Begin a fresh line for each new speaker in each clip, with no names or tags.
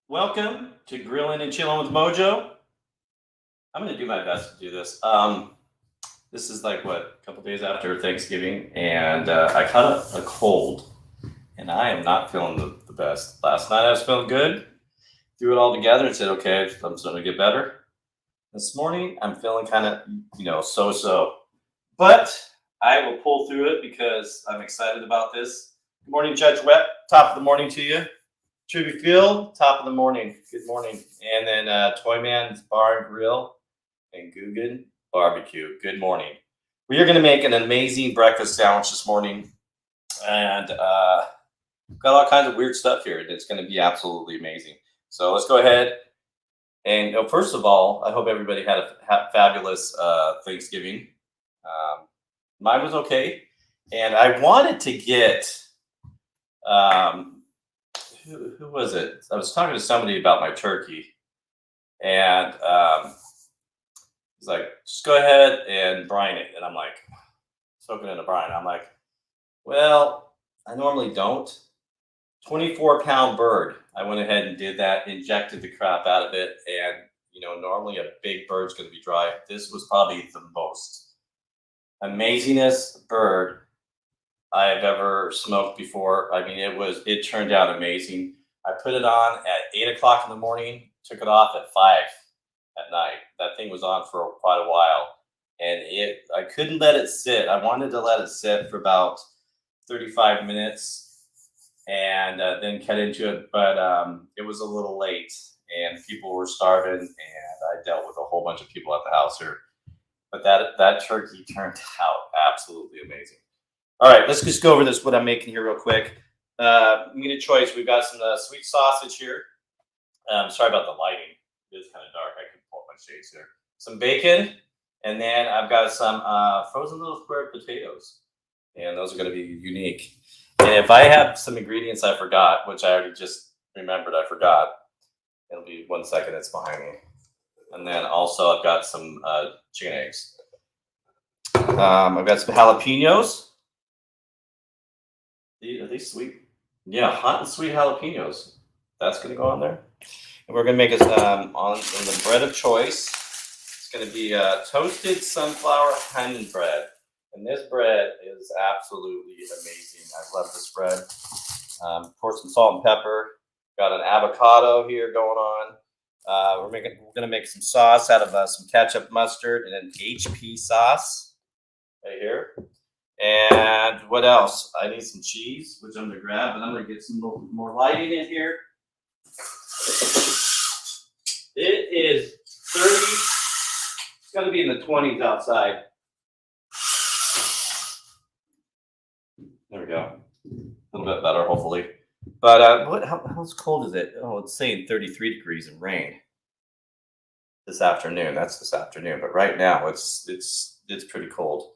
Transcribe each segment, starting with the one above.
Welcome to Grilling and Chilling with Mojo. I'm going to do my best to do this. This is like a couple days after Thanksgiving, and I caught a cold, and I am not feeling the best. Last night I was feeling good, threw it all together, and said, "Okay, I'm starting to get better." This morning I'm feeling kind of, so-so, but I will pull through it because I'm excited about this. Good morning, Judge Wet. Top of the morning to you. Truby Field, top of the morning. Good morning. And then Toyman's Bar and Grill and Guggen Barbecue. Good morning. We are going to make an amazing breakfast sandwich this morning. And got all kinds of weird stuff here. It's going to be absolutely amazing. So let's go ahead. And first of all, I hope everybody had a fabulous Thanksgiving. Mine was okay. And I wanted to get... who was it? I was talking to somebody about my turkey, and he's like, "Just go ahead and brine it." And I'm like, soak it in a brine. I'm like, well, I normally don't. 24-pound bird. I went ahead and did that, injected the crap out of it, and normally a big bird's going to be dry. This was probably the most amazingest bird I've ever smoked before. I mean, it turned out amazing. I put it on at 8 o'clock in the morning, took it off at 5 at night. That thing was on for quite a while, and I couldn't let it sit. I wanted to let it sit for about 35 minutes and then cut into it, but it was a little late and people were starving, and I dealt with a whole bunch of people at the house here. But that turkey turned out absolutely amazing. All right, let's just go over what I'm making here real quick. Meat of choice, we've got some sweet sausage here. Sorry about the lighting. It is kind of dark. I can pull up my shades here. Some bacon, and then I've got some frozen little square potatoes. And those are going to be unique. And if I have some ingredients I forgot, which I already just remembered I forgot, it'll be 1 second, it's behind me. And then also I've got some chicken eggs. I've got some jalapenos. Are they sweet? Yeah, hot and sweet jalapenos. That's going to go on there. And we're going to make it on the bread of choice. It's going to be toasted sunflower honey bread. And this bread is absolutely amazing. I love this bread. Pour some salt and pepper. Got an avocado here going on. We're going to make some sauce out of some ketchup, mustard, and an HP sauce right here. And what else? I need some cheese, which I'm going to grab, and I'm going to get some more lighting in here. It is 30. It's going to be in the 20s outside. There we go. A little bit better, hopefully. But how cold is it? Oh, it's saying 33 degrees and rain this afternoon. That's this afternoon. But right now, it's pretty cold.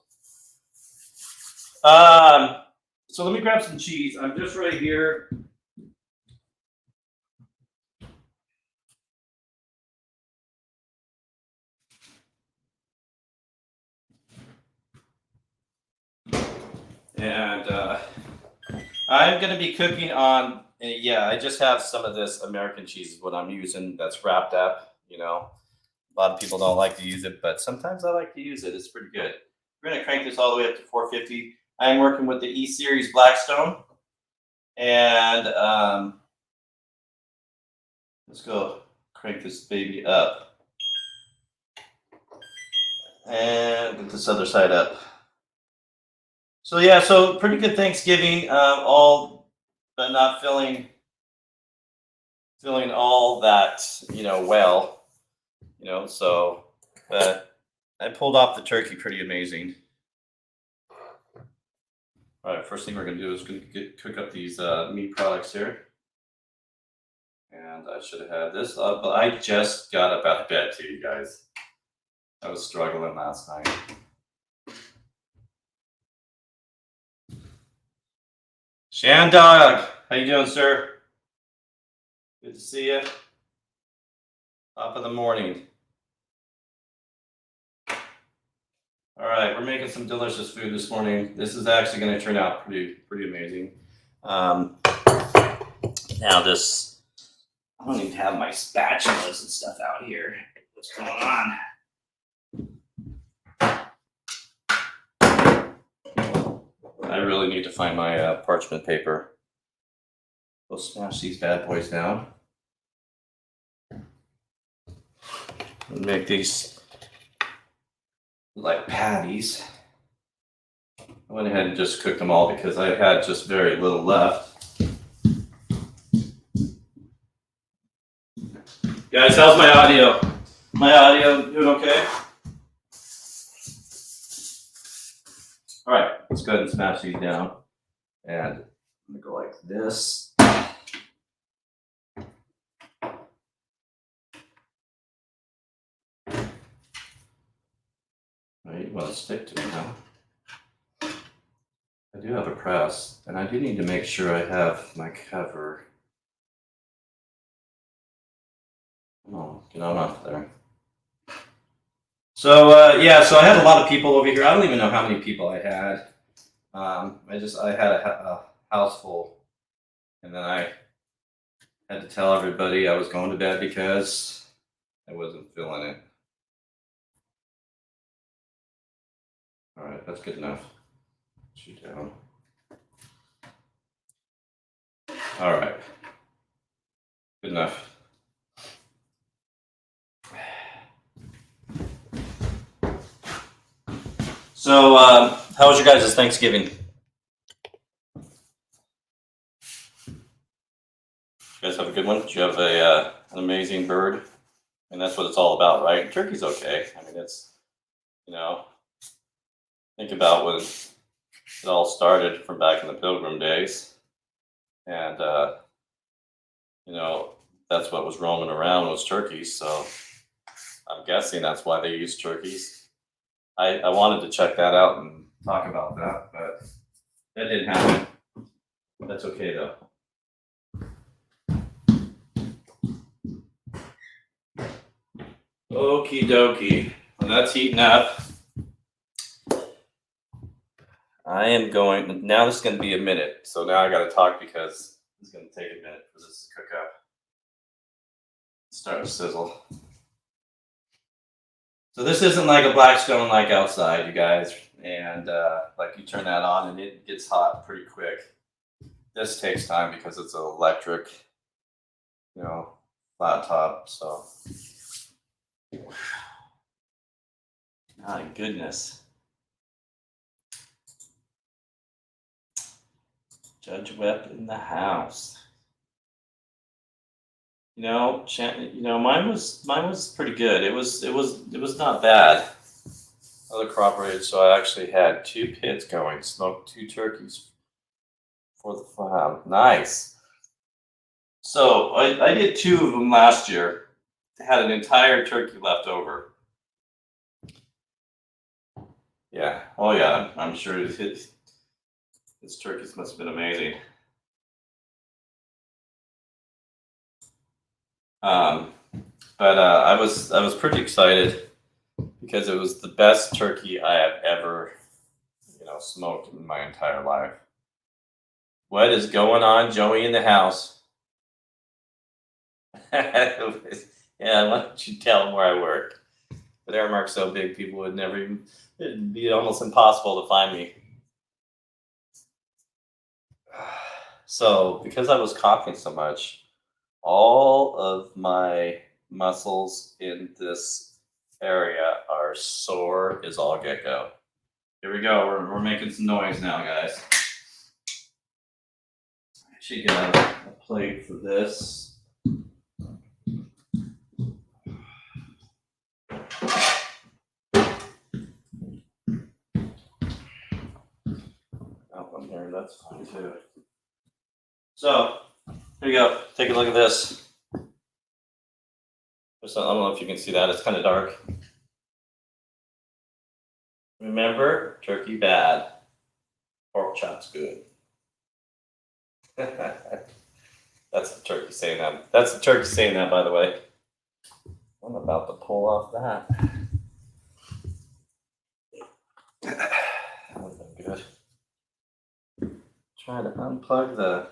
So let me grab some cheese. I'm just right here. And I'm going to be cooking on, I just have some of this American cheese is what I'm using that's wrapped up. A lot of people don't like to use it, but sometimes I like to use it. It's pretty good. We're going to crank this all the way up to 450. I'm working with the E-Series Blackstone. And let's go crank this baby up. And get this other side up. So pretty good Thanksgiving. All but not feeling all that, well. So I pulled off the turkey pretty amazing. All right, first thing we're going to do is cook up these meat products here. And I should have had this up, but I just got up out of bed too, you guys. I was struggling last night. Shandog, how you doing, sir? Good to see you. Top of the morning. All right, we're making some delicious food this morning. This is actually going to turn out pretty amazing. Now this I don't even have my spatulas and stuff out here. What's going on? I really need to find my parchment paper. We'll smash these bad boys down. And make these like patties. I went ahead and just cooked them all because I had just very little left. Guys, how's my audio? My audio doing okay? All right, let's go ahead and smash these down. And I'm gonna go like this. All right, you want to stick to it now. I do have a press, and I do need to make sure I have my cover. Oh, get on off there. So yeah, so I had a lot of people over here. I don't even know how many people I had. I had a house full, and then I had to tell everybody I was going to bed because I wasn't feeling it. All right, that's good enough. Shoot down. All right, good enough. So, how was your guys' Thanksgiving? You guys have a good one? Did you have an amazing bird? And that's what it's all about, right? Turkey's okay. I mean, it's, you know, think about when it all started from back in the Pilgrim days. And, you know, that's what was roaming around was turkeys. So I'm guessing that's why they use turkeys. I wanted to check that out and talk about that, but that didn't happen. That's okay, though. Okie dokie. When that's heating up, I am going, now this is going to be a minute. So now I got to talk because it's going to take a minute for this to cook up. Start to sizzle. So this isn't like a Blackstone like outside, you guys. And like you turn that on and it gets hot pretty quick. This takes time because it's an electric, you know, flat top. So, my goodness. Judge Webb in the house. You know, mine was pretty good. It was not bad. Other cooperated, so I actually had 2 pits going. Smoked 2 turkeys for the farm. Nice. So I did 2 of them last year. Had an entire turkey left over. Yeah. Oh yeah. I'm sure his turkeys must have been amazing. But I was pretty excited because it was the best turkey I have ever, you know, smoked in my entire life. What is going on, Joey, in the house? Yeah, why don't you tell them where I work? But Airmark's so big, people would never even, it'd be almost impossible to find me. So, because I was coughing so much, all of my muscles in this area are sore as all get go. Here we go. We're making some noise now, guys. I should get a plate for this. Oh, I'm here. That's fine too. So, here you go. Take a look at this. I don't know if you can see that. It's kind of dark. Remember, turkey bad, pork chops good. That's the turkey saying that. That's the turkey saying that, by the way. I'm about to pull off that. That would have been good. Try to unplug the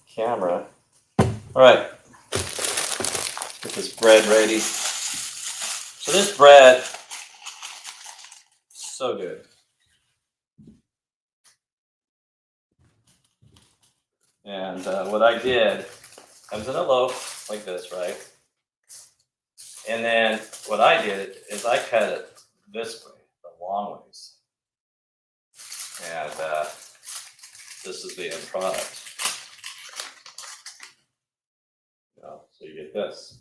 camera. All right, get this bread ready. So this bread, so good. And what I did, comes in a loaf like this, right? And then what I did is I cut it this way, the long ways. And this is the end product. So you get this.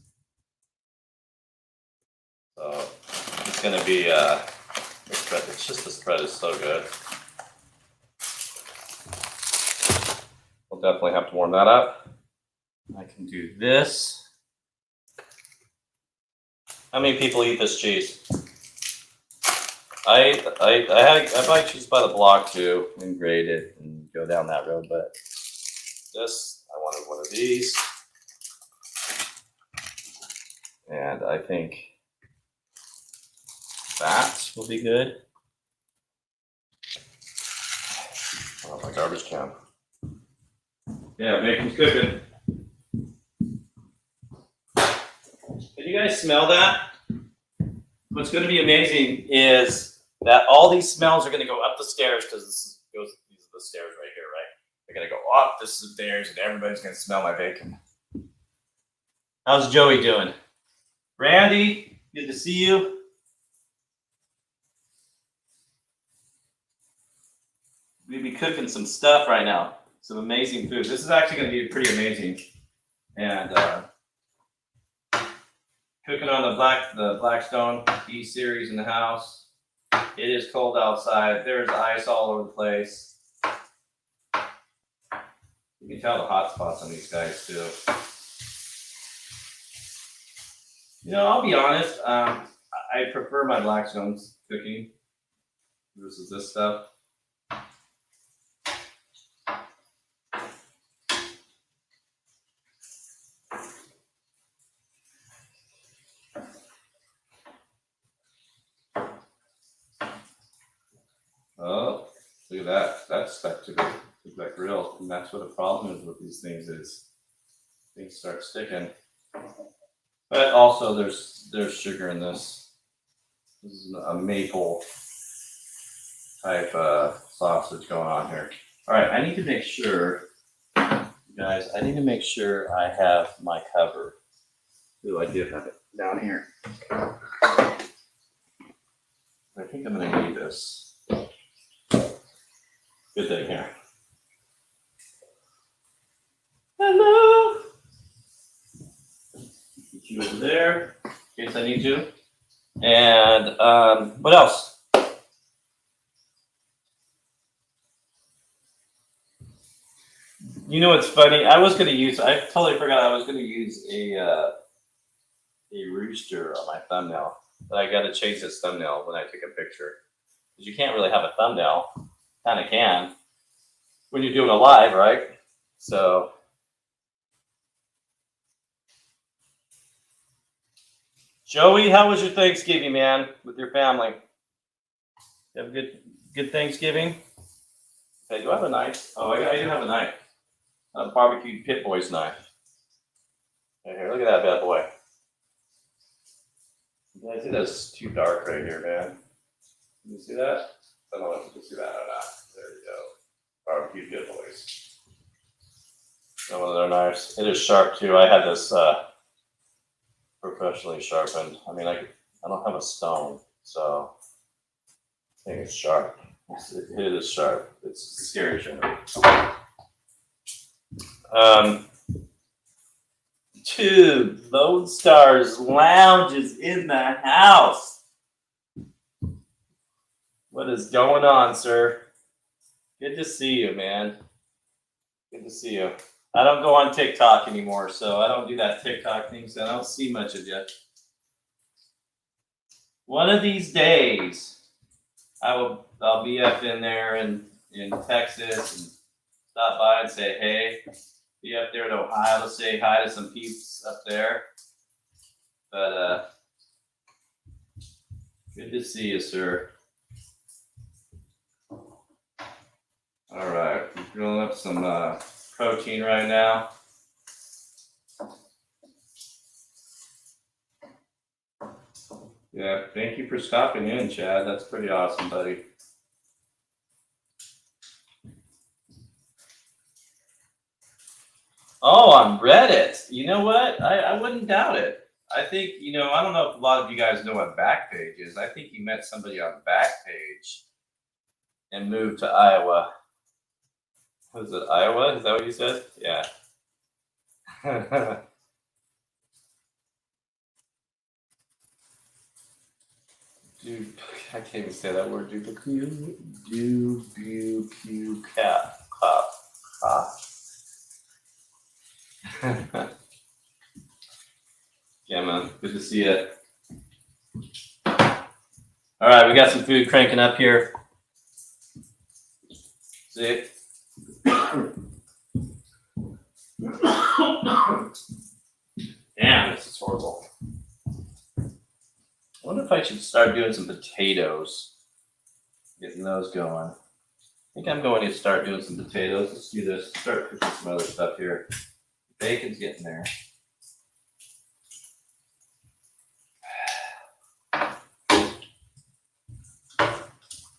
So it's going to be, it's just this bread is so good. We'll definitely have to warm that up. I can do this. How many people eat this cheese? I buy cheese by the block too and grate it and go down that road, but this, I wanted one of these. And I think that will be good. Oh, my garbage can. Yeah, bacon's cooking. Can you guys smell that? What's going to be amazing is that all these smells are going to go up the stairs because these are the stairs right here, right? They're going to go up the stairs and everybody's going to smell my bacon. How's Joey doing? Randy, good to see you. We'll be cooking some stuff right now. Some amazing food. This is actually going to be pretty amazing. And cooking on the Blackstone E series in the house. It is cold outside. There's ice all over the place. You can tell the hot spots on these guys too. You know, I'll be honest. I prefer my Blackstone's cooking versus this stuff. Oh, look at that. That's stuck to that grill. And that's what the problem is with these things is things start sticking. But also there's sugar in this. This is a maple type sausage going on here. All right, I need to make sure, guys, I need to make sure I have my cover. Ooh, I do have it down here. I think I'm gonna need this. Good thing here. Hello. Get you over there in case I need to. And what else? You know what's funny? I totally forgot I was going to use a rooster on my thumbnail. But I got to change this thumbnail when I take a picture. Because you can't really have a thumbnail. Kind of can. When you're doing a live, right? So. Joey, how was your Thanksgiving, man, with your family? You have a good Thanksgiving? Okay, do I have a knife? Oh, I do have a knife. A barbecue Pit Boys knife. Okay, here, look at that bad boy. I think that's too dark right here, man. Can you see that? I don't know if you can see that or not. There you go. Barbecue Pit Boys. One of their knives. It is sharp too. I had this professionally sharpened. I mean, I don't have a stone, so I think it's sharp. It is sharp. It's scary sharp. Dude, Lone Star's Lounge is in the house. What is going on, sir? Good to see you, man. Good to see you. I don't go on TikTok anymore, so I don't do that TikTok thing, so I don't see much of you. One of these days, I'll be up in there in Texas and stop by and say, hey, be up there in Ohio to say hi to some peeps up there. But good to see you, sir. All right, I'm grilling up some protein right now. Yeah, thank you for stopping in, Chad. That's pretty awesome, buddy. Oh, on Reddit. You know what? I wouldn't doubt it. I think, you know, I don't know if a lot of you guys know what Backpage is. I think you met somebody on Backpage and moved to Iowa. Was it Iowa? Is that what you said? Yeah. Dude, I can't even say that word. Cat. Yeah, man. Good to see you. All right, we got some food cranking up here. See? Damn, this is horrible. I wonder if I should start doing some potatoes. Getting those going. I think I'm going to start doing some potatoes. Let's do this. Start cooking some other stuff here. Bacon's getting there.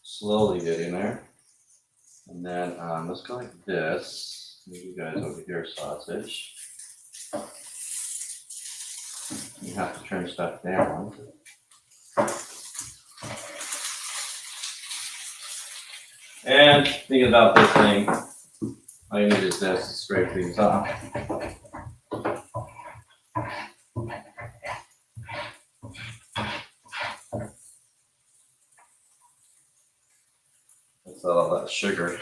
Slowly getting there. And then let's go like this. Move you guys over here, sausage. You have to turn stuff down. And thinking about this thing, all you need is this to scrape things off. That's all that sugar.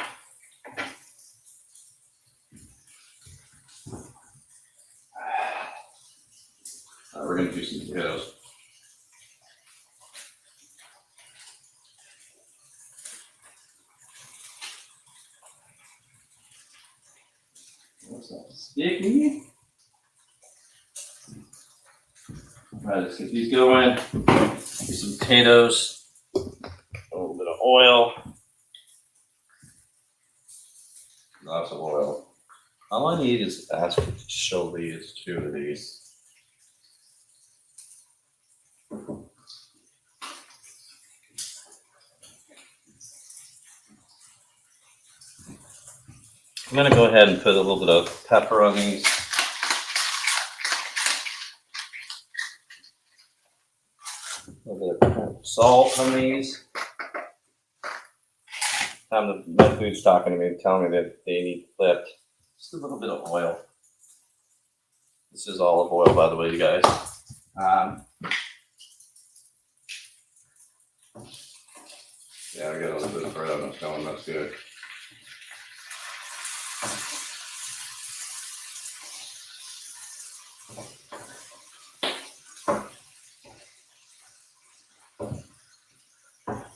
We're going to do some potatoes. What's that? Sticky? All right, let's get these going. Do some potatoes. A little bit of oil. Lots of oil. All I need is actually is 2 of these. I'm going to go ahead and put a little bit of pepper on these. A little bit of salt on these. My food's talking to me, telling me that they need flipped. Just a little bit of oil. This is olive oil, by the way, you guys. Yeah, I got a little bit of bread on this going. That's good.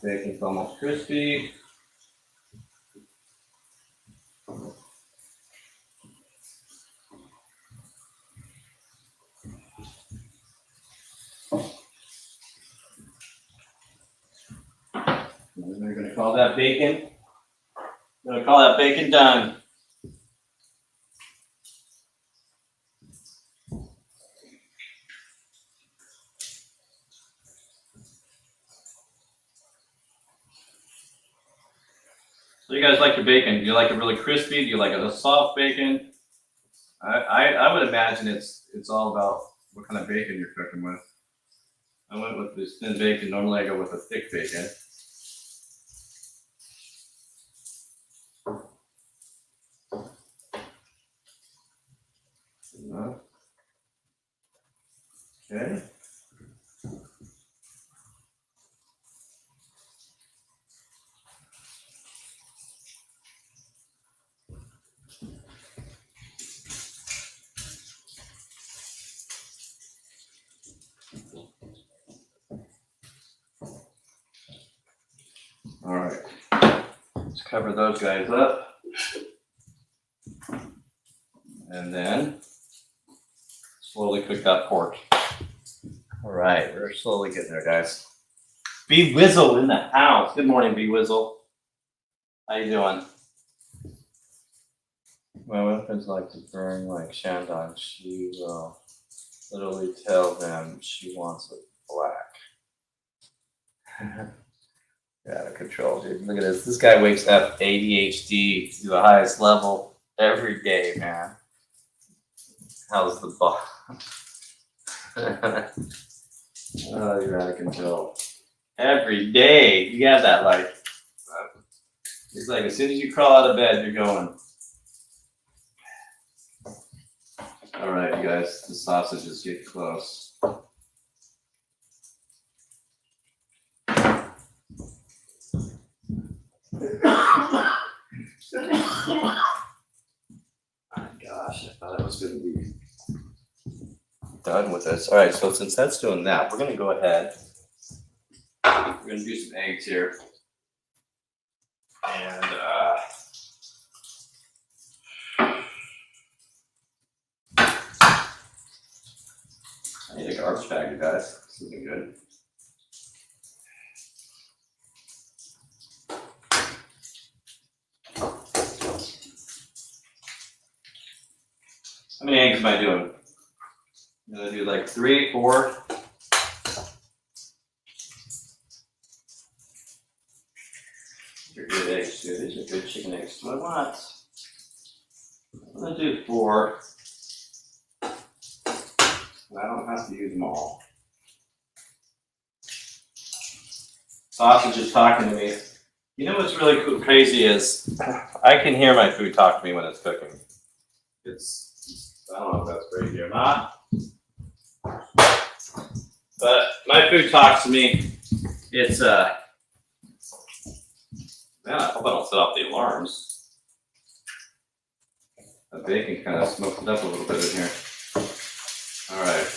Bacon's almost crispy. And then we're going to call that bacon. We're going to call that bacon done. So you guys like your bacon? Do you like it really crispy? Do you like it a soft bacon? I would imagine it's all about what kind of bacon you're cooking with. I went with this thin bacon. Normally I go with a thick bacon. Okay. All right, let's cover those guys up. And then slowly cook that pork. All right, we're slowly getting there, guys. B Wizzle in the house. Good morning, B Wizzle. How you doing? my weapons like to burn like Shandong, she will literally tell them she wants it black. Out of control, dude. Look at this. This guy wakes up ADHD to the highest level every day, man. How's the ball? Oh, you're out of control. Every day. You got that, like, it's like as soon as you crawl out of bed, you're going. All right, you guys, the sausages get close. My gosh, I thought I was going to be done with this. All right, so since that's doing that, we're going to go ahead. We're going to do some eggs here. And I need a garbage bag, you guys. This isn't good. How many eggs am I doing? I'm gonna do like 3, 4. These are good eggs too. These are good chicken eggs. What I want? I'm gonna do 4. I don't have to use them all. Sausage is talking to me. You know what's really cool, crazy is I can hear my food talk to me when it's cooking. I don't know if that's crazy or not. But my food talks to me. It's man, I hope I don't set off the alarms. The bacon kind of smoked it up a little bit in here. All right.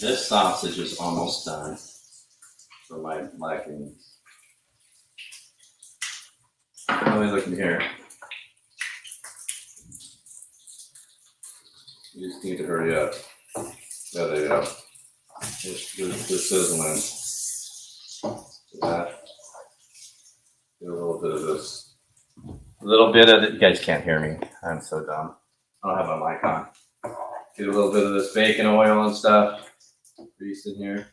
This sausage is almost done for my liking. Let me look in here. You just need to hurry up. Yeah, there you go. Just sizzling. So that. Get a little bit of this. A little bit of it. You guys can't hear me. I'm so dumb. I don't have my mic on. Get a little bit of this bacon oil and stuff. Grease in here.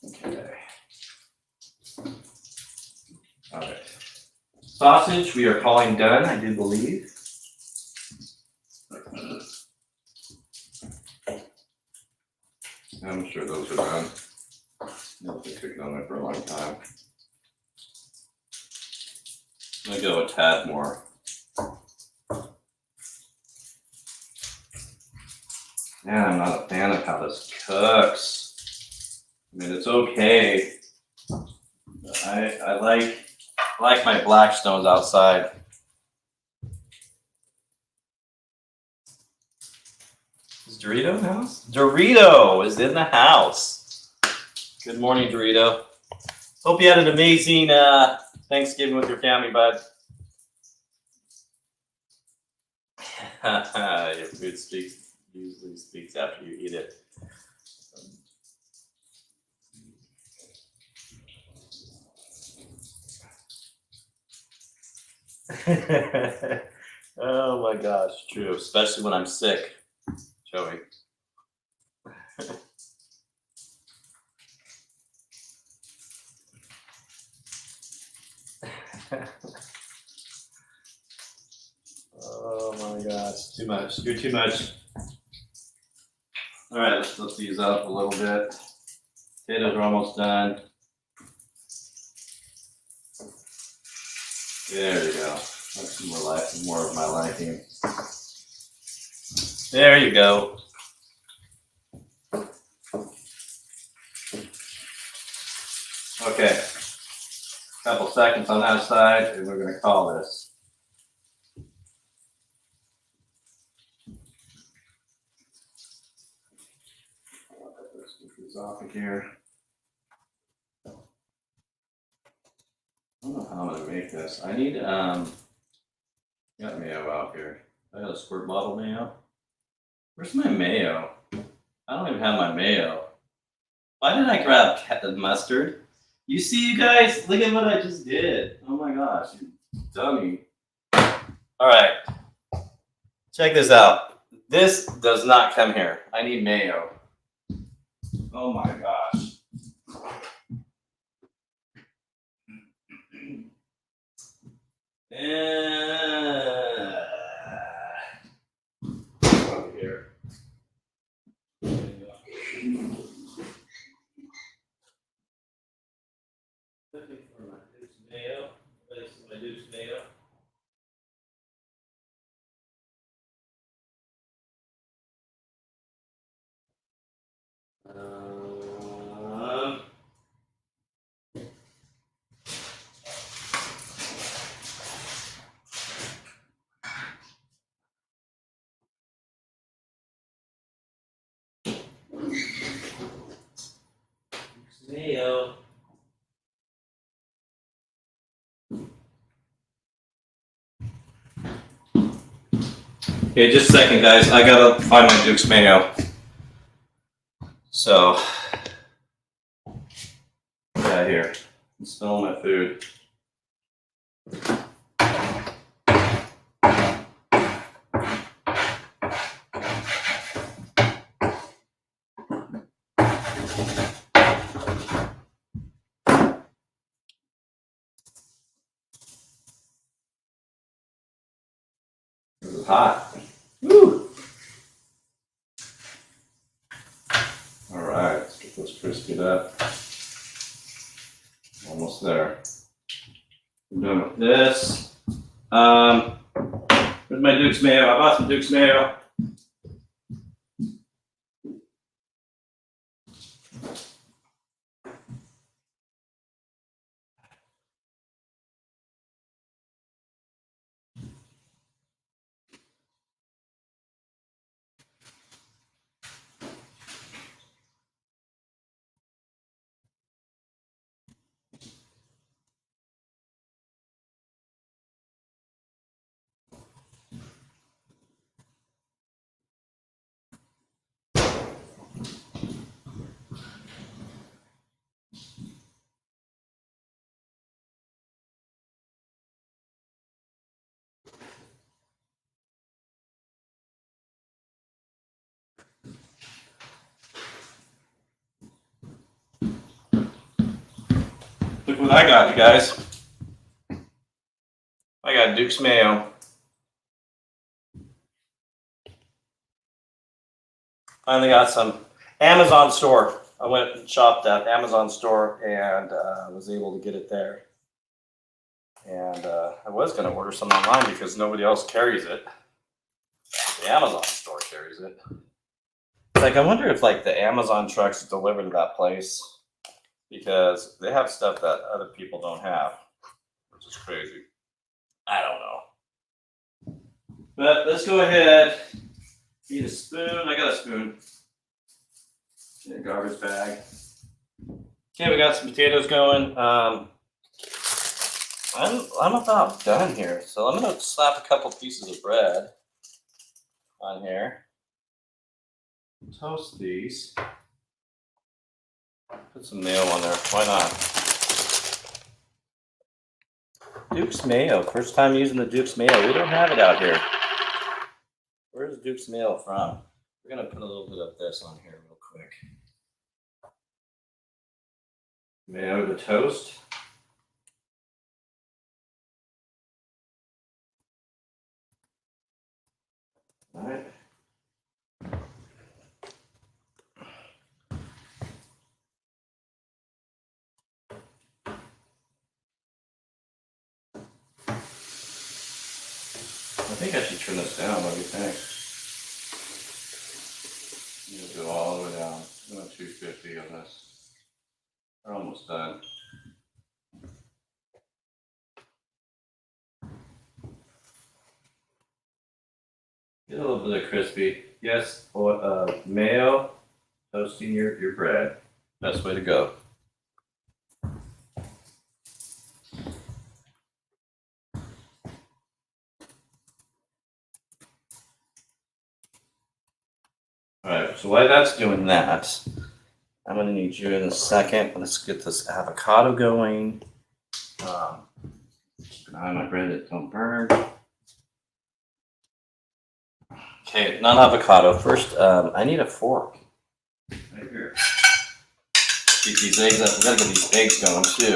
Okay. All right. Sausage, we are calling done, I do believe. I'm sure those are done. They've been cooking on there for a long time. I'm gonna go a tad more. Man, I'm not a fan of how this cooks. I mean, it's okay. I like my Blackstones outside. Is Dorito in the house? Dorito is in the house. Good morning, Dorito. Hope you had an amazing Thanksgiving with your family, bud. Your food usually speaks after you eat it. Oh my gosh, true. Especially when I'm sick, Joey. Oh my gosh, too much. You're too much. All right, let's flip these up a little bit. Potatoes are almost done. There you go. That's more of my liking. There you go. Okay. Couple seconds on that side, and we're going to call this. Let's get this off of here. I don't know how I'm going to make this. I need, got mayo out here. I got a squirt bottle mayo. Where's my mayo? I don't even have my mayo. Why did I grab mustard? You see, you guys, look at what I just did. Oh my gosh, you dummy. All right, check this out. This does not come here. I need mayo. Oh my gosh. Over here. Looking for my Duke's mayo. This is my Duke's mayo. Mayo. Okay, just a second, guys. I gotta find my Duke's mayo. So, yeah, here. I'm smelling my food. This is hot. Woo! All right, let's get this crispied up. Almost there. I'm done with this. Where's my Duke's mayo? I bought some Duke's mayo. Look what I got, you guys. I got Duke's mayo. Finally got some Amazon store. I went and shopped at Amazon store and was able to get it there. And I was going to order some online because nobody else carries it. The Amazon store carries it. Like, I wonder if like the Amazon trucks deliver to that place because they have stuff that other people don't have, which is crazy. I don't know. But let's go ahead. Need a spoon. I got a spoon. In a garbage bag. Okay, we got some potatoes going. I'm about done here, so I'm gonna slap a couple pieces of bread on here. Toast these. Put some mayo on there. Why not? Duke's mayo. First time using the Duke's mayo. We don't have it out here. Where's Duke's mayo from? We're gonna put a little bit of this on here real quick. Mayo to toast. All right. I think I should turn this down. What do you think? You just go all the way down. I'm at 250 on this. We're almost done. Get a little bit of crispy. Yes, mayo, toasting your bread. Best way to go. All right, so while that's doing that, I'm gonna need you in a second. Let's get this avocado going. Keep an eye on my bread, it don't burn. Okay, non-avocado. First, I need a fork. Right here. Keep these eggs up. We gotta get these eggs going too.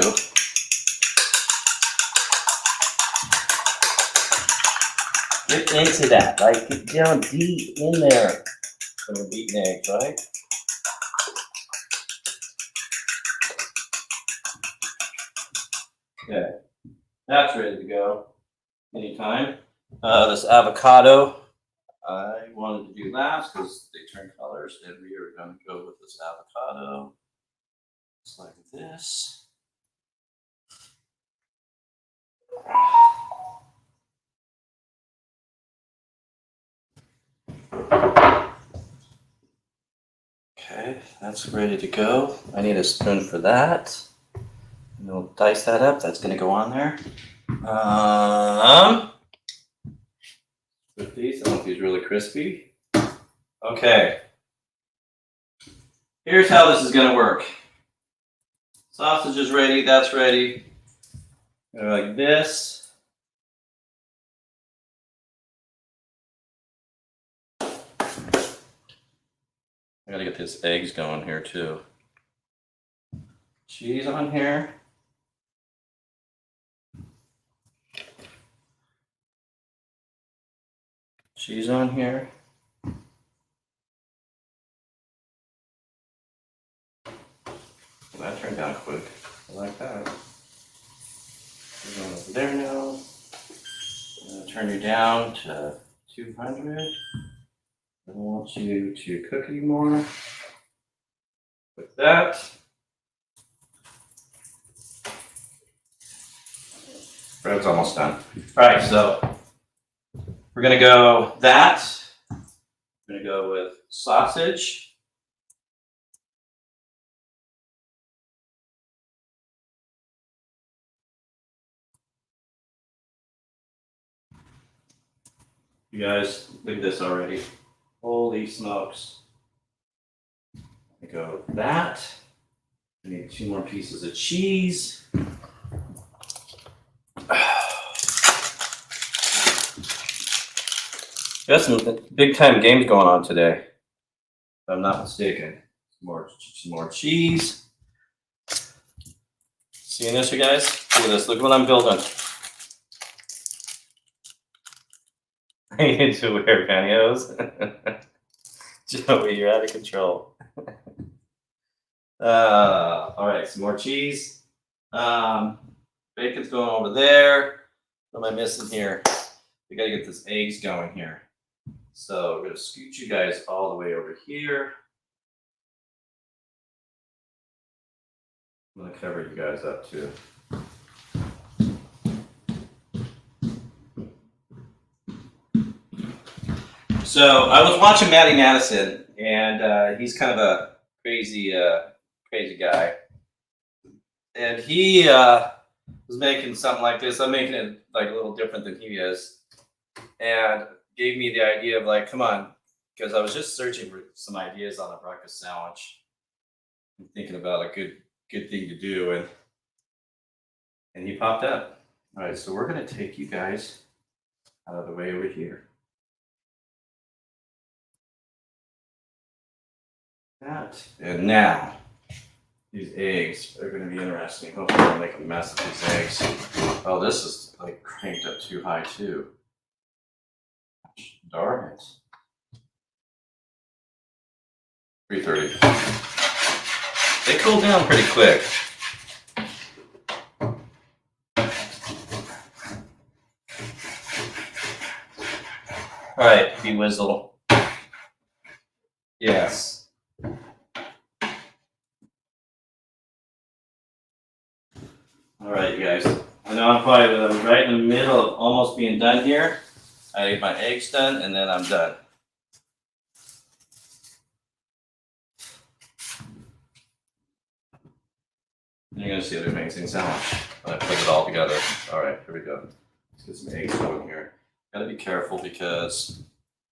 Get into that. Like, get down deep in there. When we're beating eggs, right? Okay, that's ready to go anytime. This avocado, I wanted to do last because they turn colors, and we are going to go with this avocado. Just like this. Okay, that's ready to go. I need a spoon for that. And we'll dice that up. That's going to go on there. With these, I don't know if these are really crispy. Okay. Here's how this is going to work. Sausage is ready. That's ready. Go like this. I gotta get these eggs going here too. Cheese on here. Cheese on here. Well, that turned out quick. I like that. We're going over there now. I'm gonna turn you down to 200. I don't want you to cook anymore. With that. Bread's almost done. All right, so we're gonna go that. We're gonna go with sausage. You guys, look at this already. Holy smokes. I go with that. I need 2 more pieces of cheese. Got some big time games going on today, if I'm not mistaken. Some more cheese. Seeing this, you guys? Look at this. Look what I'm building. I need to wear pantyhose. Joey, you're out of control. All right, some more cheese. Bacon's going over there. What am I missing here? We gotta get this eggs going here. So we're gonna scoot you guys all the way over here. I'm gonna cover you guys up too. So I was watching Matty Madison, and he's kind of a crazy guy. And he was making something like this. I'm making it like a little different than he is, and gave me the idea of like, come on, because I was just searching for some ideas on a breakfast sandwich. I'm thinking about a good thing to do, and he popped up. All right, so we're gonna take you guys out of the way over here. That. And now, these eggs are going to be interesting. Hopefully, I'll make a mess of these eggs. Oh, this is like cranked up too high too. Darn it. 330. They cool down pretty quick. All right, B-Wizzle. Yes. All right, you guys. I know I'm probably right in the middle of almost being done here. I get my eggs done, and then I'm done. And you're gonna see the amazing sandwich when I put it all together. All right, here we go. Let's get some eggs going here. Gotta be careful because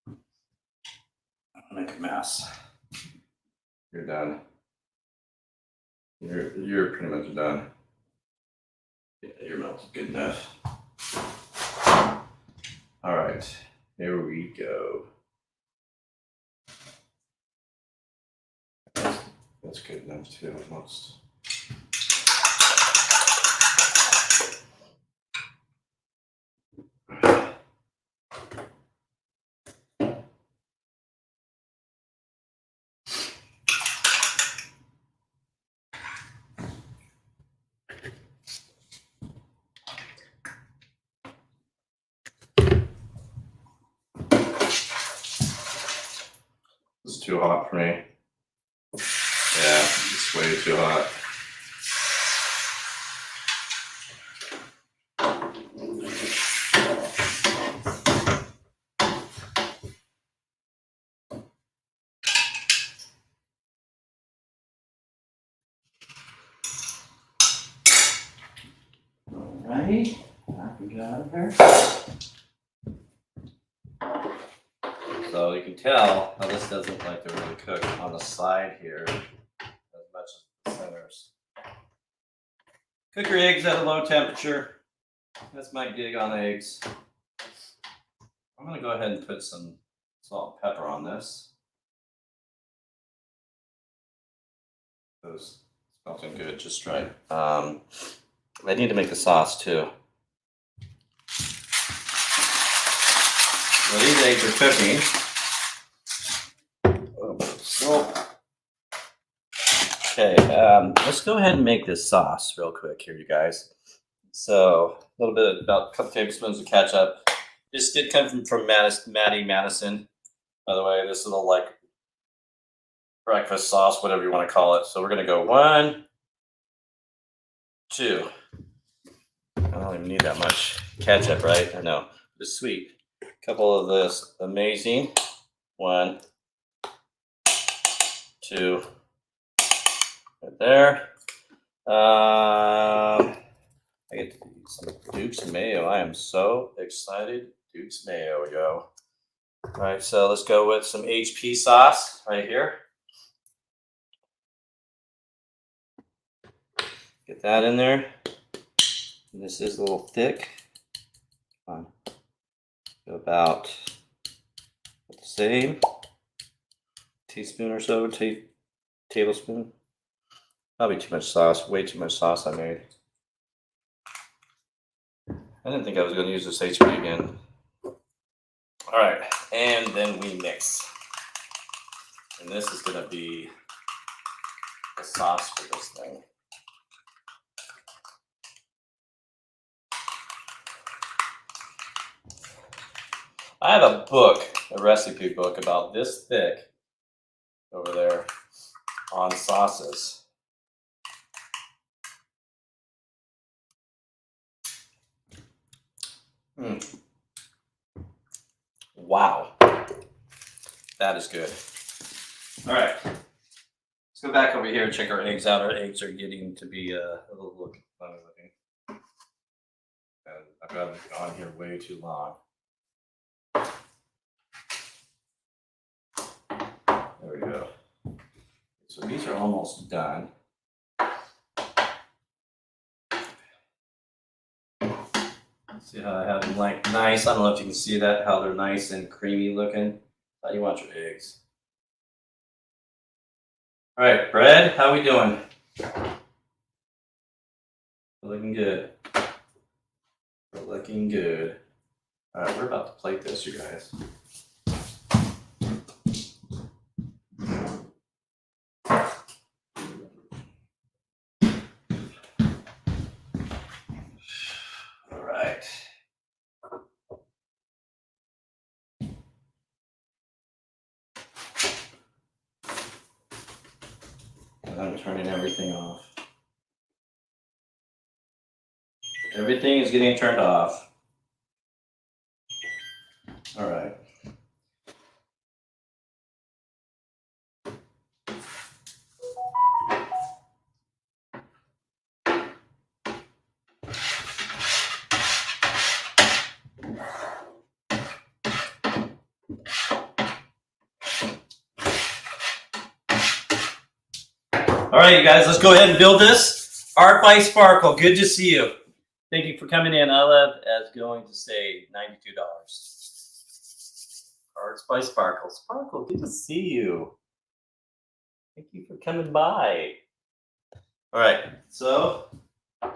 I'll make a mess. You're done. You're pretty much done. Yeah, your milk's good enough. All right, here we go. That's good enough too, almost. This is too hot for me. Yeah, it's way too hot. Alrighty, I can get out of there. So you can tell how this doesn't like to really cook on the side here as much as the centers. Cook your eggs at a low temperature. That's my gig on eggs. I'm going to go ahead and put some salt and pepper on this. Those smelting good, just right. I need to make the sauce too. Well, these eggs are cooking. Okay, let's go ahead and make this sauce real quick here, you guys. So a little bit, about a couple tablespoons of ketchup. This did come from Maddie Madison. By the way, this little like breakfast sauce, whatever you want to call it. So we're gonna go 1, 2. I don't even need that much ketchup, right? I know, it's sweet. A couple of this amazing. 1, 2. Right there. I get to eat some Duke's mayo. I am so excited. Duke's mayo, yo. All right, so let's go with some HP sauce right here. Get that in there. This is a little thick. Come on. About the same. Teaspoon or so, tablespoon. Probably too much sauce, way too much sauce I made. I didn't think I was going to use this HP again. All right, and then we mix. And this is going to be the sauce for this thing. I have a book, a recipe book about this thick over there on sauces. Wow, that is good. All right, let's go back over here and check our eggs out. Our eggs are getting to be a little funny looking. And I've got it on here way too long. There we go. So these are almost done. See how I have them like nice? I don't know if you can see that, how they're nice and creamy looking. How you want your eggs. All right, bread, how we doing? Looking good. We're looking good. All right, we're about to plate this, you guys. I'm turning everything off. Everything is getting turned off. All right. All right, you guys, let's go ahead and build this. Art by Sparkle, good to see you. Thank you for coming in. I love as going to say $92. Arts by Sparkle. Sparkle, good to see you. Thank you for coming by. All right, so all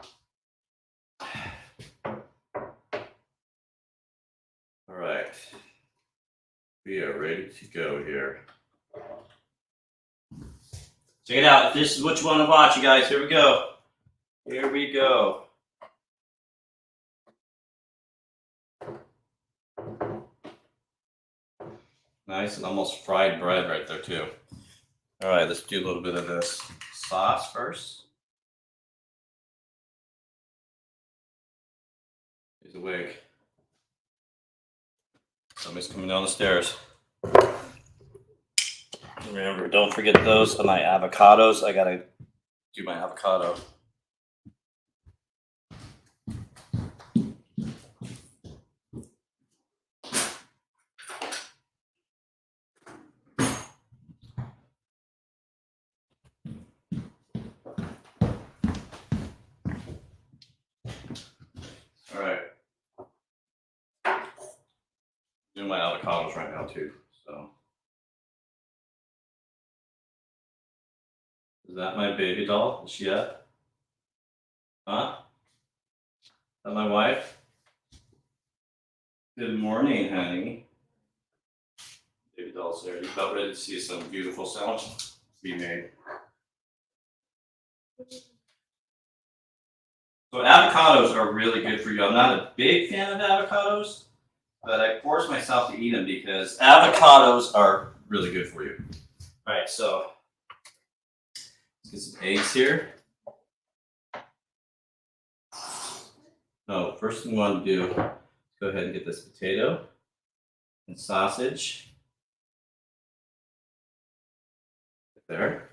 right, we are ready to go here. Check it out. If this is what you want to watch, you guys, here we go. Here we go. Nice and almost fried bread right there too. All right, let's do a little bit of this sauce first. Here's a wig. Somebody's coming down the stairs. Remember, don't forget those are my avocados. I gotta do my avocado. All right. Doing my avocados right now too. So, is that my baby doll? Is she at? Huh? Is that my wife? Good morning, honey. Baby doll's there. You about ready to see some beautiful sandwich be made? So avocados are really good for you. I'm not a big fan of avocados, but I force myself to eat them because avocados are really good for you. All right, so let's get some eggs here. No, first thing we want to do, go ahead and get this potato and sausage. There.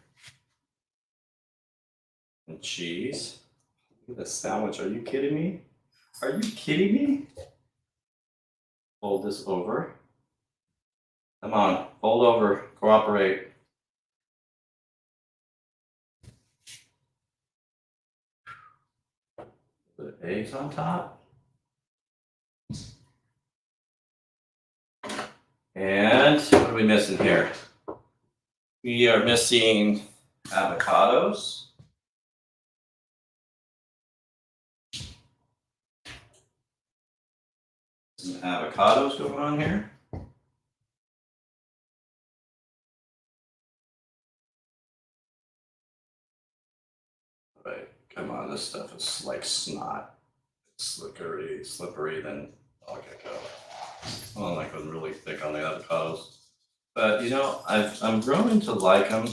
And cheese. Look at this sandwich. Are you kidding me? Are you kidding me? Fold this over. Come on, fold over, cooperate. Put eggs on top. And what are we missing here? We are missing avocados. Some avocados going on here. All right, come on, this stuff is like snot. It's slippery, then I'll get go. I don't like them really thick on the avocados. But you know, I'm growing to like them.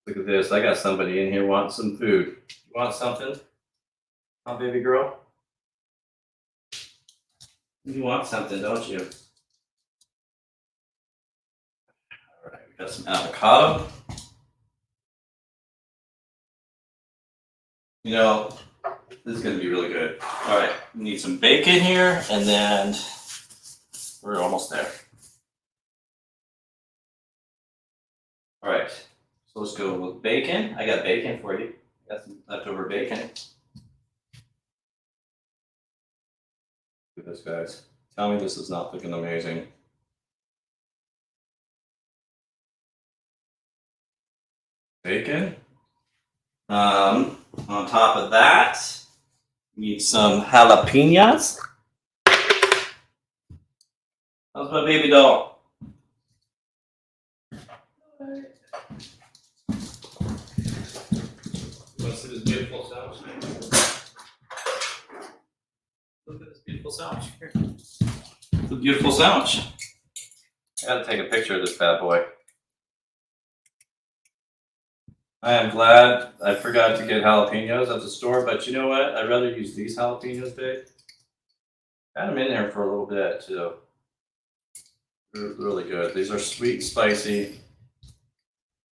Look at this, I got somebody in here wanting some food. You want something? Huh, baby girl? You want something, don't you? All right, we got some avocado. You know, this is gonna be really good. All right, we need some bacon here, and then we're almost there. All right, so let's go with bacon. I got bacon for you. I got some leftover bacon. Look at this, guys. Tell me this is not looking amazing. Bacon. On top of that, we need some jalapenos. How's my baby doll? You want to see this beautiful sandwich, man? Look at this beautiful sandwich here. It's a beautiful sandwich. I gotta take a picture of this bad boy. I am glad I forgot to get jalapenos at the store, but you know what? I'd rather use these jalapenos, babe. Had them in there for a little bit too. They're really good. These are sweet and spicy,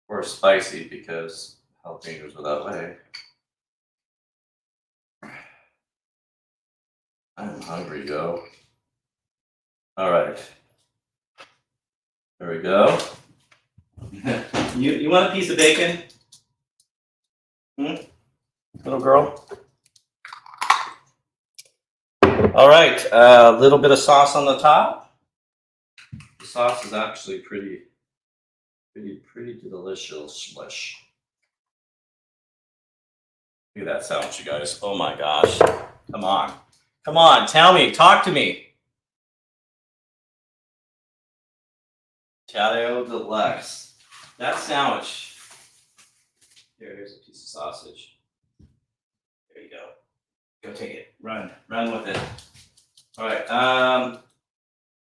or spicy because jalapenos are that way. I'm hungry, yo. All right. There we go. You want a piece of bacon? Little girl. All right, a little bit of sauce on the top. The sauce is actually pretty delicious. Look at that sandwich, you guys. Oh my gosh. Come on. Come on, tell me, talk to me. Deluxe. That sandwich. Here's a piece of sausage. There you go. Go take it. Run with it. All right.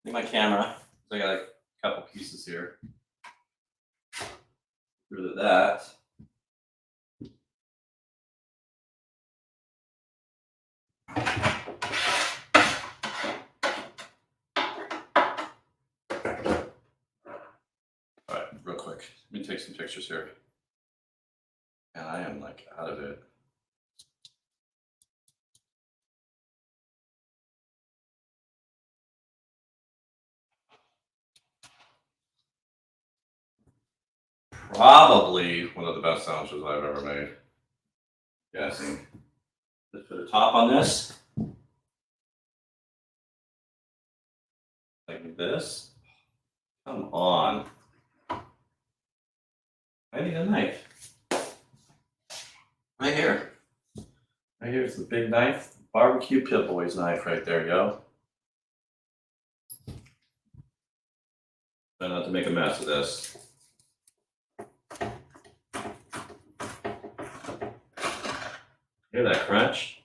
Get my camera. I got a couple pieces here. Rid of that. All right, real quick. Let me take some pictures here. And I am like out of it. Probably one of the best sandwiches I've ever made. Guessing. Let's put a top on this. Like this. Come on. I need a knife. Right here. Right here's the big knife. Barbecue Pit Boys knife right there, yo. Try not to make a mess of this. Hear that crunch?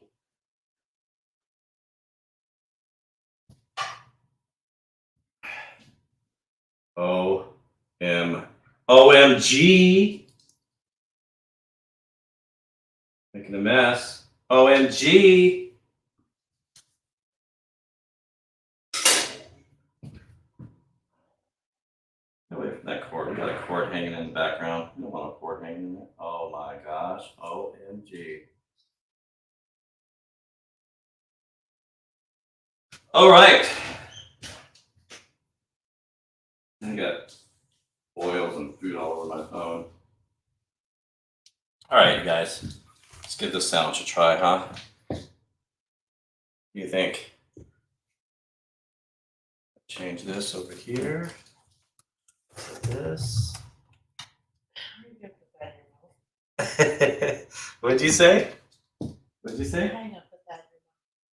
OMG. Making a mess. OMG. Get away from that cord. We got a cord hanging in the background. I don't want a cord hanging in there. Oh my gosh. OMG. All right. I got oils and food all over my phone. All right, you guys. Let's give this sandwich a try, huh? What do you think? Change this over here. This. What'd you say? What'd you say?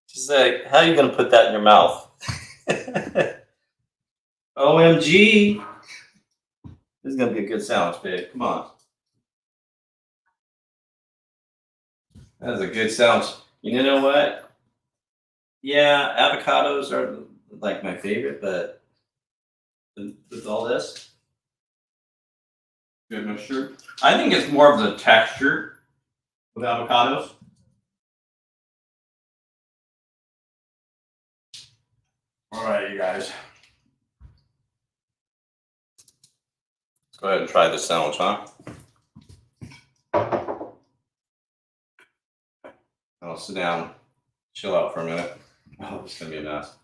She's like, how are you gonna put that in your mouth? OMG. This is gonna be a good sandwich, babe. Come on. That is a good sandwich. You know what? Yeah, avocados are like my favorite, but with all this, good mixture. I think it's more of the texture with avocados. All right, you guys. Let's go ahead and try this sandwich, huh? I'll sit down, chill out for a minute. Oh, it's gonna be a mess.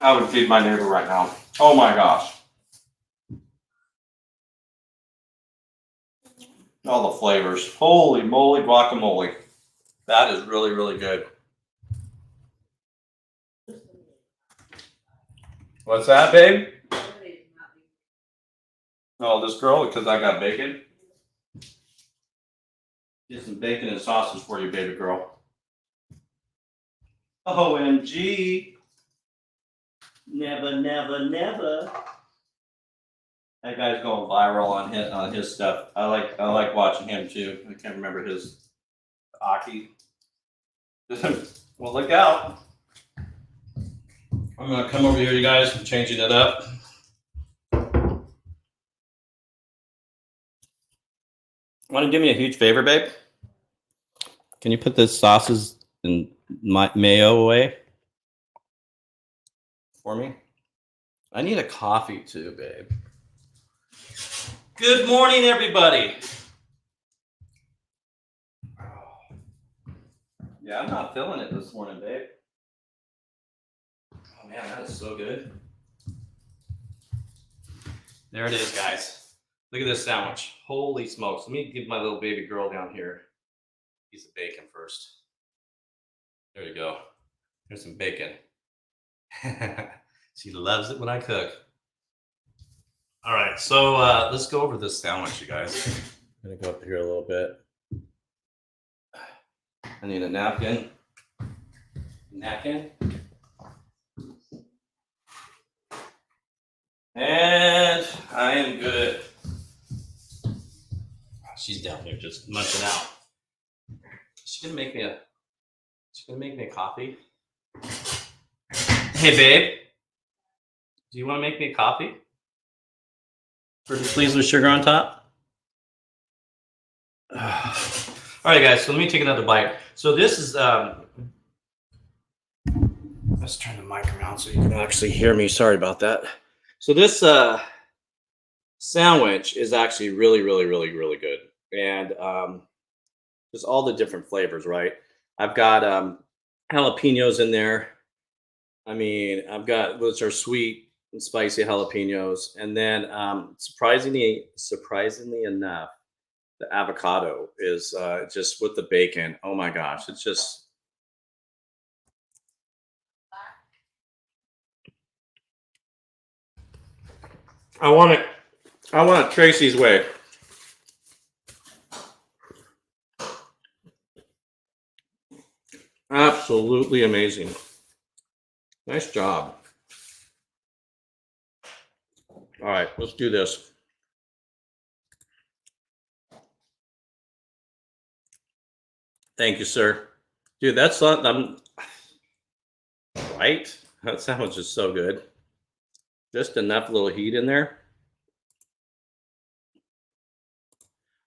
I would feed my neighbor right now. Oh my gosh. All the flavors. Holy moly guacamole. That is really, really good. What's that, babe? Oh, this girl, because I got bacon. Get some bacon and sausage for you, baby girl. OMG. Never, never, never. That guy's going viral on his stuff. I like watching him too. I can't remember his Aki. Well, look out. I'm gonna come over here, you guys. I'm changing it up. Want to do me a huge favor, babe? Can you put the sauces and mayo away for me? I need a coffee too, babe. Good morning, everybody. Yeah, I'm not feeling it this morning, babe. Oh man, that is so good. There it is, guys. Look at this sandwich. Holy smokes. Let me give my little baby girl down here a piece of bacon first. There you go. There's some bacon. She loves it when I cook. All right, so let's go over this sandwich, you guys. I'm gonna go up here a little bit. I need a napkin. And I am good. She's down there just munching out. She's gonna make me a coffee. Hey babe, do you want to make me a coffee? Pretty pleased with sugar on top. All right, guys. So let me take another bite. So this is let's turn the mic around so you can actually hear me. Sorry about that. So this sandwich is actually really good, and just all the different flavors, right? I've got jalapenos in there. I mean, I've got, which are sweet and spicy jalapenos, and then surprisingly enough, the avocado is just with the bacon. Oh my gosh, it's just. I want it Tracy's way. Absolutely amazing. Nice job. All right, let's do this. Thank you, sir. Dude, that's not, right? That sandwich is so good. Just enough little heat in there.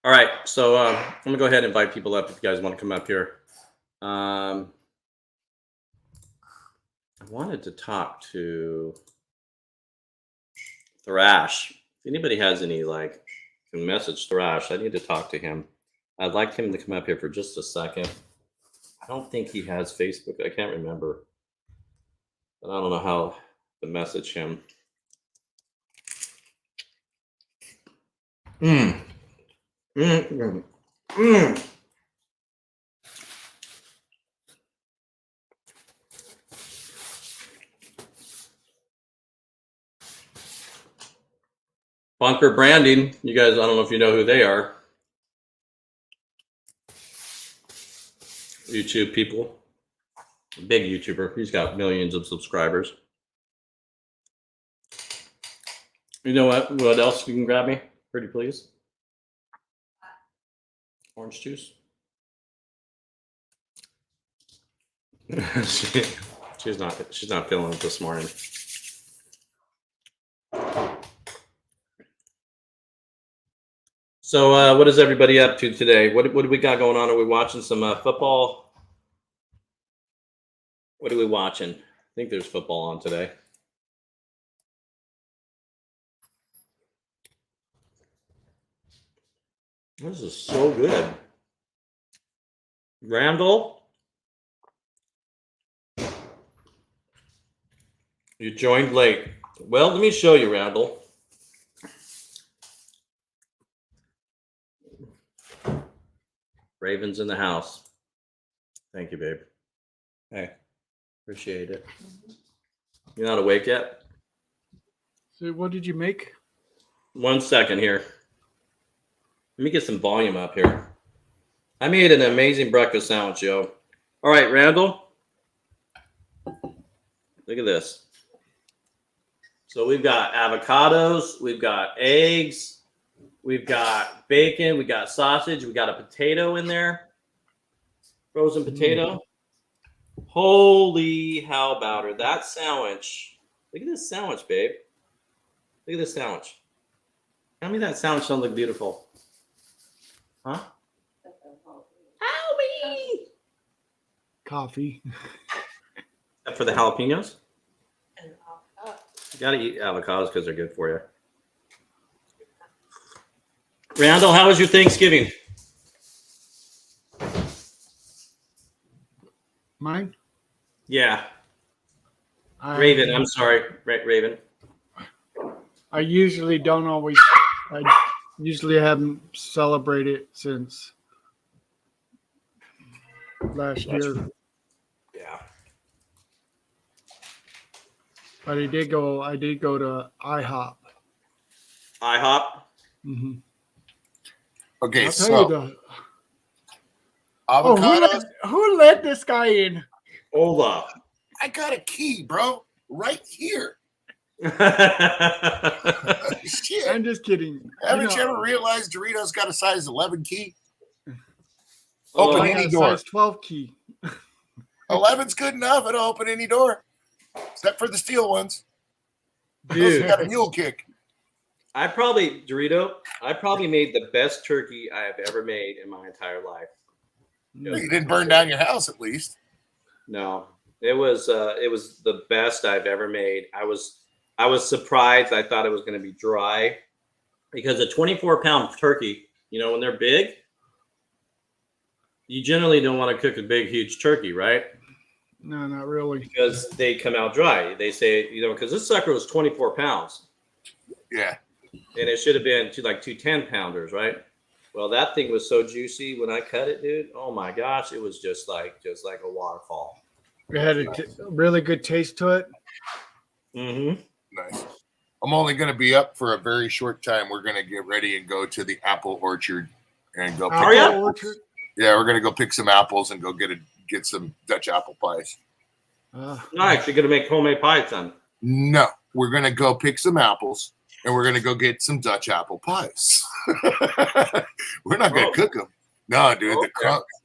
All right, so I'm gonna go ahead and invite people up if you guys want to come up here. I wanted to talk to Thrash. If anybody has any, like, can message Thrash, I need to talk to him. I'd like him to come up here for just a second. I don't think he has Facebook. I can't remember. But I don't know how to message him. Bunker Branding, you guys, I don't know if you know who they are. YouTube people. Big YouTuber. He's got millions of subscribers. You know what? What else you can grab me? Pretty please. Orange juice. she's not feeling it this morning. So what is everybody up to today? What do we got going on? Are we watching some football? What are we watching? I think there's football on today. This is so good. Randall, you joined late. Well, let me show you, Randall. Ravens in the house. Thank you, babe. Hey, appreciate it. You're not awake yet?
So what did you make?
1 second here. Let me get some volume up here. I made an amazing breakfast sandwich, yo. All right, Randall. Look at this. So we've got avocados, we've got eggs, we've got bacon, we got sausage, we got a potato in there. Frozen potato. Holy how about her. That sandwich. Look at this sandwich, babe. Look at this sandwich. Tell me that sandwich don't look beautiful. Huh? Owie!
Coffee.
For the jalapenos? You gotta eat avocados because they're good for you. Randall, how was your Thanksgiving?
Mine?
Yeah. Raven, I'm sorry, Raven.
I usually don't always. I usually haven't celebrated since last year,
Yeah.
but I did go. I did go to IHOP.
IHOP.
Mm-hmm.
Okay,
I'll tell
so
you the. Oh,
avocados.
who let this guy in?
Hold up.
I got a key, bro, right here. Shit.
I'm just kidding.
Haven't you ever realized Doritos got a size 11 key?
Oh,
Open
I
any
got a
door.
size 12 key.
11's good enough. It'll open any door, except for the steel ones. Those
dude,
got a mule kick.
I probably made the best turkey I have ever made in my entire life.
You didn't burn down your house, at least.
No, it was the best I've ever made. I was surprised. I thought it was going to be dry because a 24-pound turkey, when they're big, you generally don't want to cook a big, huge turkey, right?
No, not really.
Because they come out dry. They say, because this sucker was 24 pounds.
Yeah.
And it should have been two 10-pounders, right? Well, that thing was so juicy when I cut it, dude. Oh my gosh, it was just like a waterfall.
It had a really good taste to it.
Mm-hmm.
Nice. I'm only going to be up for a very short time. We're going to get ready and go to the apple orchard and go.
Apple orchard?
Yeah, we're going to go pick some apples and go get some Dutch apple pies.
Nice. You're going to make homemade pies, son.
No, we're going to go pick some apples and we're going to go get some Dutch apple pies. We're not going to cook them. No, dude,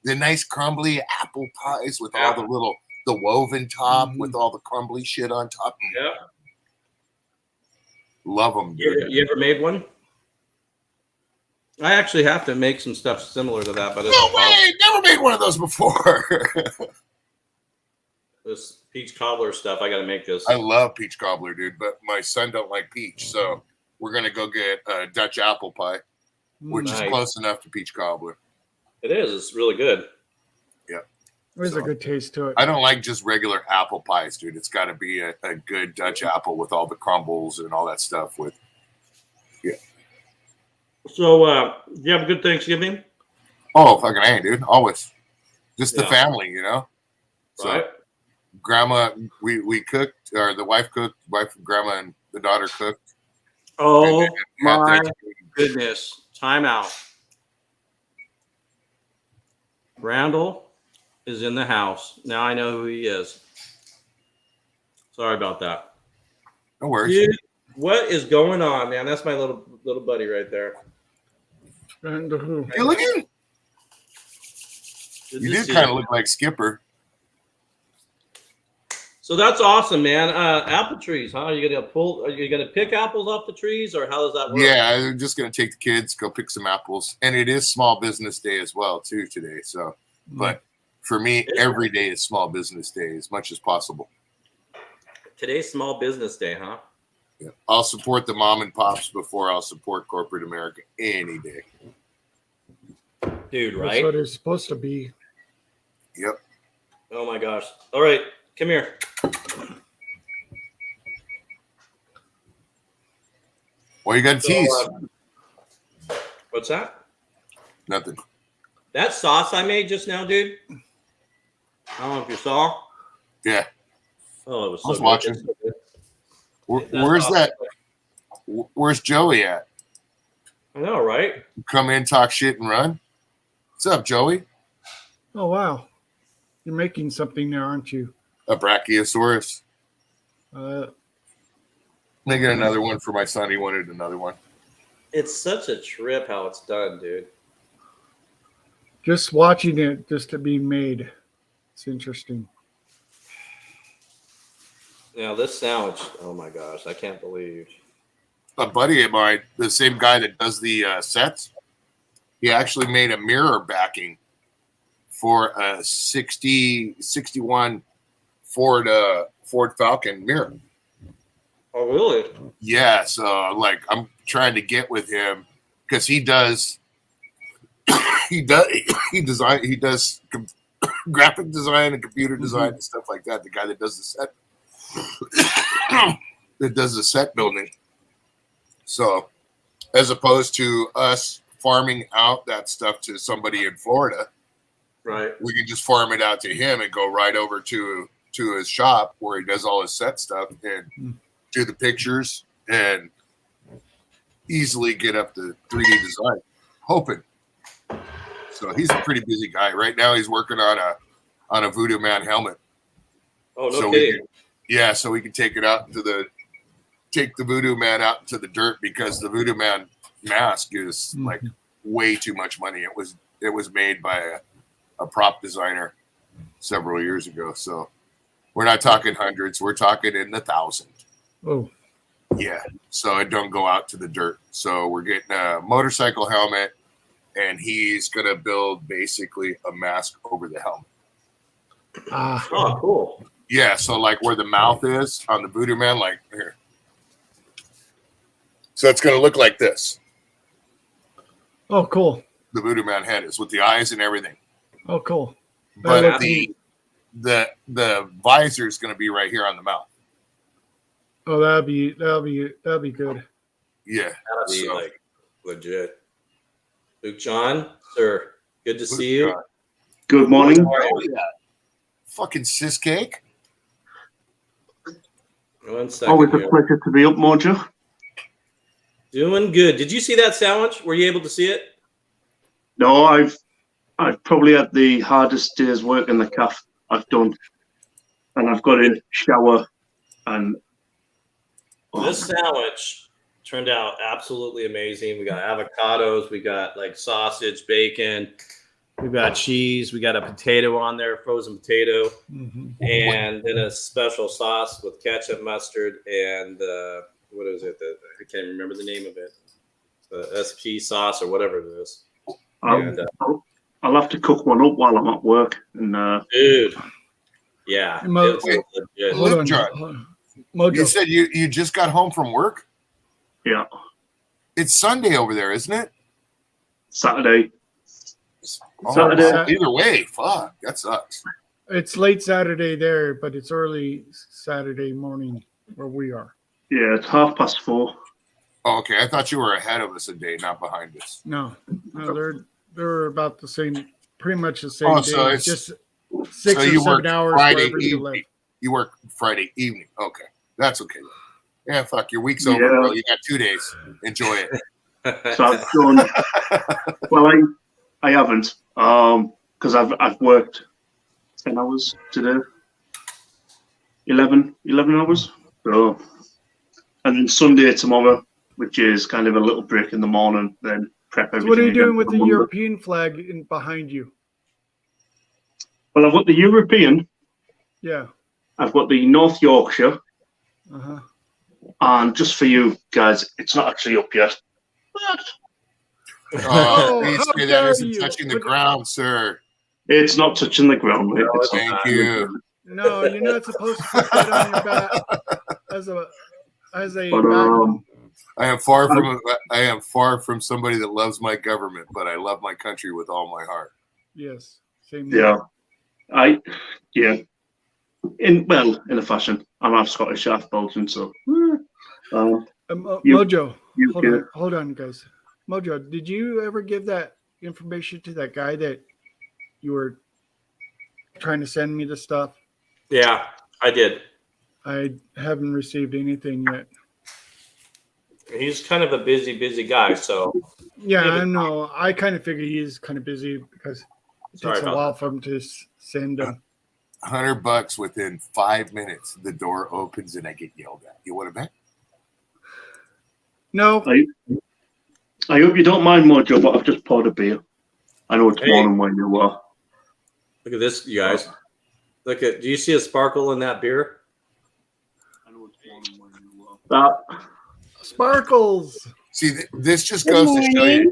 the nice crumbly apple pies with all the woven top with all the crumbly shit on top.
Yeah.
Love them, dude.
You ever made one? I actually have to make some stuff similar to that, but
no way! Never made one of those before.
This peach cobbler stuff, I got to make this.
I love peach cobbler, dude, but my son don't like peach, so we're gonna go get a Dutch apple pie, which is close enough to peach cobbler.
It is. It's really good.
Yeah,
there's a good taste to it.
I don't like just regular apple pies, dude. It's got to be a good Dutch apple with all the crumbles and all that stuff.
So, do you have a good Thanksgiving?
Oh, fucking A, dude. Always. Just the family, So,
right.
Grandma, we cooked, or the wife cooked, wife and grandma and the daughter cooked.
Oh, my goodness. Time out. Randall is in the house. Now I know who he is. Sorry about that.
No worries.
Dude, what is going on, man? That's my little buddy right there.
And who?
Hey, look at him. You did kind of look like Skipper.
So that's awesome, man. Apple trees, huh? Are you gonna pick apples off the trees, or how does that work?
Yeah, I'm just gonna take the kids, go pick some apples, and it is Small Business Day as well, too, today. So, but for me, every day is Small Business Day as much as possible.
Today's Small Business Day, huh?
Yeah. I'll support the mom and pops before I'll support corporate America any day.
Dude, right?
That's what it's supposed to be.
Yep.
Oh my gosh. All right, come here.
Well, you got tease.
What's that?
Nothing.
That sauce I made just now, dude. I don't know if you saw.
Yeah.
Oh, it was so
I was
good.
watching. Where's that? Where's Joey at?
I know, right?
Come in, talk shit, and run. What's up, Joey?
Oh, wow. You're making something there, aren't you?
A Brachiosaurus. Making another one for my son. He wanted another one.
It's such a trip how it's done, dude.
Just watching it just to be made. It's interesting.
Now this sandwich, oh my gosh, I can't believe.
A buddy of mine, the same guy that does the sets, he actually made a mirror backing for a 61 Ford Falcon mirror.
Oh, really?
Yeah, so like I'm trying to get with him because he does graphic design and computer design and stuff like that. The guy that does the set. that does the set building. So as opposed to us farming out that stuff to somebody in Florida,
Right.
we can just farm it out to him and go right over to his shop where he does all his set stuff and do the pictures and easily get up the 3D design. Hoping. So he's a pretty busy guy. Right now he's working on a Voodoo Man helmet.
Oh, no
So
kidding.
so we can take the Voodoo Man out into the dirt because the Voodoo Man mask is like way too much money. It was made by a prop designer several years ago. So we're not talking hundreds, we're talking in the thousands.
Oh,
Yeah. So it don't go out to the dirt. So we're getting a motorcycle helmet and he's gonna build basically a mask over the helmet.
Oh, cool.
Yeah, so like where the mouth is on the Voodoo Man, like here. So it's gonna look like this.
oh, cool.
The Voodoo Man head is with the eyes and everything.
Oh, cool.
But
That'll
the visor is gonna be right here on the mouth.
Oh, that'd be good.
Yeah.
That'd be
So-
like legit. Luke John, sir, good to see you.
Good morning.
How are you?
Oh, yeah. Fucking sis cake.
1 second.
Always a
here.
pleasure to be up, Mojo.
Doing good. Did you see that sandwich? Were you able to see it?
No, I've probably had the hardest day's work in the calf I've done, and I've got in shower and
This sandwich turned out absolutely amazing. We got avocados, we got like sausage, bacon, we got cheese, we got a potato on there, frozen potato, and then a special sauce with ketchup, mustard, and what is it? I can't remember the name of it. The SP sauce or whatever it is. And,
I'll have to cook one up while I'm at work. And
dude, yeah,
Mo-
it's legit.
Hold on,
John.
hold on. Mojo.
You said you just got home from work?
yeah,
It's Sunday over there, isn't it?
Saturday.
Oh,
Saturday.
either way, fuck, that sucks.
It's late Saturday there, but it's early Saturday morning where we are.
Yeah, it's 4:30.
Oh, okay, I thought you were ahead of us a day, not behind us.
No, they're about the same, pretty much the same
Oh,
day.
so
It's
it's-
just 6
so
or
you
7
work
hours
Friday
wherever you
evening.
live.
You work Friday evening. Okay, that's okay. Yeah, fuck, your week's over,
Yeah.
bro. You got 2 days. Enjoy it.
So I've done. Well, I haven't, because I've worked 10 hours today. 11 hours. So, and then Sunday tomorrow, which is kind of a little break in the morning, then prep
So
everything.
what are you
again
doing with
for
the
Monday.
European flag in behind you?
Well, I've got the European,
Yeah.
I've got the North Yorkshire,
Uh-huh.
and just for you guys, it's not actually up yet.
Oh,
Please
how
say that
dare
isn't
you.
touching the
What-
ground, sir.
It's not touching the ground, mate.
No,
It's
it's
Thank
not.
you.
No, you're not supposed to put that on your back as a
But,
bag.
I am far from somebody that loves my government, but I love my country with all my heart.
Yes. Same
Yeah, in a fashion. I'm half Scottish, half Belgian, so. You-
Mojo,
you
hold on, guys. Mojo, did you ever give that information to that guy that you were trying to send me the stuff?
Yeah, I did.
I haven't received anything yet.
He's kind of a busy guy, so
Yeah,
Yeah,
I
but-
know. I kind of figure he's kind of busy because it
Sorry
takes a
about
while for him to send them.
$100 within 5 minutes, the door opens and I get yelled at. You want to bet?
No,
I hope you don't mind, Mojo, but I've just poured a beer. I know it's
Hey.
morning where you are.
look at this, you guys. Look at. Do you see a sparkle in that beer?
I know it's morning where you are.
sparkles.
See, this just goes to show you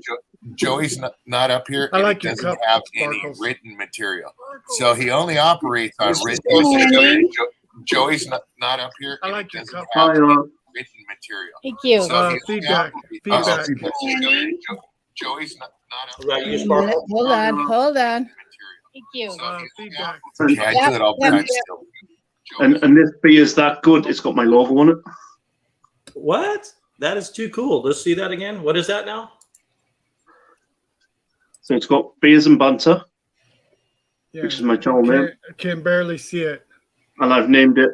Joey's not up here
I
and
like
he
your
doesn't
cup,
have any
Sparkles.
written material. So he only operates on
This
written
is
material. Joey's not up here
I
and
like
he
your
doesn't
cup.
have
Hi,
any written material.
Thank you.
So he only
Feedback.
operates-
Feedback.
Joey's not up
Right,
here.
you sparkle.
Hold on.
Material.
Thank you.
So he only
Feedback.
operates- Okay, I do it all the
Yep.
time still.
And this beer is that good. It's got my logo on it.
What? That is too cool. Let's see that again. What is that now?
So it's got Beers and Banter,
Yeah,
which is my channel name,
I can barely see it.
and I've named it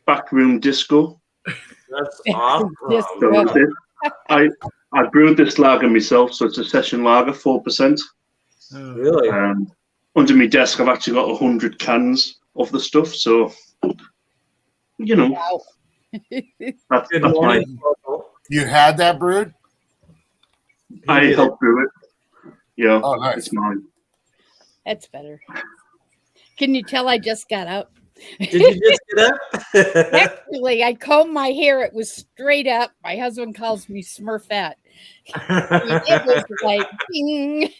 Backroom Disco.
That's awesome.
So I brewed this lager myself, so it's a session lager, 4%.
Oh.
Really?
Under my desk, I've actually got 100 cans of the stuff, so you know,
Wow.
that's
Good
mine.
morning.
You had that brewed?
I helped brew it. Yeah,
Oh, nice.
it's mine.
That's better. Can you tell I just got up?
Did you just get up?
Actually, I combed my hair. It was straight up. My husband calls me Smurfette. It was like, ding.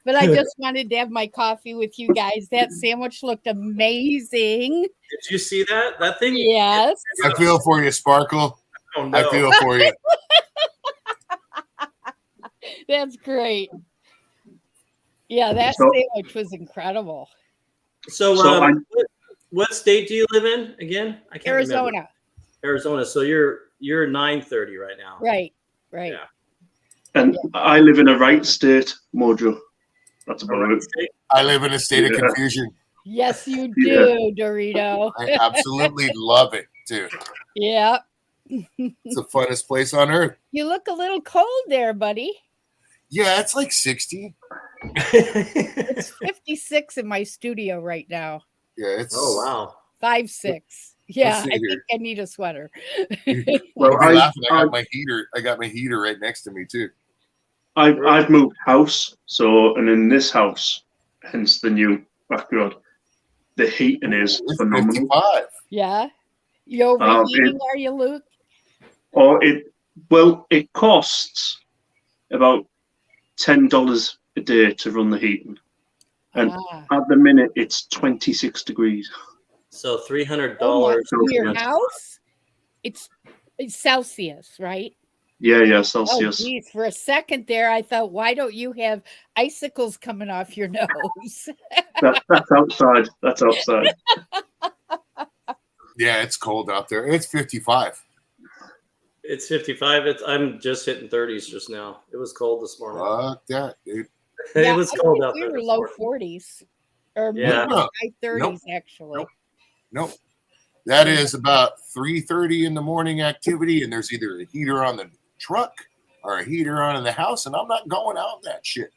But I just wanted to have my coffee with you guys. That sandwich looked amazing.
Did you see that? That thing?
Yes.
I feel for you, Sparkle.
Oh, no.
I feel for you.
That's great. Yeah, that
So-
sandwich was incredible.
So,
So
what state do you live in again? I can't remember.
Arizona.
Arizona. So you're 9:30 right now.
Right. Right.
Yeah.
And I live in a right state, Mojo. That's about
Alright,
it.
state.
I live in a state of
Yeah.
confusion.
Yes, you
Yeah.
do, Dorito.
I absolutely love it, too.
Yeah.
It's the funnest place on earth.
You look a little cold there, buddy.
Yeah, it's like 60.
It's 56 in my studio right now.
Yeah, it's.
Oh wow.
5-6. Yeah,
see
I
here.
think I need a sweater.
Well,
If you're laughing, I got my heater. I got my heater right next to me too.
I've moved house, so and in this house, hence the new backyard, the heating is
It's
phenomenal.
55.
Yeah. You overheating, are you, Luke?
Or it costs about $10 a day to run the heating, and
Ah.
at the minute it's 26 degrees.
So $300.
Oh, my- your
Celsius.
house? It's Celsius, right?
Yeah,
Oh,
Celsius.
geez. For a second there, I thought, why don't you have icicles coming off your nose?
That's outside. That's outside.
Yeah, it's cold out there. It's 55.
It's 55. I'm just hitting 30s just now. It was cold this morning.
Fuck that, dude.
Yeah,
It was
I
cold
think
out
we
there.
were
this
low
morning.
40s. Or
Yeah.
maybe high 30s, actually.
Nope. That is about 3:30 in the morning activity, and there's either a heater on the truck or a heater on in the house, and I'm not going out that shit.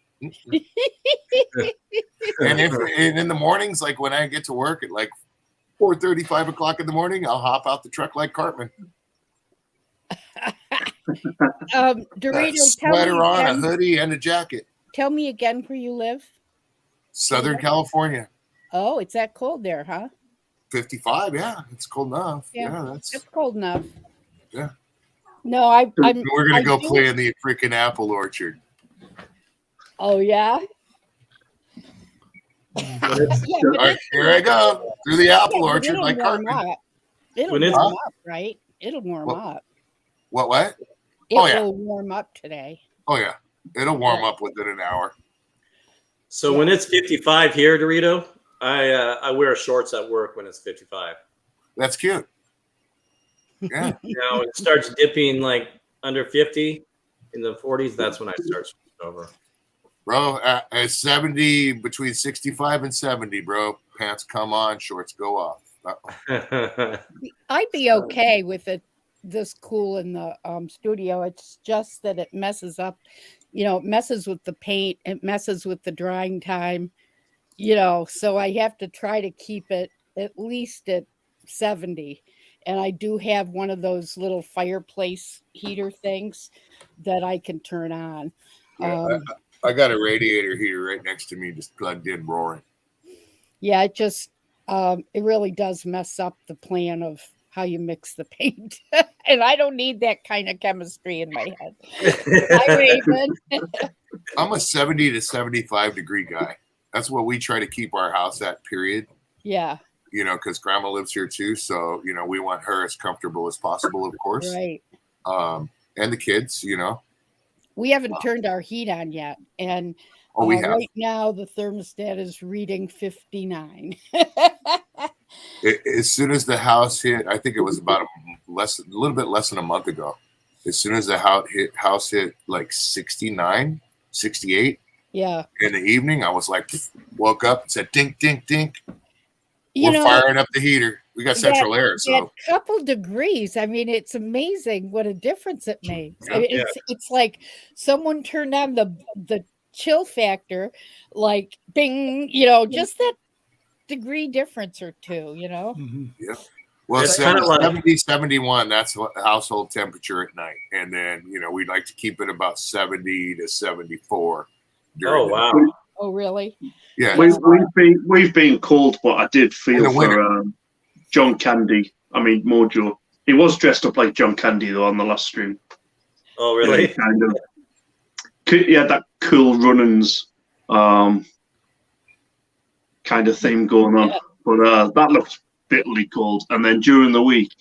And in the mornings, like when I get to work at like 4:30, 5 o'clock in the morning, I'll hop out the truck like Cartman.
Dorito,
Sweater on, a hoodie, and a jacket.
tell me again where you live.
Southern California.
Oh, it's that cold there, huh?
55, yeah, it's cold enough.
Yeah.
Yeah, that's.
It's cold enough.
Yeah.
No, I'm.
We're gonna
I
go
do-
play in the freaking apple orchard.
Oh yeah.
When it's-
Yeah,
All right, here I go through the apple
but
orchard
it'll
like
warm
Cartman.
up. It'll
When it's-
warm up, right? It'll warm
What?
up.
What?
It
Oh, yeah.
will warm up today.
Oh yeah, it'll warm up within an hour.
So when it's 55 here, Dorito, I wear shorts at work when it's 55.
That's cute. Yeah,
Now when it starts dipping like under 50 in the 40s, that's when I start switching over.
bro. At 70, between 65 and 70, bro. Pants come on, shorts go off.
I'd be okay with it this cool in the studio. It's just that it messes up, it messes with the paint, it messes with the drying time, so I have to try to keep it at least at 70. And I do have one of those little fireplace heater things that I can turn on.
Yeah, I got a radiator heater right next to me, just plugged in, roaring.
Yeah, it just it really does mess up the plan of how you mix the paint. And I don't need that kind of chemistry in my head. Hi, Raven.
I'm a 70 to 75 degree guy. That's what we try to keep our house at, period.
Yeah,
Because grandma lives here too. So, we want her as comfortable as possible, of course.
right.
And the kids,
We haven't turned our heat on yet. And
Oh, we have.
right now the thermostat is reading 59.
as soon as the house hit, I think it was about a little bit less than a month ago. As soon as the house hit like 69, 68
Yeah.
in the evening, I was like, woke up and said, dink, dink, dink.
You
We're
know,
firing up the heater. We got central air,
that
so
couple degrees, I mean, it's amazing what a difference it makes. I mean,
Yeah.
it's like someone turned on the chill factor, like bing, just that degree difference or two,
Mhm.
yeah. Well,
It's kinda like-
70, 71, that's what household temperature at night. And then, we'd like to keep it about 70 to 74.
Oh,
the-
wow.
Oh, really?
Yeah.
We've been cold, but I did
In
feel
the winter.
for John Candy. I mean Mojo. He was dressed up like John Candy though on the last stream.
Oh, really?
Yeah, kind of. He had that cool runnings kind of theme going on,
Yeah.
but that looked bitterly cold. And then during the week,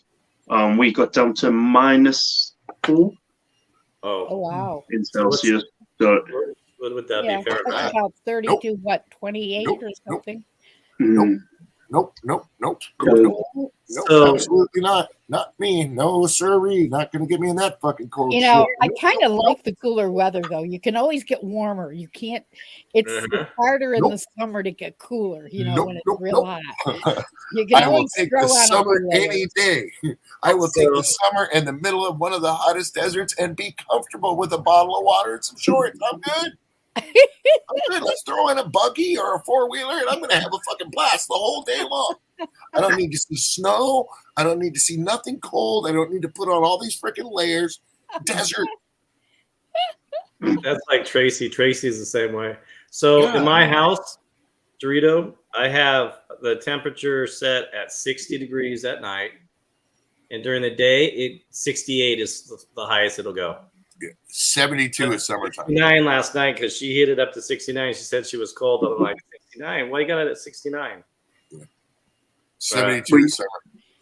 we got down to -4
Oh,
Oh,
wow.
in Celsius. So
what would that
Yeah,
be? Fair
that's
enough.
about 32, what, 28
Nope.
or something?
mm,
Nope.
So-
Absolutely not. Not me. No, sirree. Not going to get me in that fucking cold shit.
I kind of like the cooler weather though. You can always get warmer. You can't. It's
Mhm.
harder in
Nope.
the summer to get cooler.
Nope,
when it's
nope,
real
nope.
hot. You can
I will
always
take
throw
the
on
summer
a layer.
any day. I will take the summer in the middle of one of the hottest deserts and be comfortable with a bottle of water and some shorts. I'm good. I'm good. Let's throw in a buggy or a four-wheeler and I'm going to have a fucking blast the whole day long. I don't need to see snow. I don't need to see nothing cold. I don't need to put on all these freaking layers. Desert.
That's like Tracy. Tracy's the same way. So
Yeah.
in my house, Dorito, I have the temperature set at 60 degrees at night. And during the day, 68 is the highest it'll go.
72 is summertime.
69 last night because she hit it up to 69. She said she was cold. I'm like, 69? Why you got it at 69?
72 is summer.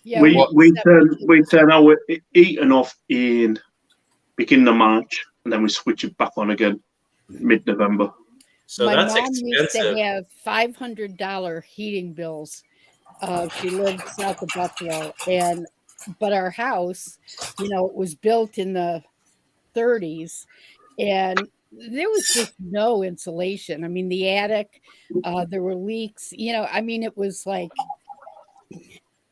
Yeah,
we
well,
turn our eating off in beginning of March, and then we switch it back on again mid-November.
So
my
that's
mom used
expensive.
to have $500 heating bills. She lived south of Buffalo, but our house, it was built in the 30s, and there was just no insulation. I mean, the attic, there were leaks. I mean, it was like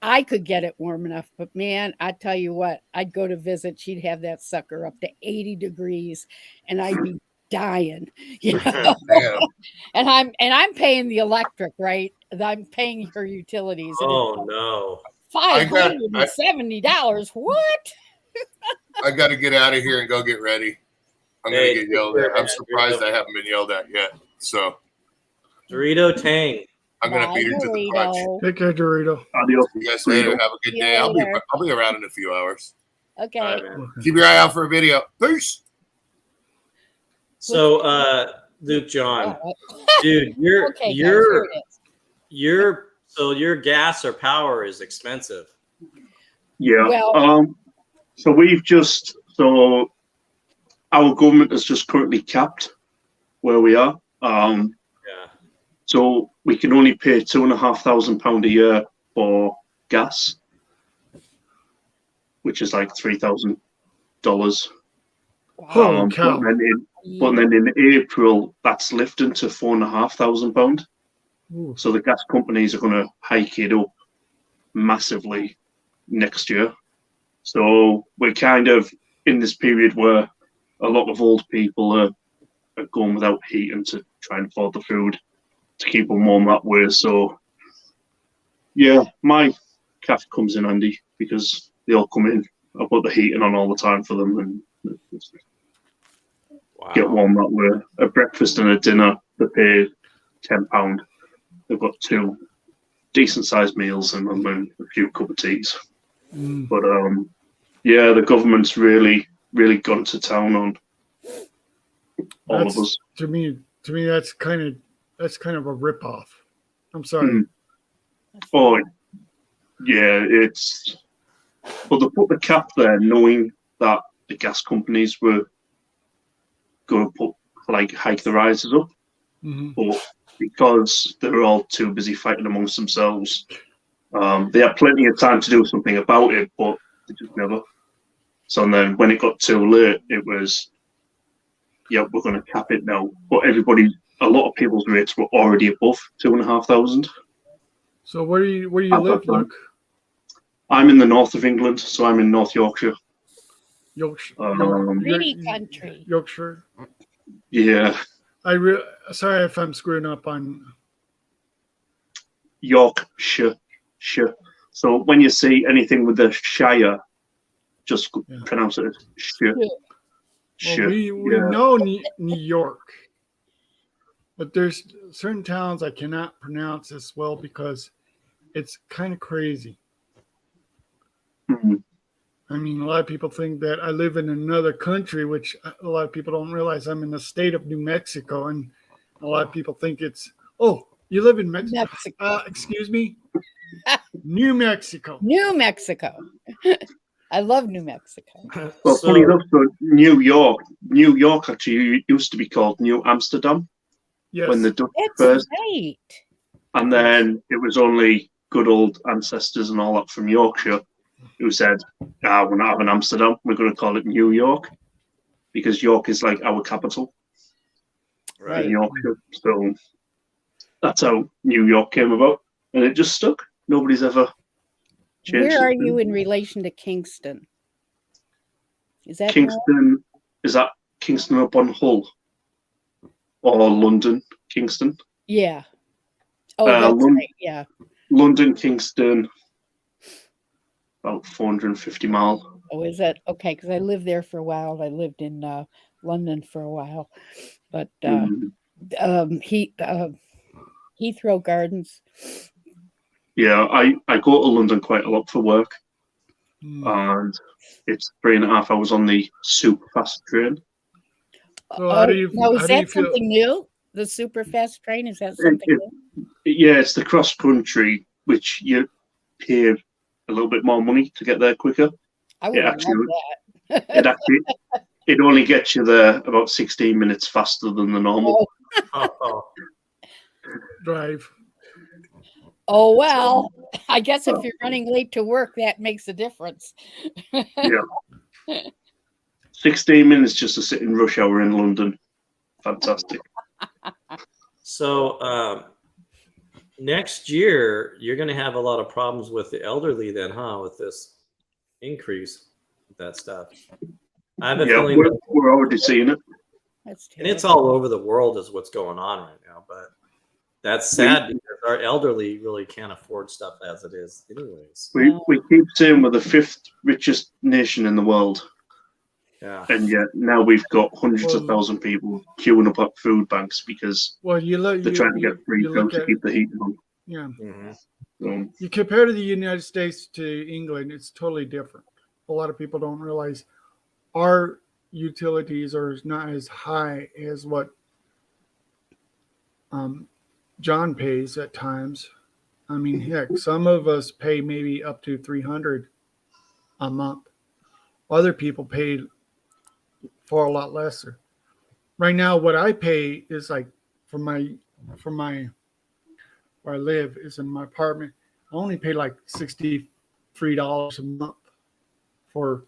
I could get it warm enough, but man, I tell you what, I'd go to visit. She'd have that sucker up to 80 degrees, and I'd be dying.
Damn.
And I'm paying the electric, right? I'm paying her utilities. And
Oh, no.
it's $570. What?
I got to get out of here and go get ready. I'm
Hey,
going to get yelled at. I'm
Dorito.
surprised I haven't been yelled at yet. So
Dorito Tang.
I'm going to
Bye,
beat her to the punch.
Dorito.
Take care, Dorito.
Adios.
See you guys later. Have a good
See you
day. I'll
later.
be around in a few hours.
Okay.
All right, man.
Keep your eye out for a video. Peace.
So, Luke John,
Oh,
dude,
okay, guys, here it is.
your gas or power is expensive.
Yeah.
Well-
So our government has just currently capped where we are.
Yeah.
So we can only pay £2,500 a year for gas, which is like $3,000.
Holy cow.
But then in April, that's lifting to £4,500.
Ooh.
So the gas companies are going to hike it up massively next year. So we're kind of in this period where a lot of old people are going without heating to try and afford the food to keep them warm that way. So yeah, my calf comes in handy because they all come in. I put the heating on all the time for them and
Wow.
get warm that way. A breakfast and a dinner, they pay £10. They've got 2 decent sized meals and then a few cup of teas.
Mm.
But yeah, the government's really gone to town on all of us.
To me, that's kind of a ripoff. I'm sorry.
Oh, yeah, but they put the cap there knowing that the gas companies were going to hike the rises up,
Mhm.
but because they were all too busy fighting amongst themselves, They had plenty of time to do something about it, but they just never. So then when it got too late, it was, yeah, we're going to cap it now. But a lot of people's rates were already above 2,500.
So where do you live, Luke?
I'm in the north of England, so I'm in North Yorkshire.
Yorkshire.
Pretty country.
Yorkshire.
Yeah,
Sorry if I'm screwing up on
Yorkshire. So when you see anything with the Shire, just pronounce it as Shire.
Well, we know New York, but there's certain towns I cannot pronounce as well because it's kind of crazy.
Mm-hmm.
I mean, a lot of people think that I live in another country, which a lot of people don't realize I'm in the state of New Mexico, and a lot of people think it's, oh, you live in Mexico. Excuse me? New Mexico.
New Mexico. I love New Mexico.
Well, funny enough, so New York actually used to be called New Amsterdam when the Dutch first.
Right.
And then it was only good old ancestors and all that from Yorkshire who said, we're not having Amsterdam, we're going to call it New York because York is like our capital.
Right.
In Yorkshire. So that's how New York came about. And it just stuck. Nobody's ever changed
Where are
it.
you in relation to Kingston? Is that
Kingston? Is that Kingston upon Hull? Or London, Kingston?
Yeah. Oh, that's right. Yeah.
London, Kingston, about 450 miles.
Oh, is that okay? Because I lived there for a while. I lived in London for a while, but Heathrow Gardens.
Yeah, I go to London quite a lot for work, and it's 3.5 hours on the super fast train.
So how do you?
Now, is
how do you
that
feel?
something new? The super fast train, is that something new?
Yeah, it's the cross country, which you pay a little bit more money to get there quicker.
I would love that.
It only gets you there about 16 minutes faster than the normal.
Drive.
Oh, well, I guess if you're running late to work, that makes a difference.
Yeah. 16 minutes just to sit in rush hour in London. Fantastic.
So next year, you're going to have a lot of problems with the elderly then, huh? With this increase, with that stuff. I have a feeling
we're already seeing it.
And it's all over the world is what's going on right now. But that's sad because our elderly really can't afford stuff as it is anyways.
We keep saying we're the 5th richest nation in the world.
Yeah.
And yet now we've got hundreds of thousand people queuing up at food banks because they're trying to get free food to keep the heat on.
Yeah.
Mm-hmm.
You compare to the United States to England, it's totally different. A lot of people don't realize our utilities are not as high as what John pays at times. I mean, heck, some of us pay maybe up to $300 a month. Other people pay for a lot lesser. Right now, what I pay is like for my where I live is in my apartment. I only pay like $63 a month for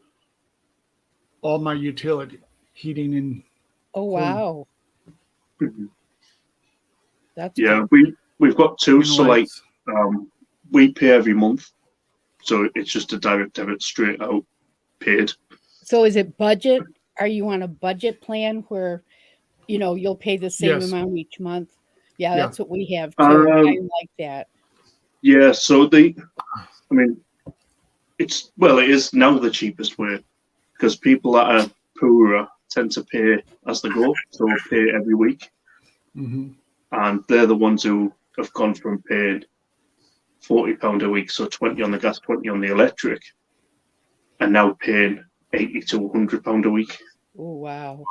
all my utility, heating and.
Oh wow! That's
we've got two. So like we pay every month, so it's just a direct debit straight out paid.
So is it budget? Are you on a budget plan where, you'll pay the same amount each month? Yeah, that's what we have too. I like that.
Yeah, so it is now the cheapest way because people that are poorer tend to pay as they go, so pay every week.
Mm-hmm.
And they're the ones who have gone from paying £40 a week, so 20 on the gas, 20 on the electric, and now paying £80 to £100 a week.
Oh wow!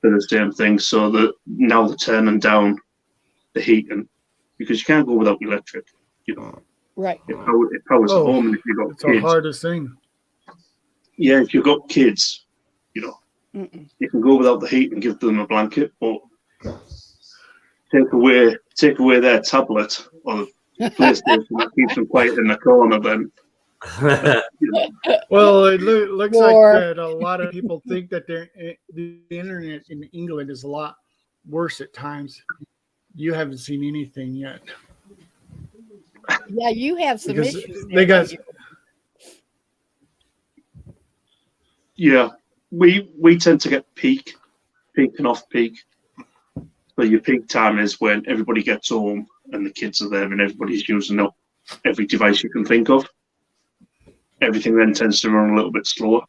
For the same thing, so that now they're turning down the heating because you can't go without electric.
Right.
It powers the home, and if you've got
it's
kids,
the hardest thing.
Yeah, if you've got kids, you can go without the heat and give them a blanket, but take away their tablet or PlayStation that keeps them quiet in the corner, then
Well, it looks
War.
like that a lot of people think that the internet in England is a lot worse at times. You haven't seen anything yet.
Yeah, you have some
Because
issues.
they
There,
got
don't you?
yeah, we tend to get peak and off peak. So your peak time is when everybody gets home and the kids are there and everybody's using up every device you can think of. Everything then tends to run a little bit slower,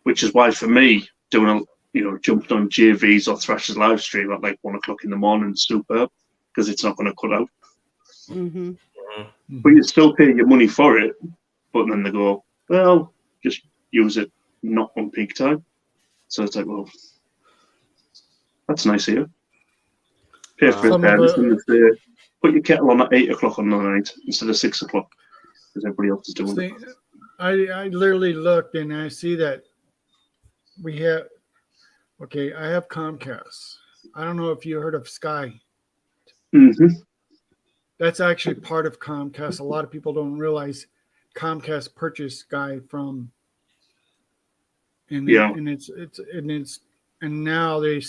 which is why for me jumping on JV's or Thrash's live stream at like 1 o'clock in the morning is superb, because it's not going to cut out.
Mm-hmm.
But you still pay your money for it. But then they go, well, just use it not on peak time. So it's like, well, that's nice of you. Pay for it
Some
then,
of it-
and if they put your kettle on at 8 o'clock on the night instead of 6 o'clock, because everybody else is doing it.
See, I literally looked and I see that we have. Okay, I have Comcast. I don't know if you heard of Sky.
Mm-hmm.
That's actually part of Comcast. A lot of people don't realize Comcast purchased Sky from. And
Yeah.
And now they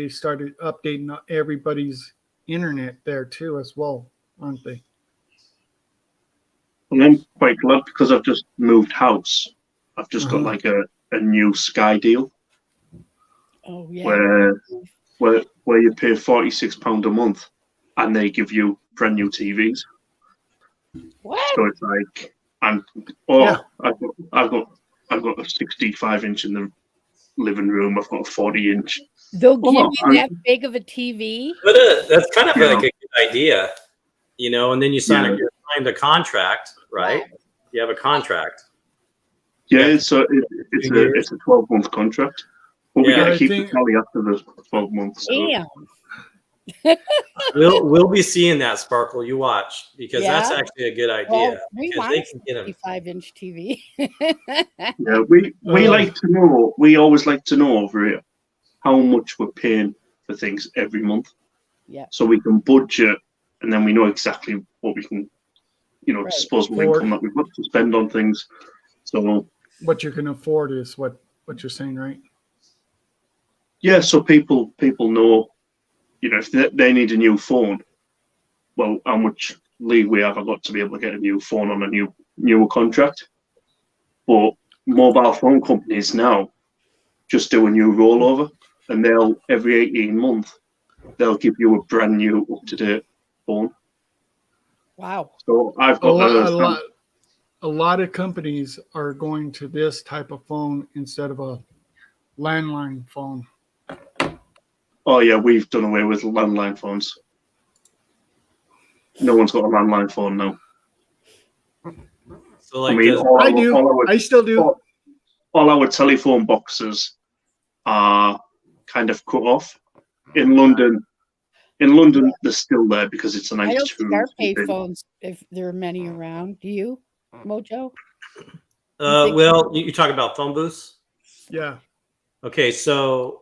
started updating everybody's internet there too as well, aren't they?
And I'm quite glad, because I've just moved house. I've just got
Uh-huh.
like a new Sky deal
Oh yeah.
where you pay £46 a month and they give you brand new TVs.
What?
So it's like I've got a 65-inch in the living room. I've got a 40-inch.
They'll give
Oh,
you that big of a TV?
But that's kind of
Yeah.
like a good idea, and then you sign
Yeah.
a contract, right? You have a contract.
Yeah, so it's a 12-month contract. But we
Yeah.
got to
I
keep
think-
the tally after the 12 months. So.
Damn.
We'll be seeing that, Sparkle. You watch, because that's
Yeah.
actually a good idea.
Well, we
because
want
they
a
can get them.
55-inch TV.
Yeah, we like to know. We always like to know over here how much we're paying for things every month.
Yeah.
So we can budget, and then we know exactly what we can,
Right.
disposable
Afford.
income that we've got to spend on things. So
What you can afford is what you're saying, right?
yeah, so people know, if they need a new phone, well, how much leeway have I got to be able to get a new phone on a newer contract? But mobile phone companies now just do a new rollover, and they'll every 18 months they'll give you a brand new up-to-date phone.
Wow.
So I've
A
got
lot of companies are going to this type of phone instead of a landline phone.
Oh yeah, we've done away with landline phones. No one's got a landline phone now.
So like,
I mean,
does-
I do. I still do.
all our telephone boxes are kind of cut off. In London, they're still there because it's a
I
nice
don't think our
two.
payphones, if there are many around. Do you, Mojo?
well, you talk about phone booths.
Yeah.
Okay, so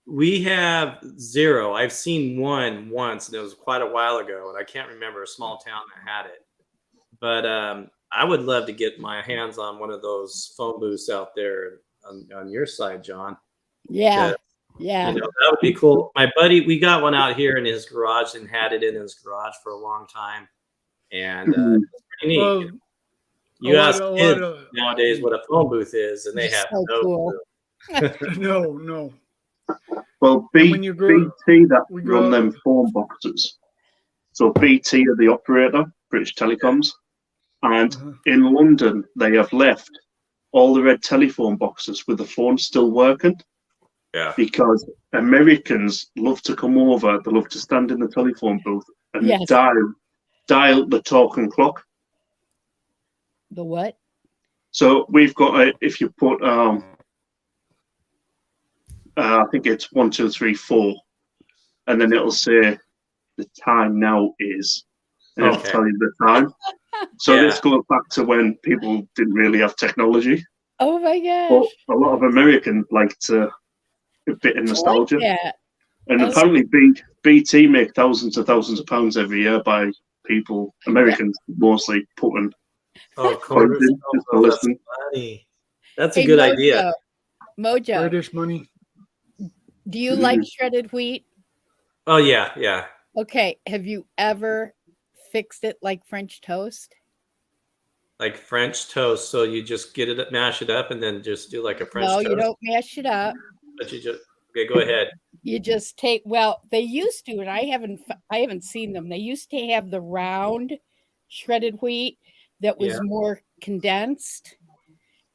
we have 0. I've seen one once, and it was quite a while ago, and I can't remember a small town that had it. But I would love to get my hands on one of those phone booths out there on your side, John.
Yeah. Yeah.
That would be cool. My buddy, we got one out here in his garage and had it in his garage for a long time, and it's pretty neat.
Well,
You
a lot-
ask
a lot
kids
of-
nowadays what a phone booth is, and they
It's
have
so
no
cool.
clue.
no.
Well,
And when you grow-
BT that
we grow
run them
up-
phone boxes. So BT are the operator, British Telecoms, and
Uh-huh.
in London they have left all the red telephone boxes with the phone still working.
Yeah.
Because Americans love to come over, they love to stand in the telephone booth and
Yes.
dial the talking clock.
The what?
So we've got if you put I think it's 1, 2, 3, 4, and then it'll say the time now is, and it'll
Okay.
tell you the time. So
Yeah.
this goes back to when people didn't really have technology.
Oh my
But
gosh.
a lot of Americans like to a bit of nostalgia.
I like that.
And
That's-
apparently BT make thousands of pounds every year by people, Americans mostly, putting
Oh,
coins
quarters.
in just to
Oh, that's
listen.
funny. That's a
Hey,
good idea.
Mojo,
British money.
do you like shredded wheat?
Oh yeah, yeah.
Okay, have you ever fixed it like French toast?
Like French toast. So you just get it, mash it up, and then just do like a French
No,
toast.
you don't mash it up.
But you just okay. Go ahead.
You just take, well, they used to, and I haven't seen them. They used to have the round shredded wheat that was
Yeah.
more condensed,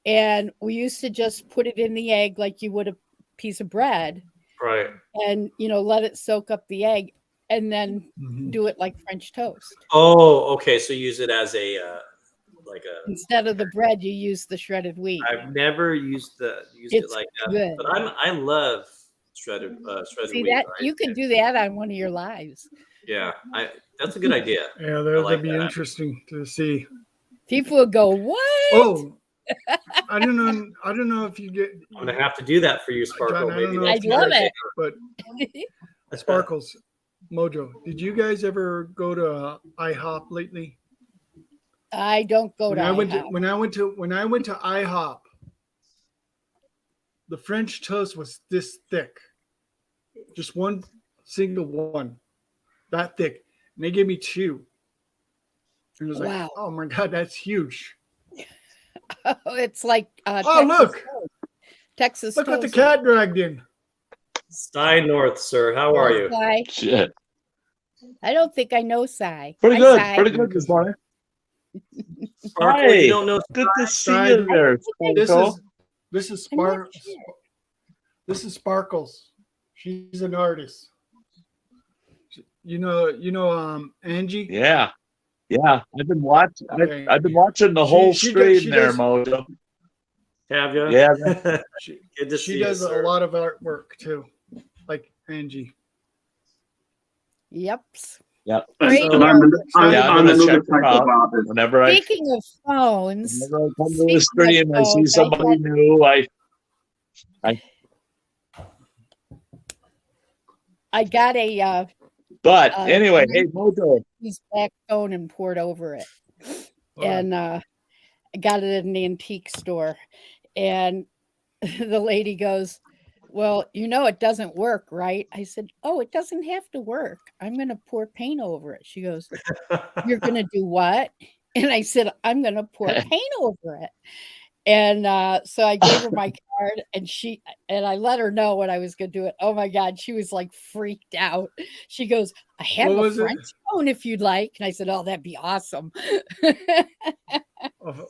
and we used to just put it in the egg like you would a piece of bread,
Right.
and let it soak up the egg, and then
Mhm.
do it like French toast.
Oh, okay. So use it as a like a.
Instead of the bread, you use the shredded wheat.
I've never used it
It's
like that,
good.
but I love shredded
See
wheat.
that
Right?
you could do that on one of your lives.
Yeah, that's a good idea.
Yeah,
I
that'd
like
be
that.
interesting to see.
People would go, "What?"
Oh, I don't know. I don't know if you get.
I'm gonna have to do that for you, Sparkle.
John, I don't
Maybe
know
next
I'd love
Thursday.
it.
But Sparkles, Mojo, did you guys ever go to IHOP lately?
I don't go
When
to
I went to
IHOP.
when I went to IHOP, the French toast was this thick, just one single one, that thick. And they gave me two. And it was like,
Wow.
oh my god, that's huge.
It's like
Oh,
Texas
look.
toast. Texas
Look what the
toast.
cat dragged in.
Sty North, sir. How are you?
Cy.
Shit.
I don't think I know Cy.
Pretty
Hi,
good.
Cy.
Pretty good this morning.
Sparkle,
Hi.
you don't know.
Good to see
Side-
you there.
This
Sparkle.
is this is
I'm not
Spar-
sure.
this is Sparkles. She's an artist. You know Angie?
Yeah. Yeah. I've been watching
Okay.
I've been watching the
She-
whole
she
stream
does- she
there,
does-
Mojo.
Have you?
Yeah.
She,
Good to
she
see
does
you,
a
sir.
lot of artwork too. Like Angie.
Yep.
Yep.
Great.
And I'm
Yeah, I'm gonna
another
check
type
her out.
of artist.
Whenever I
Speaking of phones,
come to
speaking
the
of
stream, I see
phones, I
somebody new.
I got a
But anyway,
and
hey Mojo.
use Blackstone and poured over it. And I got it at an antique store. And the lady goes, "Well, it doesn't work, right?" I said, "Oh, it doesn't have to work. I'm going to pour paint over it." She goes, "You're going to do what?" And I said, "I'm going to pour paint over it." And so I gave her my card, and I let her know what I was going to do it. Oh my God, she was like freaked out. She goes, "I have
What
a
was it?
French phone if you'd like." And I said, "Oh, that'd be awesome."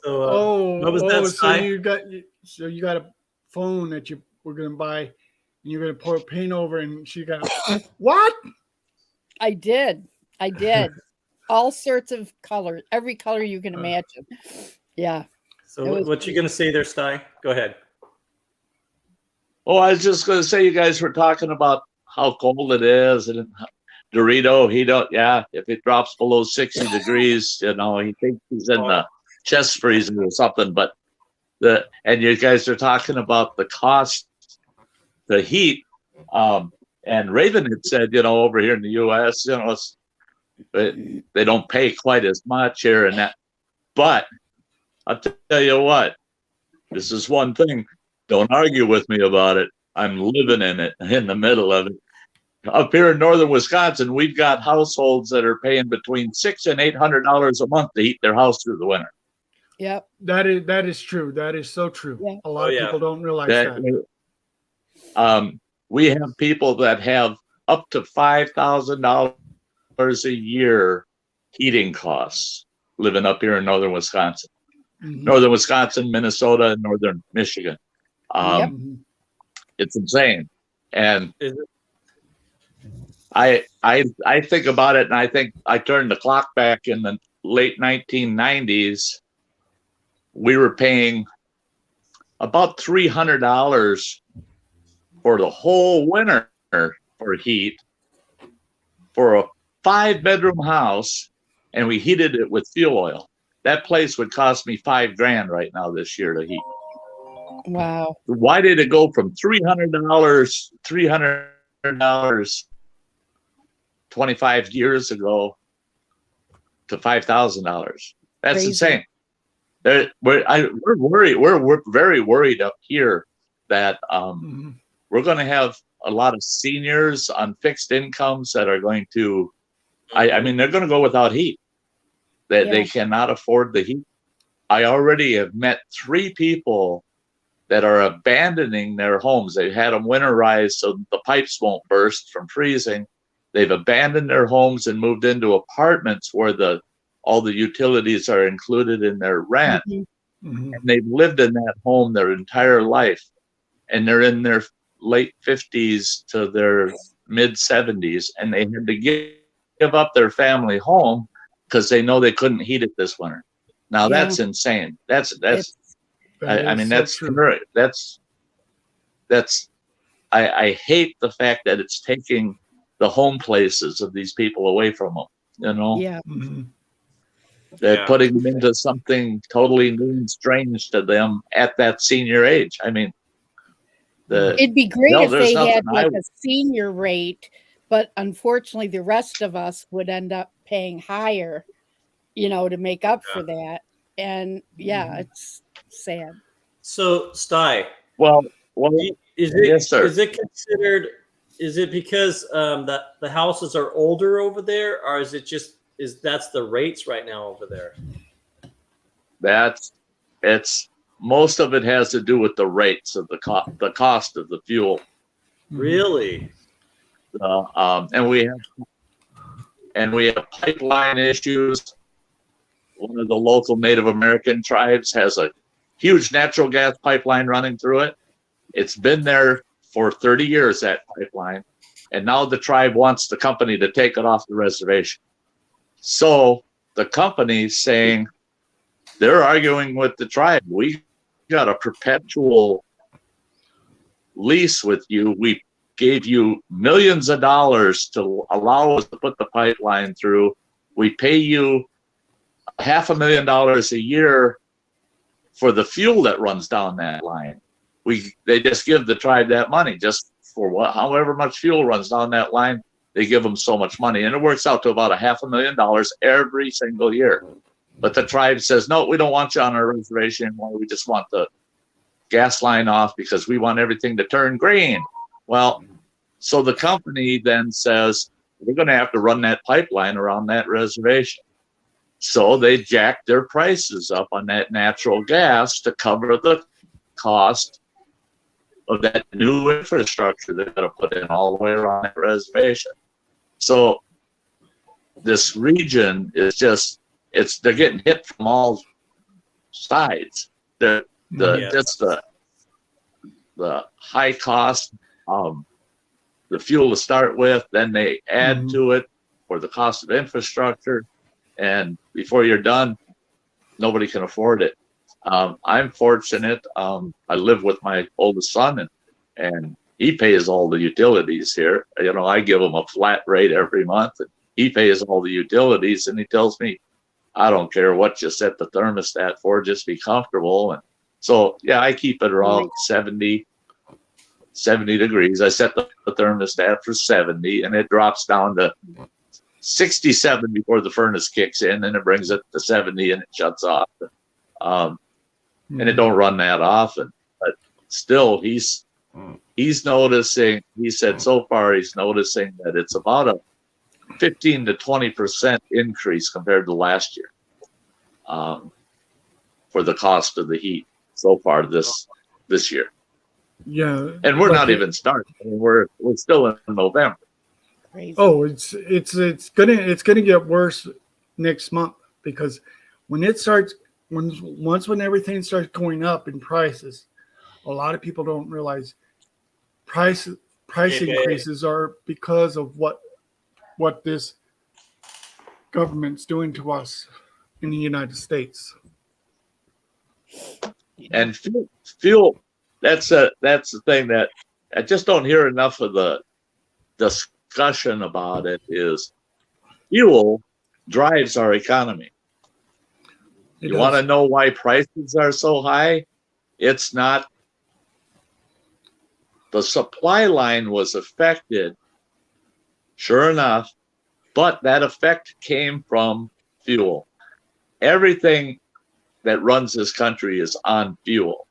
So, what was that,
so
Sty?
you got a phone that you were gonna buy and you're gonna pour paint over, and she got what?
I did. All sorts of colors, every color you can imagine. Yeah.
So
It was
what you gonna say there, Sty? Go ahead.
Oh, I was just gonna say you guys were talking about how cold it is and Dorito, if it drops below 60 degrees, he thinks he's in the chest freezer or something. But and you guys are talking about the cost, the heat. And Raven had said, over here in the US, they don't pay quite as much here and that. But I'll tell you what, this is one thing. Don't argue with me about it. I'm living in it, in the middle of it. Up here in northern Wisconsin, we've got households that are paying between $600 and $800 a month to heat their house through the winter.
Yep.
That is true. That is so true.
Yeah.
A lot of people don't realize that.
We have people that have up to $5,000 a year heating costs living up here in northern Wisconsin.
Mhm.
Northern Wisconsin, Minnesota, and northern Michigan.
Yep.
Mhm.
It's insane. And
Is it?
I think about it, and I think I turned the clock back in the late 1990s. We were paying about $300 for the whole winter for heat for a 5-bedroom house, and we heated it with fuel oil. That place would cost me $5,000 right now this year to heat.
Wow.
Why did it go from $300 25 years ago to $5,000. That's
Crazy.
insane. We're worried. We're very worried up here that we're going to have a lot of seniors on fixed incomes that are going to. I mean, they're going to go without heat. They cannot afford the heat. I already have met 3 people that are abandoning their homes. They had them winterized so the pipes won't burst from freezing. They've abandoned their homes and moved into apartments where all the utilities are included in their rent.
Mm-hmm.
And they've lived in that home their entire life. And they're in their late 50s to their mid 70s. And they had to give up their family home because they know they couldn't heat it this winter. Now that's insane. I hate the fact that it's taking the home places of these people away from them. You know, they're putting them into something totally new and strange to them at that senior age. I mean,
it'd be great if they had like a senior rate, but unfortunately, the rest of us would end up paying higher, you know, to make up for that. And it's sad.
So, Sty.
Well,
is it
yes, sir.
Is it considered? Is it because that the houses are older over there, or is it just that's the rates right now over there?
It's most of it has to do with the rates of the cost of the fuel.
Really?
And we have pipeline issues. One of the local Native American tribes has a huge natural gas pipeline running through it. It's been there for 30 years, that pipeline. And now the tribe wants the company to take it off the reservation. So the company's saying, they're arguing with the tribe. We got a perpetual lease with you. We gave you millions of dollars to allow us to put the pipeline through. We pay you $500,000 a year for the fuel that runs down that line. They just give the tribe that money just for however much fuel runs down that line. They give them so much money, and it works out to about $500,000 every single year. But the tribe says, no, we don't want you on our reservation anymore. We just want the gas line off because we want everything to turn green. Well, so the company then says, we're going to have to run that pipeline around that reservation. So they jack their prices up on that natural gas to cover the cost of that new infrastructure they're going to put in all the way around that reservation. So this region is just, they're getting hit from all sides. Just the high cost, the fuel to start with, then they add to it for the cost of infrastructure. And before you're done, nobody can afford it. I'm fortunate. I live with my oldest son, and he pays all the utilities here. You know, I give him a flat rate every month, and he pays all the utilities. And he tells me, I don't care what you set the thermostat for, just be comfortable. And so, yeah, I keep it around 70 degrees. I set the thermostat for 70, and it drops down to 67 before the furnace kicks in, and it brings it to 70 and it shuts off. And it don't run that often, but still he's noticing, he said so far he's noticing that it's about a 15 to 20% increase compared to last year for the cost of the heat so far this year.
Yeah.
And we're not even starting. I mean, we're still in November.
Crazy.
Oh, it's gonna get worse next month, because when everything starts going up in prices, a lot of people don't realize price increases are because of what this government's doing to us in the United States.
And fuel, that's the thing that I just don't hear enough of the discussion about it, is fuel drives our economy. You want to know why prices are so high? It's not. The supply line was affected, sure enough, but that effect came from fuel. Everything that runs this country is on fuel.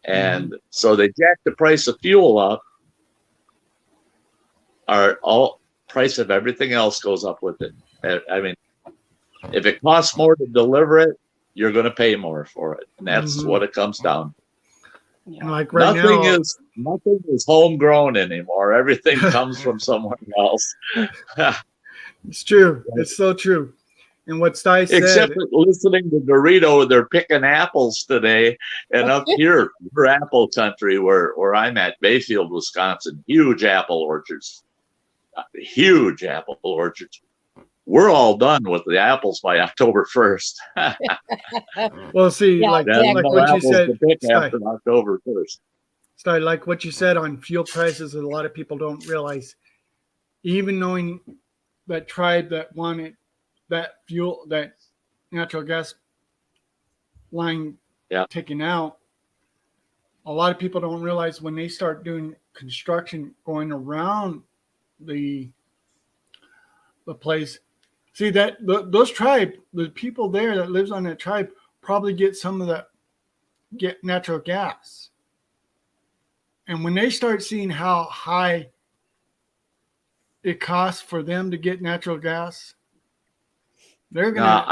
And so they jack the price of fuel up. All price of everything else goes up with it. I mean, if it costs more to deliver it, you're going to pay more for it. And that's what it comes down to.
Like right
nothing
now,
is homegrown anymore. Everything comes from somewhere else.
it's true. It's so true. And what Sty said,
Except listening to Dorito, they're picking apples today. And up here, we're apple country where I'm at, Bayfield, Wisconsin. Huge apple orchards. Huge apple orchards. We're all done with the apples by October 1st.
well, see,
Yeah,
like
exactly.
what you said,
to pick
Sty,
after October 1st.
Sty, like what you said on fuel prices, a lot of people don't realize, even knowing that tribe that wanted that fuel, that natural gas line taken out, a lot of people don't realize when they start doing construction going around the place. See that those tribe, the people there that lives on that tribe probably get some of that natural gas. And when they start seeing how high it costs for them to get natural gas, they're gonna.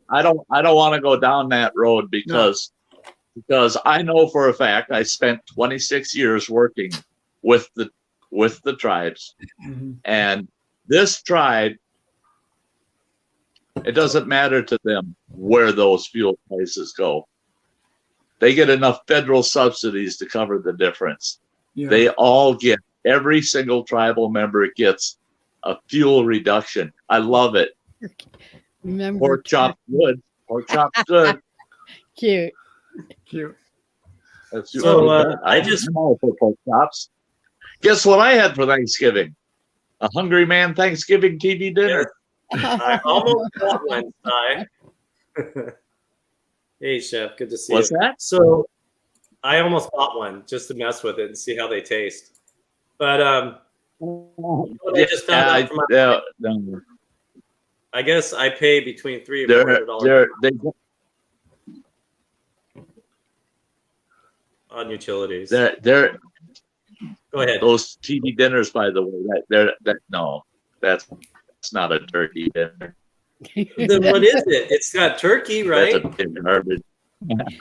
I don't want to go down that road because I know for a fact I spent 26 years working with the tribes, and this tribe, it doesn't matter to them where those fuel prices go. They get enough federal subsidies to cover the difference.
Yeah.
They all get, every single tribal member gets a fuel reduction. I love it.
Remember,
Pork chop good. Pork chop's good.
cute.
That's
So,
I'm all for pork chops. Guess what I had for Thanksgiving? A Hungry Man Thanksgiving TV dinner.
I almost got one, Ty. Hey, Chef. Good to see
What's
you.
that?
So I almost bought one just to mess with it and see how they taste. But I just found out from my I guess I pay between $300 and $400 on utilities.
They're
Go ahead.
those TV dinners, by the way. That's not a turkey dinner.
Then what is it? It's got turkey, right?
That's a big garbage.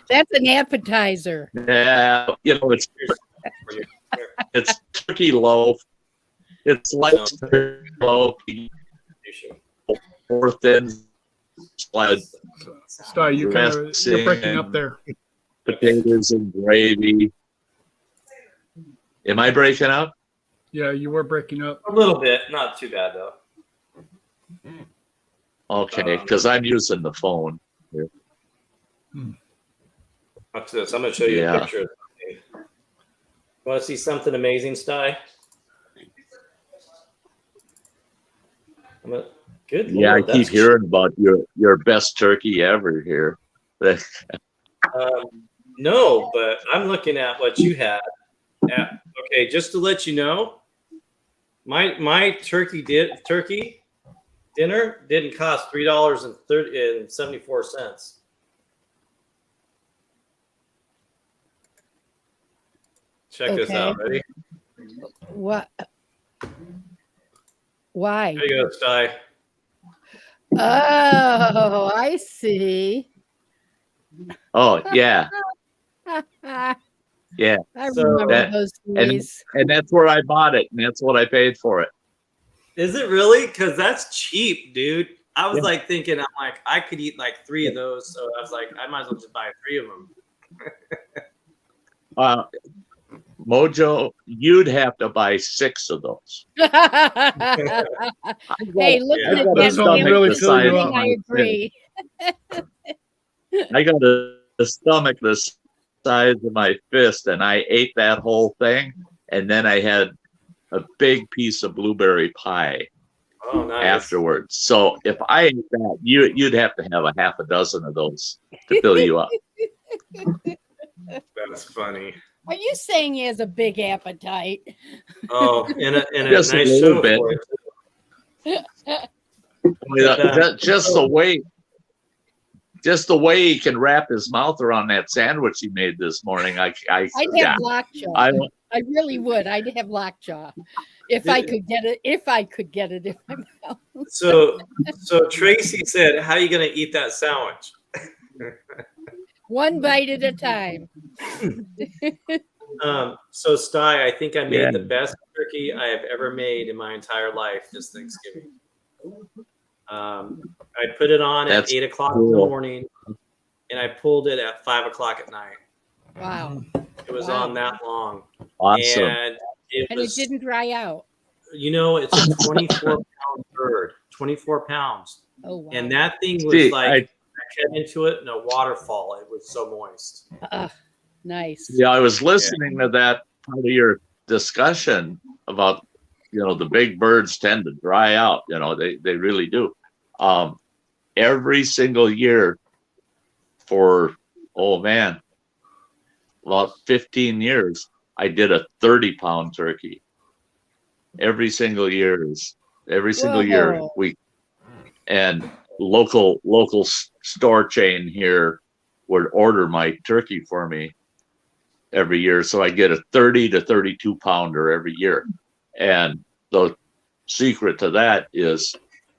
That's an appetizer.
Yeah, it's turkey loaf. It's like turkey loaf. 4 thin slices.
Sty, you're breaking up there.
Potatoes and gravy. Am I breaking up?
Yeah, you were breaking up.
A little bit, not too bad though.
Okay, because I'm using the phone here.
Watch this. I'm going to show you a picture of something. You want to see something amazing, Sty? Good.
Yeah,
Lord,
I keep hearing about your best turkey ever here.
No, but I'm looking at what you had. Okay, just to let you know, my turkey dinner didn't cost $3.74. Check this out. Ready?
What? Why?
There you go, Sty.
Oh, I see.
Oh, yeah. Yeah.
I
So
remember those days.
And that's where I bought it, and that's what I paid for it.
Is it really? Because that's cheap, dude. I was like thinking, I'm like, I could eat like 3 of those. So I was like, I might as well just buy 3 of them.
Mojo, you'd have to buy 6 of those.
Hey, looking at
That's
that
all really fill you up.
I agree.
I got a stomach the size of my fist, and I ate that whole thing, and then I had a big piece of blueberry pie afterwards. So if I ate that, you'd have to have a half a dozen of those to fill you up.
That's funny.
Are you saying he has a big appetite?
Oh, in a
Just
nice
a little
show
bit.
for it.
Just the way he can wrap his mouth around that sandwich he made this morning.
I'd have lockjaw.
I
I really would. I'd have lockjaw if I could get it. If I could get it in my mouth.
So Tracy said, "How are you going to eat that sandwich?"
One bite at a time.
So Sty, I think I made the best turkey I have ever made in my entire life this Thanksgiving. I put it on at 8 o'clock in the morning, and I pulled it at 5 o'clock at night.
Wow.
It was on that long.
Awesome.
And it
didn't dry out.
You know, it's a 24-pound bird, 24 pounds.
Oh, wow.
And that thing was I cut into it in a waterfall. It was so moist.
Nice.
Yeah, I was listening to that part of your discussion about, the big birds tend to dry out. They really do. Every single year for, about 15 years, I did a 30-pound turkey. Every single year, and local store chain here would order my turkey for me every year. So I get a 30 to 32 pounder every year. And the secret to that is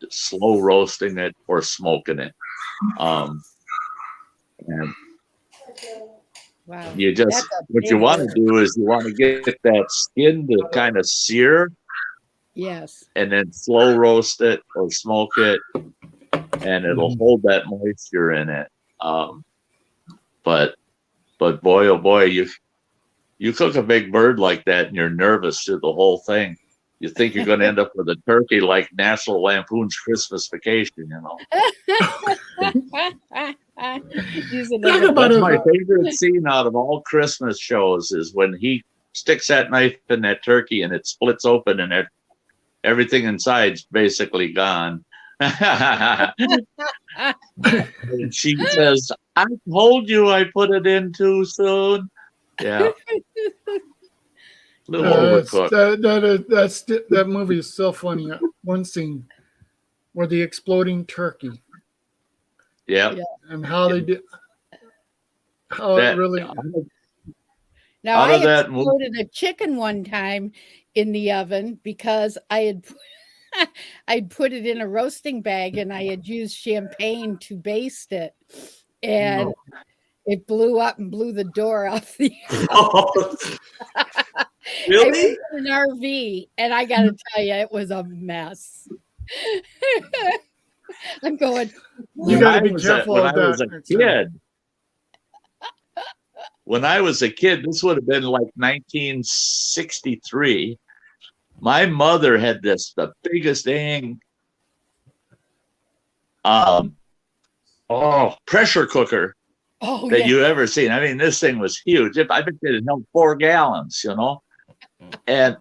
slow roasting it or smoking it. And
wow.
You just, what you want to do is you want to get that skin to kind of sear.
Yes.
And then slow roast it or smoke it, and it'll hold that moisture in it. But boy, oh boy, you cook a big bird like that and you're nervous through the whole thing. You think you're going to end up with a turkey like National Lampoon's Christmas Vacation, That's my favorite scene out of all Christmas shows is when he sticks that knife in that turkey and it splits open and everything inside's basically gone. And she says, "I told you I put it in too soon." Yeah. Little overcooked.
That movie is so funny. One scene where the exploding turkey.
Yeah.
And how they did. How it really.
Now I exploded a chicken one time in the oven because I'd put it in a roasting bag and I had used champagne to baste it, and it blew up and blew the door off the.
Really?
I was in an RV, and I got to tell you, it was a mess. I'm going.
You got to be careful of that.
When I was a kid, this would have been like 1963. My mother had the biggest dang pressure cooker that you ever seen. I mean, this thing was huge. I bet it held 4 gallons, And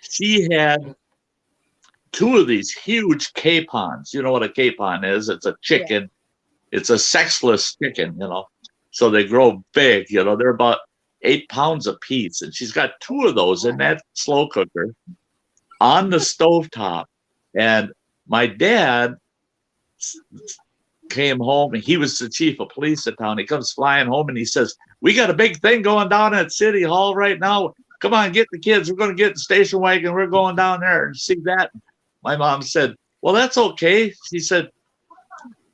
she had 2 of these huge capons. You know what a capon is? It's a chicken. Yeah. It's a sexless chicken, So they grow big, they're about 8 pounds a piece. And she's got 2 of those in that slow cooker on the stovetop. And my dad came home, and he was the chief of police in town. He comes flying home and he says, "We got a big thing going down at City Hall right now. Come on, get the kids. We're going to get the station wagon. We're going down there and see that." My mom said, "Well, that's okay." She said,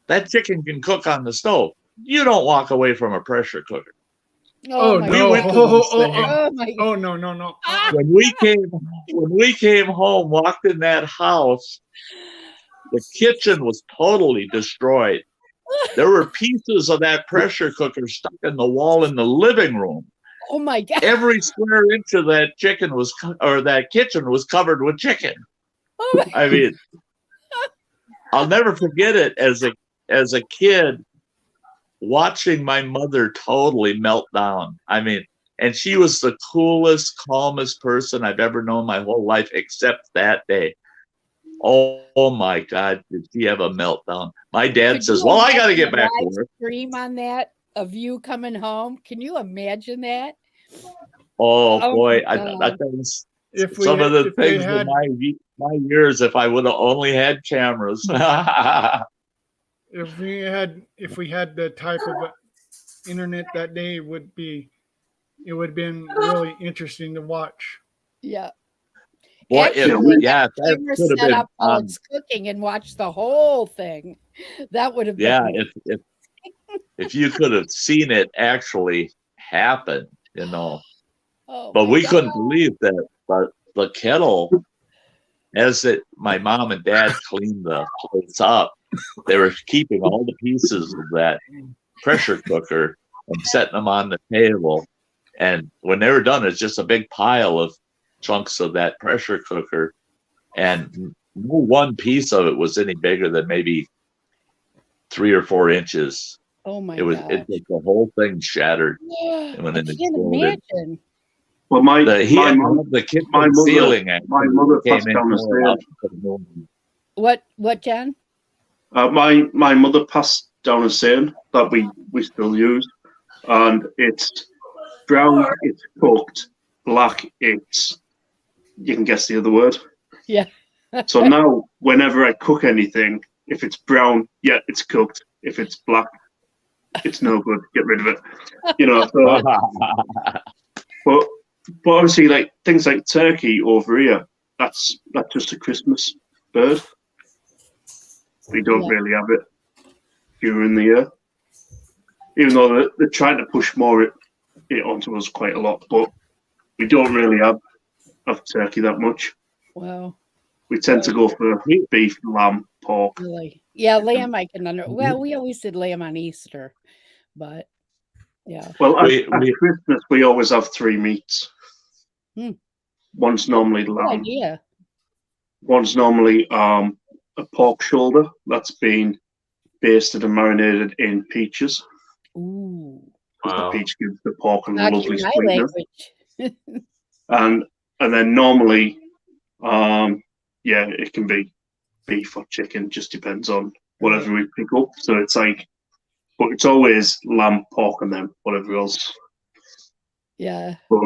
"That chicken can cook on the stove. You don't walk away from a pressure cooker."
No!
No. When we came home, walked in that house, the kitchen was totally destroyed. There were pieces of that pressure cooker stuck in the wall in the living room.
Oh my God!
Every square inch of that kitchen was covered with chicken.
Oh
I mean, I'll never forget it as a kid, watching my mother totally melt down. I mean, and she was the coolest, calmest person I've ever known my whole life, except that day. Oh my God, did she have a meltdown? My dad says, "Well, I got to get back to work."
Stream on that of you coming home. Can you imagine that?
Oh boy, I some of the things my years if I would have only had cameras.
If we had the type of internet that day, it would have been really interesting to watch.
Yeah.
Boy,
Actually,
yeah,
have
that
camera
could have
set
been.
up while it's cooking and watch the whole thing. That would have
Yeah,
been.
if you could have seen it actually happen,
Oh
but
my
we
God.
couldn't believe that. But the kettle, my mom and dad cleaned the place up, they were keeping all the pieces of that pressure cooker and setting them on the table. And when they were done, it's just a big pile of chunks of that pressure cooker. And no one piece of it was any bigger than maybe 3 or 4 inches.
Oh my
It was
God.
the whole thing shattered
I
when it
can't
exploded.
imagine.
Well,
The kitchen
my mother-
ceiling
my mother
came
passed
in
down the
more
stairs.
What, John?
My mother passed down a saying that we still use, and it's brown, it's cooked, black, it's, you can guess the other word.
Yeah.
So now, whenever I cook anything, if it's brown, yeah, it's cooked. If it's black, it's no good. Get rid of it. So, but obviously, like things like turkey over here, that's just a Christmas bird. We don't really have it during the year, even though they're trying to push it onto us quite a lot. But we don't really have turkey that much.
Wow.
We tend to go for beef, lamb, pork.
Really? Yeah, lamb I can well, we always did lamb on Easter, but yeah.
Well, at Christmas we always have 3 meats. One's normally
Good
lamb.
idea.
One's normally a pork shoulder that's been basted and marinated in peaches.
Ooh.
The peach gives the pork a
Talking
lovely
my
sweetness.
language.
And then normally, it can be beef or chicken, just depends on whatever we pick up. So it's like, but it's always lamb, pork, and then whatever else.
Yeah.
But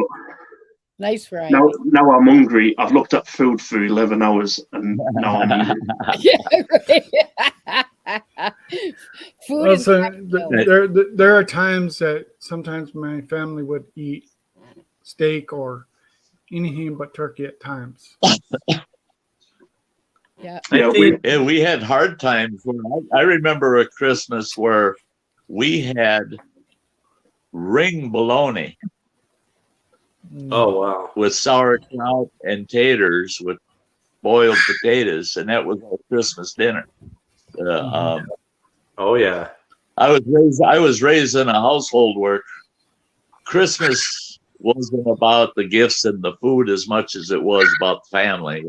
nice variety.
now I'm hungry. I've looked at food for 11 hours, and now I'm hungry.
Yeah, right. Food is
there are times that sometimes my family would eat steak or anything but turkey at times.
We had hard times. I remember a Christmas where we had ring bologna.
Oh wow!
With sauerkraut and taters with boiled potatoes, and that was our Christmas dinner.
Oh yeah.
I was raised in a household where Christmas wasn't about the gifts and the food as much as it was about family,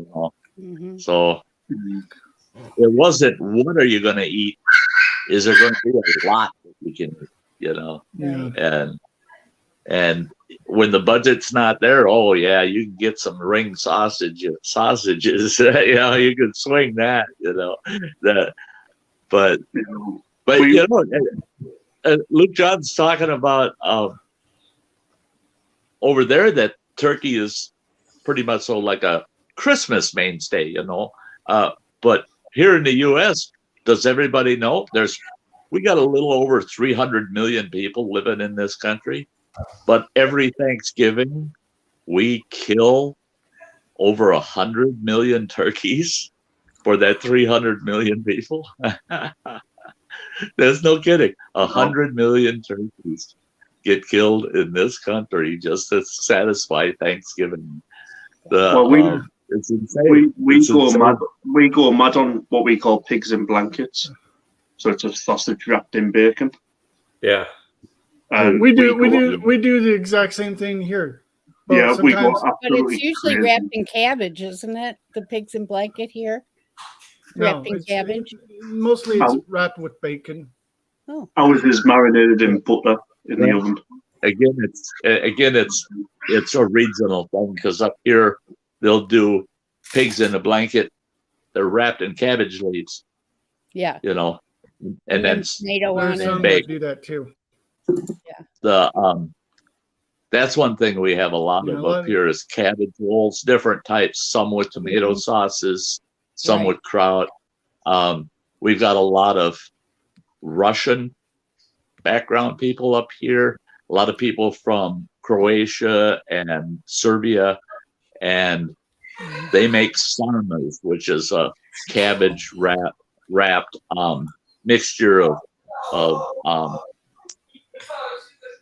So it wasn't what are you going to eat? Is there going to be a lot that we can eat? And when the budget's not there, you can get some ring sausages. You can swing that. But Luke John's talking about over there that turkey is pretty much so like a Christmas mainstay, but here in the U.S., does everybody know we got a little over 300 million people living in this country, but every Thanksgiving we kill over 100 million turkeys for that 300 million people. There's no kidding. 100 million turkeys get killed in this country just to satisfy Thanksgiving. It's insane.
We go mad on what we call pigs in blankets. So it's a sausage wrapped in bacon.
Yeah.
And
we do the exact same thing here.
But we go
but it's usually wrapped in cabbage, isn't it? The pigs in blanket here. Wrapped in cabbage.
Mostly it's wrapped with bacon.
Oh.
Ours is marinated in butter in the oven.
Again, it's a regional thing because up here they'll do pigs in a blanket. They're wrapped in cabbage leaves.
Yeah.
And then
tomato on
some
it.
that do that too.
Yeah.
That's one thing we have a lot
You
of
know
up
what?
here is cabbage rolls, different types, some with tomato sauces, some
Right.
with kraut. We've got a lot of Russian background people up here, a lot of people from Croatia and Serbia, and they make sarmas, which is a cabbage wrapped mixture of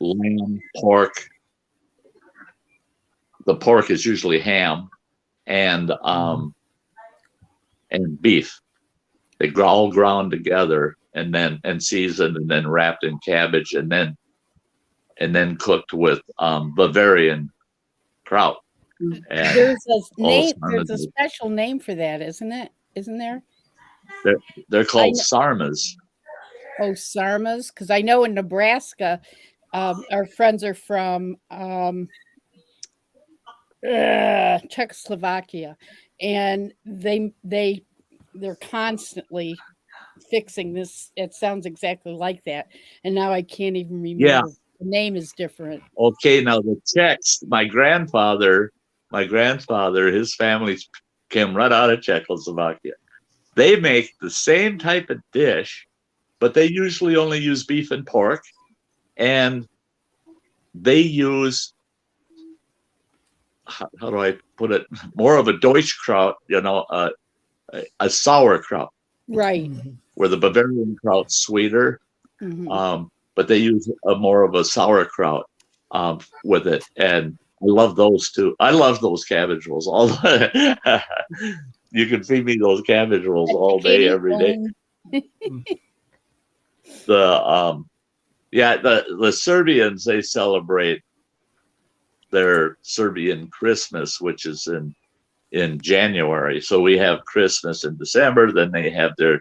lamb, pork. The pork is usually ham and beef. They all ground together and seasoned and then wrapped in cabbage and then cooked with Bavarian kraut. And
There's a name.
sarmas.
There's a special name for that, isn't it? Isn't there?
They're called sarmas.
Oh, sarmas. Because I know in Nebraska, our friends are from Czechoslovakia, and they're constantly fixing this. It sounds exactly like that, and now I can't even remember.
Yeah.
The name is different.
Okay, now the Czechs, my grandfather, his family came right out of Czechoslovakia. They make the same type of dish, but they usually only use beef and pork, and they use, how do I put it, more of a Deutschkraut, a sauerkraut,
Right.
where the Bavarian kraut's sweeter.
Mhm.
But they use more of a sauerkraut with it, and I love those too. I love those cabbage rolls. You can feed me those cabbage rolls all day, every day. The Serbians, they celebrate their Serbian Christmas, which is in January. So we have Christmas in December, then they have their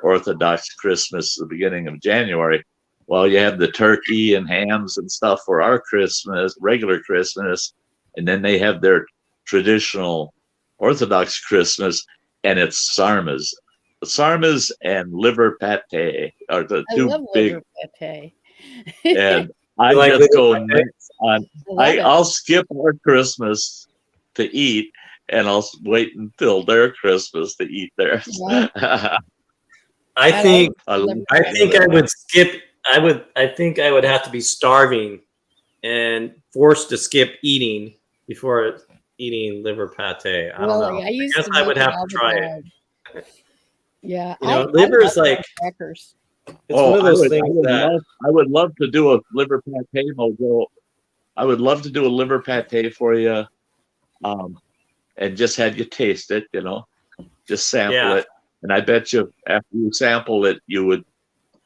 Orthodox Christmas at the beginning of January. Well, you have the turkey and hams and stuff for our Christmas, regular Christmas, and then they have their traditional Orthodox Christmas, and it's sarmas. Sarmas and liver pate are the
I
two
love
big.
liver pate.
And I
You like
just go
liver pate?
nuts on.
love it.
I'll skip our Christmas to eat, and I'll wait until their Christmas to eat theirs.
Yeah.
I think
I love
liver
I
pate.
think I would skip. I think I would have to be starving and forced to skip eating before eating liver pate. I don't
Really,
know.
I used
guess
to
I
make
would
it
have
all
to
the
try it.
time. Yeah,
You know,
I
liver is
love
like
crackers.
it's one of those things that
I would love to do a liver pate, Mojo. I would love to do a liver pate for you, and just have you taste it. Just sample
Yeah.
it, and I bet you after you sample it, you would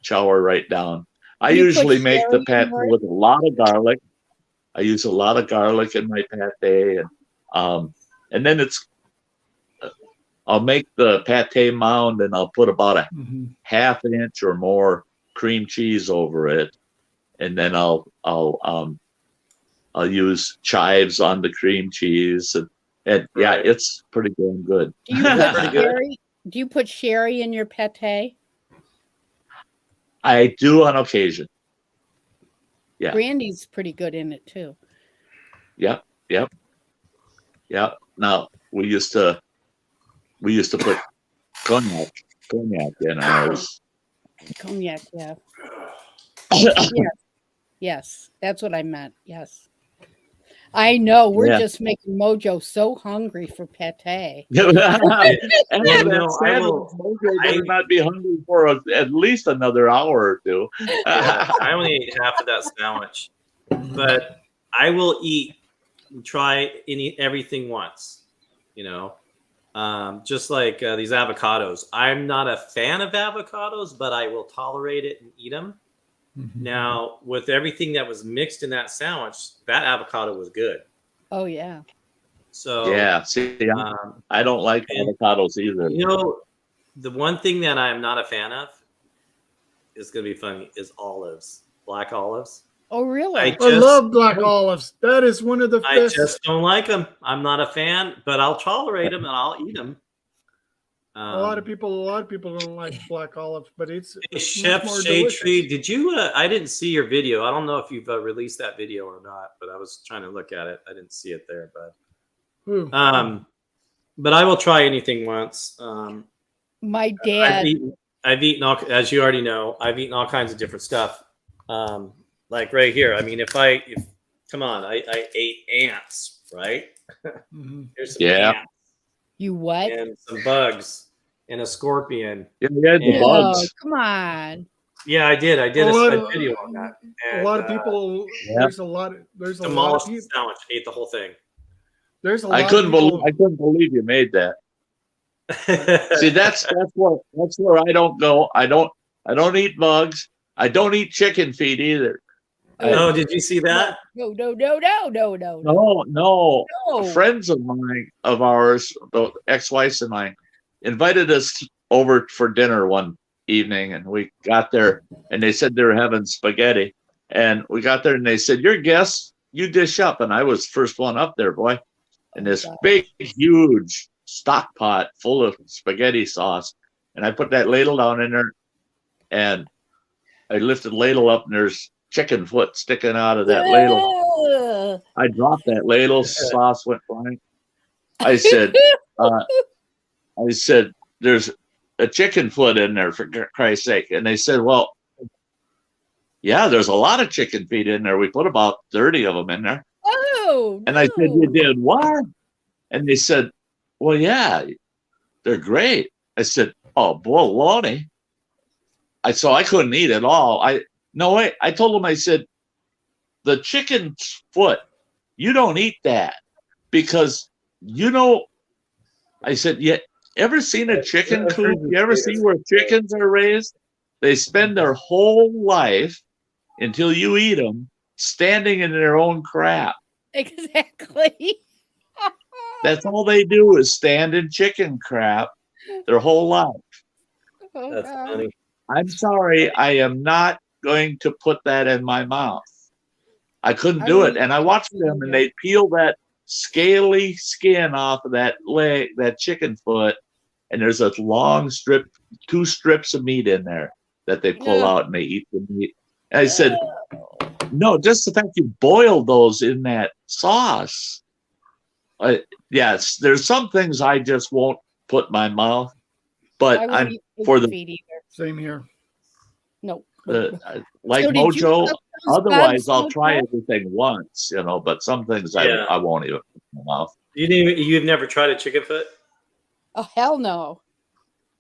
chower right down. I
You put
usually make the
sherry in
pate
yours?
with a lot of garlic. I use a lot of garlic in my pate, and then I'll make the pate mound, and I'll put about a half an inch or more cream cheese over it, and then I'll use chives on the cream cheese, and yeah,
Right.
it's pretty damn good.
Do you put
Pretty good.
sherry? Do you put sherry in your pate?
I do on occasion. Yeah.
Brandy's pretty good in it too.
Yep. Now we used to put cognac in ours.
Cognac, yeah. Yes, that's what I meant. Yes. I know we're
Yeah.
just making Mojo so hungry for pate.
And
Well,
that
I
said,
will-
Mojo better not be hungry for at least another hour or two.
Yeah, I only ate half of that sandwich, but I will try everything once. Just like these avocados. I'm not a fan of avocados, but I will tolerate it and eat them. Now, with everything that was mixed in that sandwich, that avocado was good.
Oh yeah.
So
Yeah, see, I don't like avocados either.
the one thing that I'm not a fan of is going to be funny is olives, black olives.
Oh really?
I
I love black olives. That is one of the
I
best.
just don't like them. I'm not a fan, but I'll tolerate them and I'll eat them.
A lot of people don't like black olive, but it's
Chef
much more
Shade
delicious.
Tree, did you? I didn't see your video. I don't know if you've released that video or not, but I was trying to look at it. I didn't see it there,
Ooh.
but I will try anything once.
My dad.
I've eaten all, as you already know, I've eaten all kinds of different stuff. Like right here. I mean, come on, I ate ants, right?
Mhm.
Here's some
Yeah.
ants
You what?
and some bugs and a scorpion.
Yeah, we had the
Yeah.
Oh,
bugs.
come on.
Yeah, I did. I did
A lot
a
of-
video on that.
A
And,
lot of people.
Yeah.
There's a lot of
demolished the
people.
sandwich, ate the whole thing.
There's a lot.
I couldn't
of people,
believe you made that. See, that's where I don't go. I don't eat bugs. I don't eat chicken feet either.
Oh, did you see that?
No.
No. Friends of ours, the ex-wives and mine, invited us over for dinner one evening, and we got there, and they said they were having spaghetti, and we got there, and they said, "Your guests, you dish up," and I was first one up there, boy, and this big, huge stock pot full of spaghetti sauce, and I put that ladle down in there, and I lifted the ladle up, and there's chicken foot sticking out of that ladle.
Ugh.
I dropped that ladle, sauce went flying. I said, there's a chicken foot in there, for Christ's sake. And they said, well, yeah, there's a lot of chicken feet in there. We put about 30 of them in there.
Oh,
And I said, you did what? And they said, well, yeah, they're great. I said, oh, bologna. So I couldn't eat it all. I told them, I said, the chicken foot, you don't eat that because, I said, yeah, ever seen a chicken coop? You ever see where chickens are raised? They spend their whole life until you eat them standing in their own crap.
Exactly.
That's all they do is stand in chicken crap their whole life.
Oh,
That's
God.
funny.
I'm sorry, I am not going to put that in my mouth. I couldn't do it. And I watched them, and they peel that scaly skin off of that leg, that chicken foot, and there's a long strip, 2 strips of meat in there that they pull out, and they eat the meat. And I said, no, just the fact you boiled those in that sauce. Yes, there's some things I just won't put in my mouth, but
I wouldn't
I'm
eat
for
chicken
the
feet either.
Same here.
No.
like
So did you
Mojo.
cook those
Otherwise,
bugs,
I'll try
Mojo?
everything once, but some things
Yeah.
I won't even put in my mouth.
You've never tried a chicken foot?
Oh, hell no.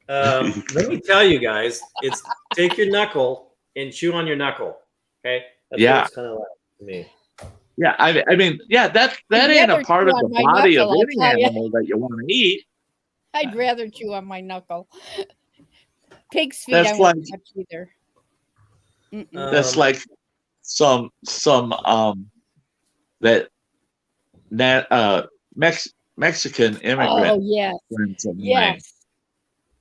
Let me tell you guys, it's take your knuckle and chew on your knuckle. Okay, that's
Yeah.
what it's kind of like to me.
Yeah, I mean, yeah, that
I'd
ain't a
rather
part
chew
of the
on my
body
knuckle,
of
I'll
any
tell ya.
animal that you want to eat.
I'd rather chew on my knuckle. Pig's feet
That's
I won't
like-
touch either. Mm-mm.
That's like some Mexican immigrant
Oh, yes.
friends of mine.
Yes.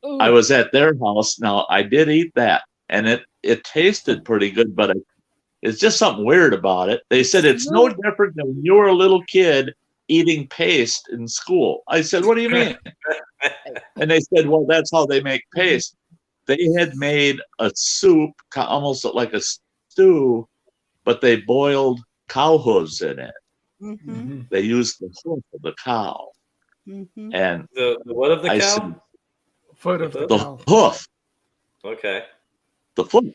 Ooh.
I was at their house. Now I did eat that, and it tasted pretty good, but it's just something weird about it. They said it's no different than when you were a little kid eating paste in school. I said, what do you mean? And they said, well, that's how they make paste. They had made a soup, almost like a stew, but they boiled cow hooves in it.
Mm-hmm.
They used the hoof of the cow.
Mm-hmm.
And
The what of the
I
cow?
said,
Foot of the
the
cow.
hoof,
Okay.
the foot.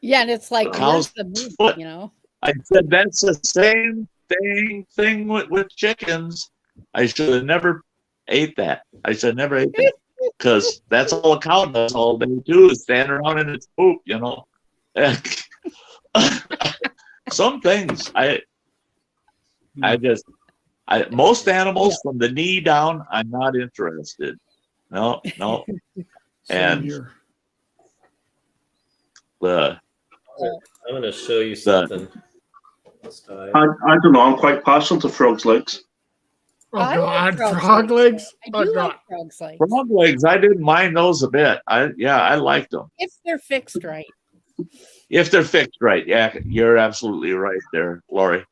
Yeah, and it's like,
The
where's
cow's
the meat,
foot.
you know?
I said, that's the same thing with chickens. I should have never ate that. I should have never ate that. Because that's all a cow does all day too, is stand around in its poop, Some things most animals from the knee down, I'm not interested. No.
Same
And
here.
the
I'm going to show you something.
I don't know. I'm quite partial to frogs' legs.
Oh
I like
God,
frog
frog legs.
I
Oh
do
God.
like frogs legs.
frog legs, I didn't mind those a bit. I liked them.
If they're fixed right.
If they're fixed right. Yeah, you're absolutely right there, Lori.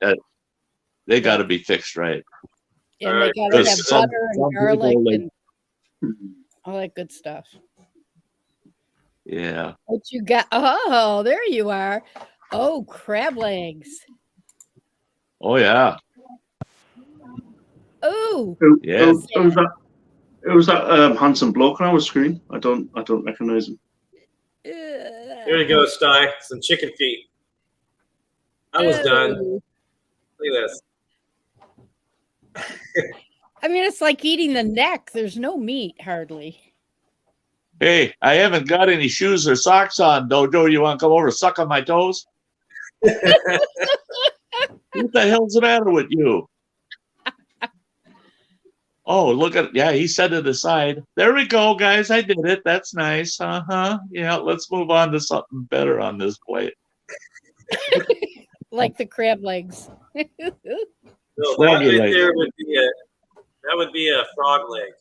They got to be fixed right.
And
Alright,
they gotta have
because some-
butter
some
and garlic
people,
and all that good stuff.
Yeah.
What you got? Oh, there you are. Oh, crab legs.
Oh yeah.
Oh,
Yeah.
Who's that handsome bloke on our screen? I don't recognize him.
There you go, Sty. Some chicken feet. I was done.
oh.
Look at this.
I mean, it's like eating the neck. There's no meat hardly.
Hey, I haven't got any shoes or socks on, Dojo. You want to come over and suck on my toes? What the hell's the matter with you? Oh, look at, yeah, he set it aside. There we go, guys. I did it. That's nice. Uh-huh. Yeah, let's move on to something better on this plate.
Like the crab legs.
So that
Froggy
right
leg.
there would be a frog leg.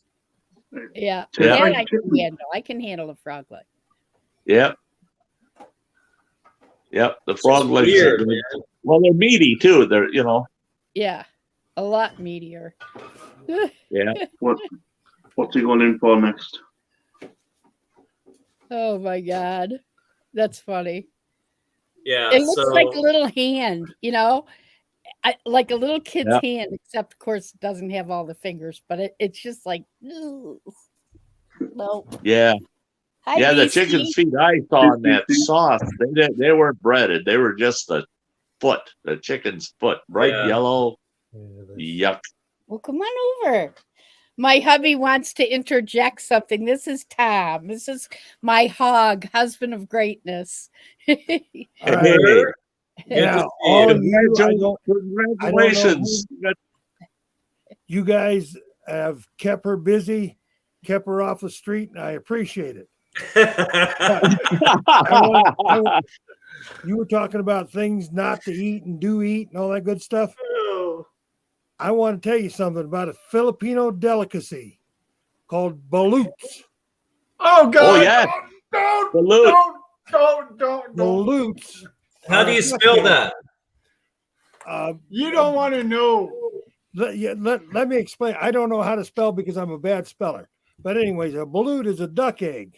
Yeah.
Yeah.
That I can handle. I can handle a frog leg.
Yep. Yep. The frog legs
Weird,
are good.
man.
Well, they're meaty too. They're,
Yeah. A lot meatier.
yeah.
What's he going in for next?
Oh my God. That's funny.
Yeah.
It looks
so
like a little hand, like a little kid's
Yeah.
hand, except of course it doesn't have all the fingers, but it's just like, no.
Yeah.
Hi,
Yeah, the
Beastie.
chicken's feet I saw in that sauce, they weren't breaded. They were just the foot, the chicken's foot, bright
Yeah.
yellow. Yuck.
Well, come on over. My hubby wants to interject something. This is Tom. This is my hog, husband of greatness.
All right.
Hey,
Good
Now,
to see
all
you.
of you,
congratulations.
you guys have kept her busy, kept her off the street, and I appreciate it. You were talking about things not to eat and do eat and all that good stuff. I want to tell you something about a Filipino delicacy called balutes.
Oh God!
Oh, yeah. Balut.
Don't.
Balutes.
How do you spell that?
You don't want to know.
Let me explain. I don't know how to spell because I'm a bad speller. But anyways, a balut is a duck egg.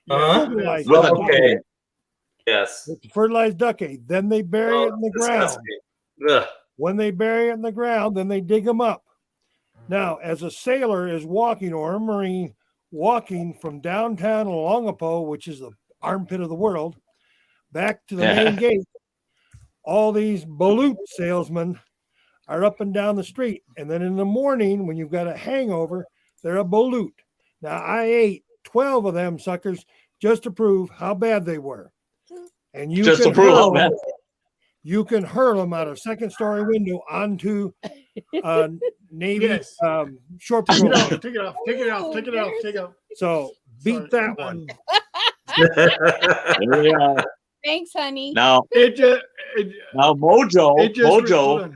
Uh-huh.
Fertilized
With
duck
a-
Okay.
egg.
Yes.
It's a fertilized duck egg. Then they bury it in the ground.
Disgusting. Ugh.
When they bury it in the ground, then they dig them up. Now, as a sailor is walking or a Marine walking from downtown Longapo, which is the armpit of the world, back to the main gate, all these balut salesmen are up and down the street. And then in the morning, when you've got a hangover, they're a balut. Now, I ate 12 of them suckers just to prove how bad they were. And you
Just
can
to prove how
hurl
bad.
them, you can hurl them out of second-story window onto Navy
Yes.
short
Take
patrol.
it off.
So beat that one.
There we are.
Thanks, honey.
Now,
It just
Mojo,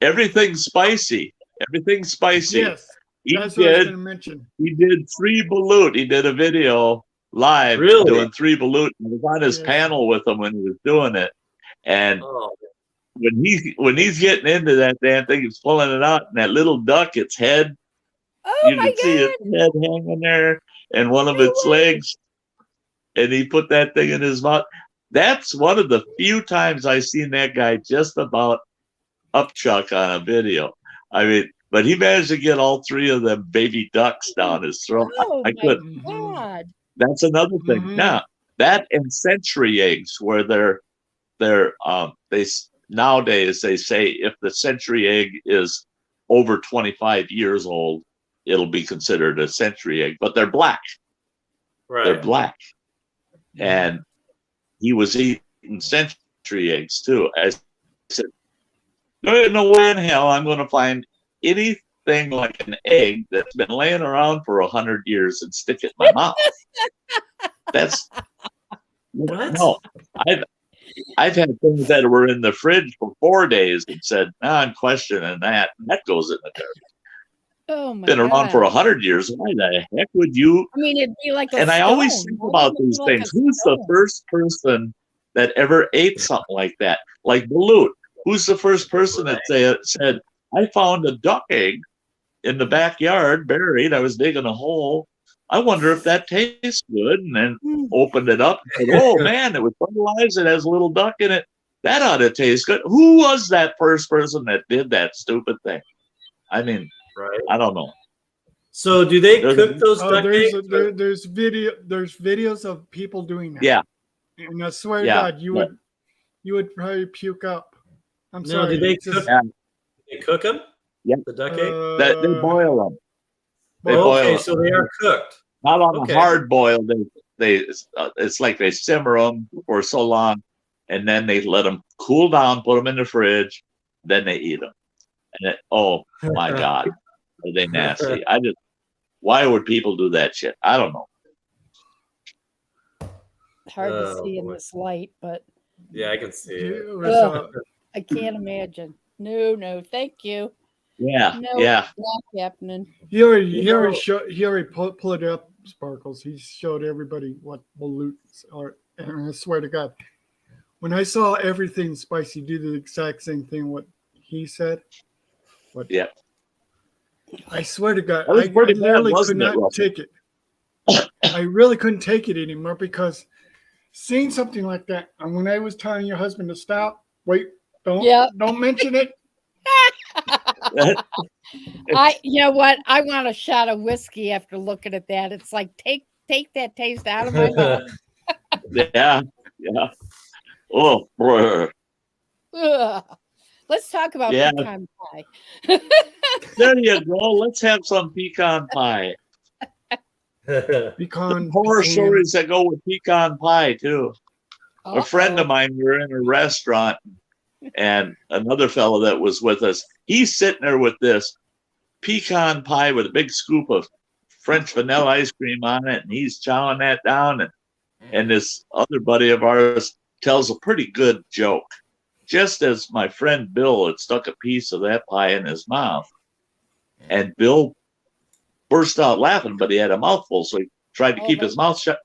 everything's spicy. Everything's spicy.
Yes,
He
that's what I was
did.
going to mention.
He did 3 balut. He did a video live
Really?
doing 3 balut. I was on his
Yeah.
panel with him when he was doing it, and
Oh,
when he's getting into that damn thing, he's pulling it out, and that little duck, its head,
Oh
you
my
can see
God.
its head hanging there, and one of its legs, and he put that thing in his mouth. That's one of the few times I've seen that guy just about upchuck on a video. I mean, but he managed to get all 3 of them baby ducks down his throat.
Oh
I
my
couldn't.
God.
That's another thing.
Mhm.
Now, that and century eggs, where nowadays they say if the century egg is over 25 years old, it'll be considered a century egg. But they're black. They're
right.
black. And he was eating century eggs too. I said, "There ain't no way in hell I'm going to find anything like an egg that's been laying around for 100 years and stick it in my mouth." That's
What?
no. I've had things that were in the fridge for 4 days and said, I'm questioning that. And that goes in the garbage.
Oh my
Been around
God.
for 100 years. Why the heck would you?
I mean, it'd be like a
And I always
stone.
think
Why
about
wouldn't it
these
be like
things.
a
Who's the
stone?
first person that ever ate something like that? Like balut. Who's the first person that said, I found a duck egg in the backyard, buried. I was digging a hole. I wonder if that tastes good. And then opened it up and said, oh, man, it was fertilized. It has a little duck in it. That ought to taste good. Who was that first person that did that stupid thing? I mean,
Right.
I don't know.
So do they cook those
Oh,
duck eggs?
there's videos of people doing that.
Yeah.
And I swear to
Yeah.
God, you would probably puke up. I'm
No,
sorry.
did they
it's just-
cook? They cook them?
Yeah.
The duck egg?
They boil them. They
well,
boil
Okay,
them.
so they are cooked.
Not on
Okay.
a hard boil. It's like they simmer them for so long, and then they let them cool down, put them in the fridge, then they eat them. And oh my God, are they nasty? Why would people do that shit? I don't know.
Hard to
Oh,
see in
boy.
this light, but
Yeah, I can see it.
it was,
I can't imagine. No, thank you.
Yeah,
No,
yeah.
not happening.
he already pulled it up, Sparkles. He showed everybody what pollutants are, and I swear to God, when I saw everything spicy do the exact same thing what he said.
Yeah.
I swear to God,
That was
I
pretty bad,
literally could
wasn't it,
not
Russell?
take it. I really couldn't take it anymore because seeing something like that, and when I was telling your husband to stop, wait, don't mention it.
You know what? I want a shot of whiskey after looking at that. It's like take that taste out of my mouth.
Yeah. Oh, brr.
Ugh. Let's talk about
Yeah.
pecan pie.
There you go. Let's have some pecan pie.
Pecan.
Horror
pecan.
stories that go with pecan pie too. A friend of
Uh-oh.
mine, we were in a restaurant, and another fellow that was with us, he's sitting there with this pecan pie with a big scoop of French vanilla ice cream on it, and he's chowing that down. And this other buddy of ours tells a pretty good joke. Just as my friend Bill had stuck a piece of that pie in his mouth, and Bill burst out laughing, but he had a mouthful, so he tried to keep his mouth shut.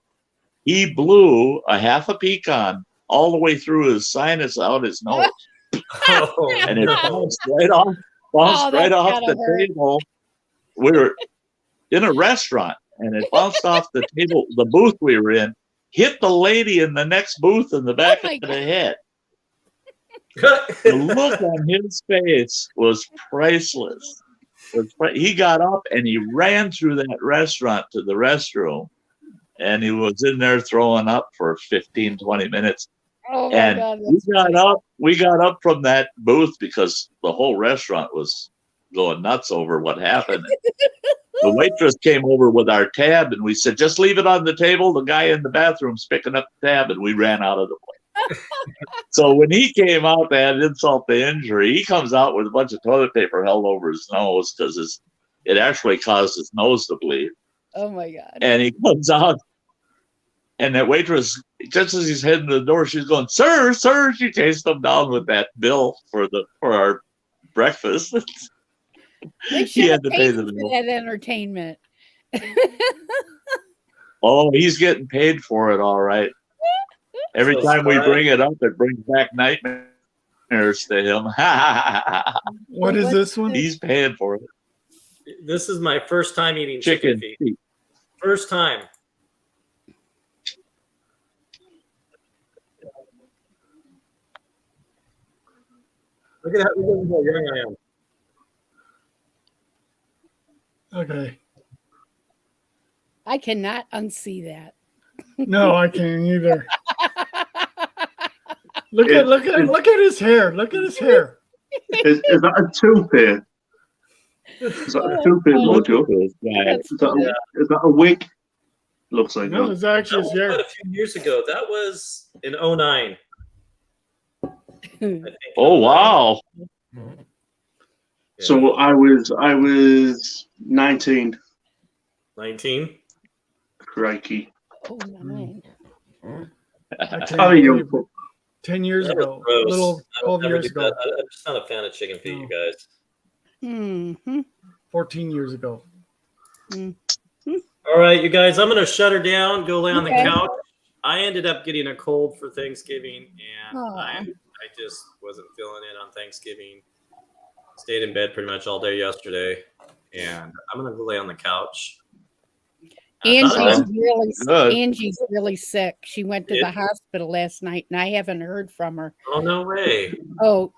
He blew a half a pecan all the way through his sinus out his nose, and it bounced right off
that's
off
gotta
the
hurt.
table. We were in a restaurant, and it bounced off the table, the booth we were in, hit the lady in the next booth in the back
my
of the
God.
head. The look on his face was priceless. He got up and he ran through that restaurant to the restroom, and he was in there throwing up for 15, 20 minutes.
Oh my
And
God,
we got up from that booth because the whole restaurant was going nuts over what happened. The waitress came over with our tab, and we said, just leave it on the table. The guy in the bathroom's picking up the tab, and we ran out of the place. So when he came out to add insult to injury, he comes out with a bunch of toilet paper held over his nose because it actually caused his nose to bleed.
Oh my God.
And he comes out, and that waitress, just as he's heading to the door, she's going, sir, she chased him down with that bill for our breakfast.
They
He
should
had
have
to pay
paid
the
for
bill.
that entertainment.
Oh, he's getting paid for it, all right. Every
So
time we
Scott-
bring it up, it brings back nightmares to him.
What is this one?
He's paying for it.
This is my first time eating
Chicken
feet.
feet.
First time. Look at how young I am.
Okay.
I cannot unsee that.
No, I can't either. Look at his hair. Look at his hair.
Is that a toupee? Is that a toupee, Mojo?
Yeah.
Is that a wig? Looks like
No,
that.
it's actually his hair.
A few years ago. That was in 09. I think.
Oh, wow.
So I was 19.
19.
Crikey.
Oh my.
I can't
How young?
believe it. 10 years
That was
ago.
gross.
Little
I would
12
never
years
do
ago.
that. I'm just not a fan of chicken feet, you guys.
Mm-hmm.
14 years ago.
All right, you guys, I'm going to shut her down, go lay on the
Okay.
couch. I ended up getting a cold for Thanksgiving, and
Aw.
I just wasn't feeling it on Thanksgiving. Stayed in bed pretty much all day yesterday. and I'm gonna go lay on the couch. I thought
Angie's really sick. She went to the hospital last night, and I haven't heard from her.
Oh, no way.
Oh,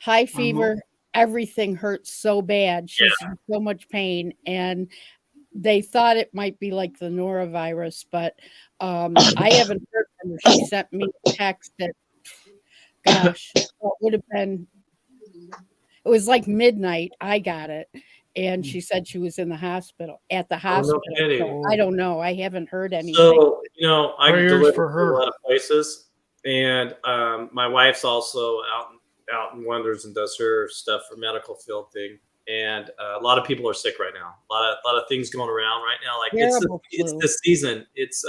high fever. Everything hurts so bad. She's in so much pain, and they thought it might be like the norovirus, but I haven't heard from her. She sent me a text that, gosh, it would have been. It was like midnight. I got it. And she said she was in the hospital, at the hospital.
No
so I don't know. I haven't heard anything.
So, you know, I deliver
for her.
a lot of places. And my wife's also out in Wonders and does her stuff for medical field thing. And a lot of people are sick right now. A lot of things going around right now. Like it's the season. It's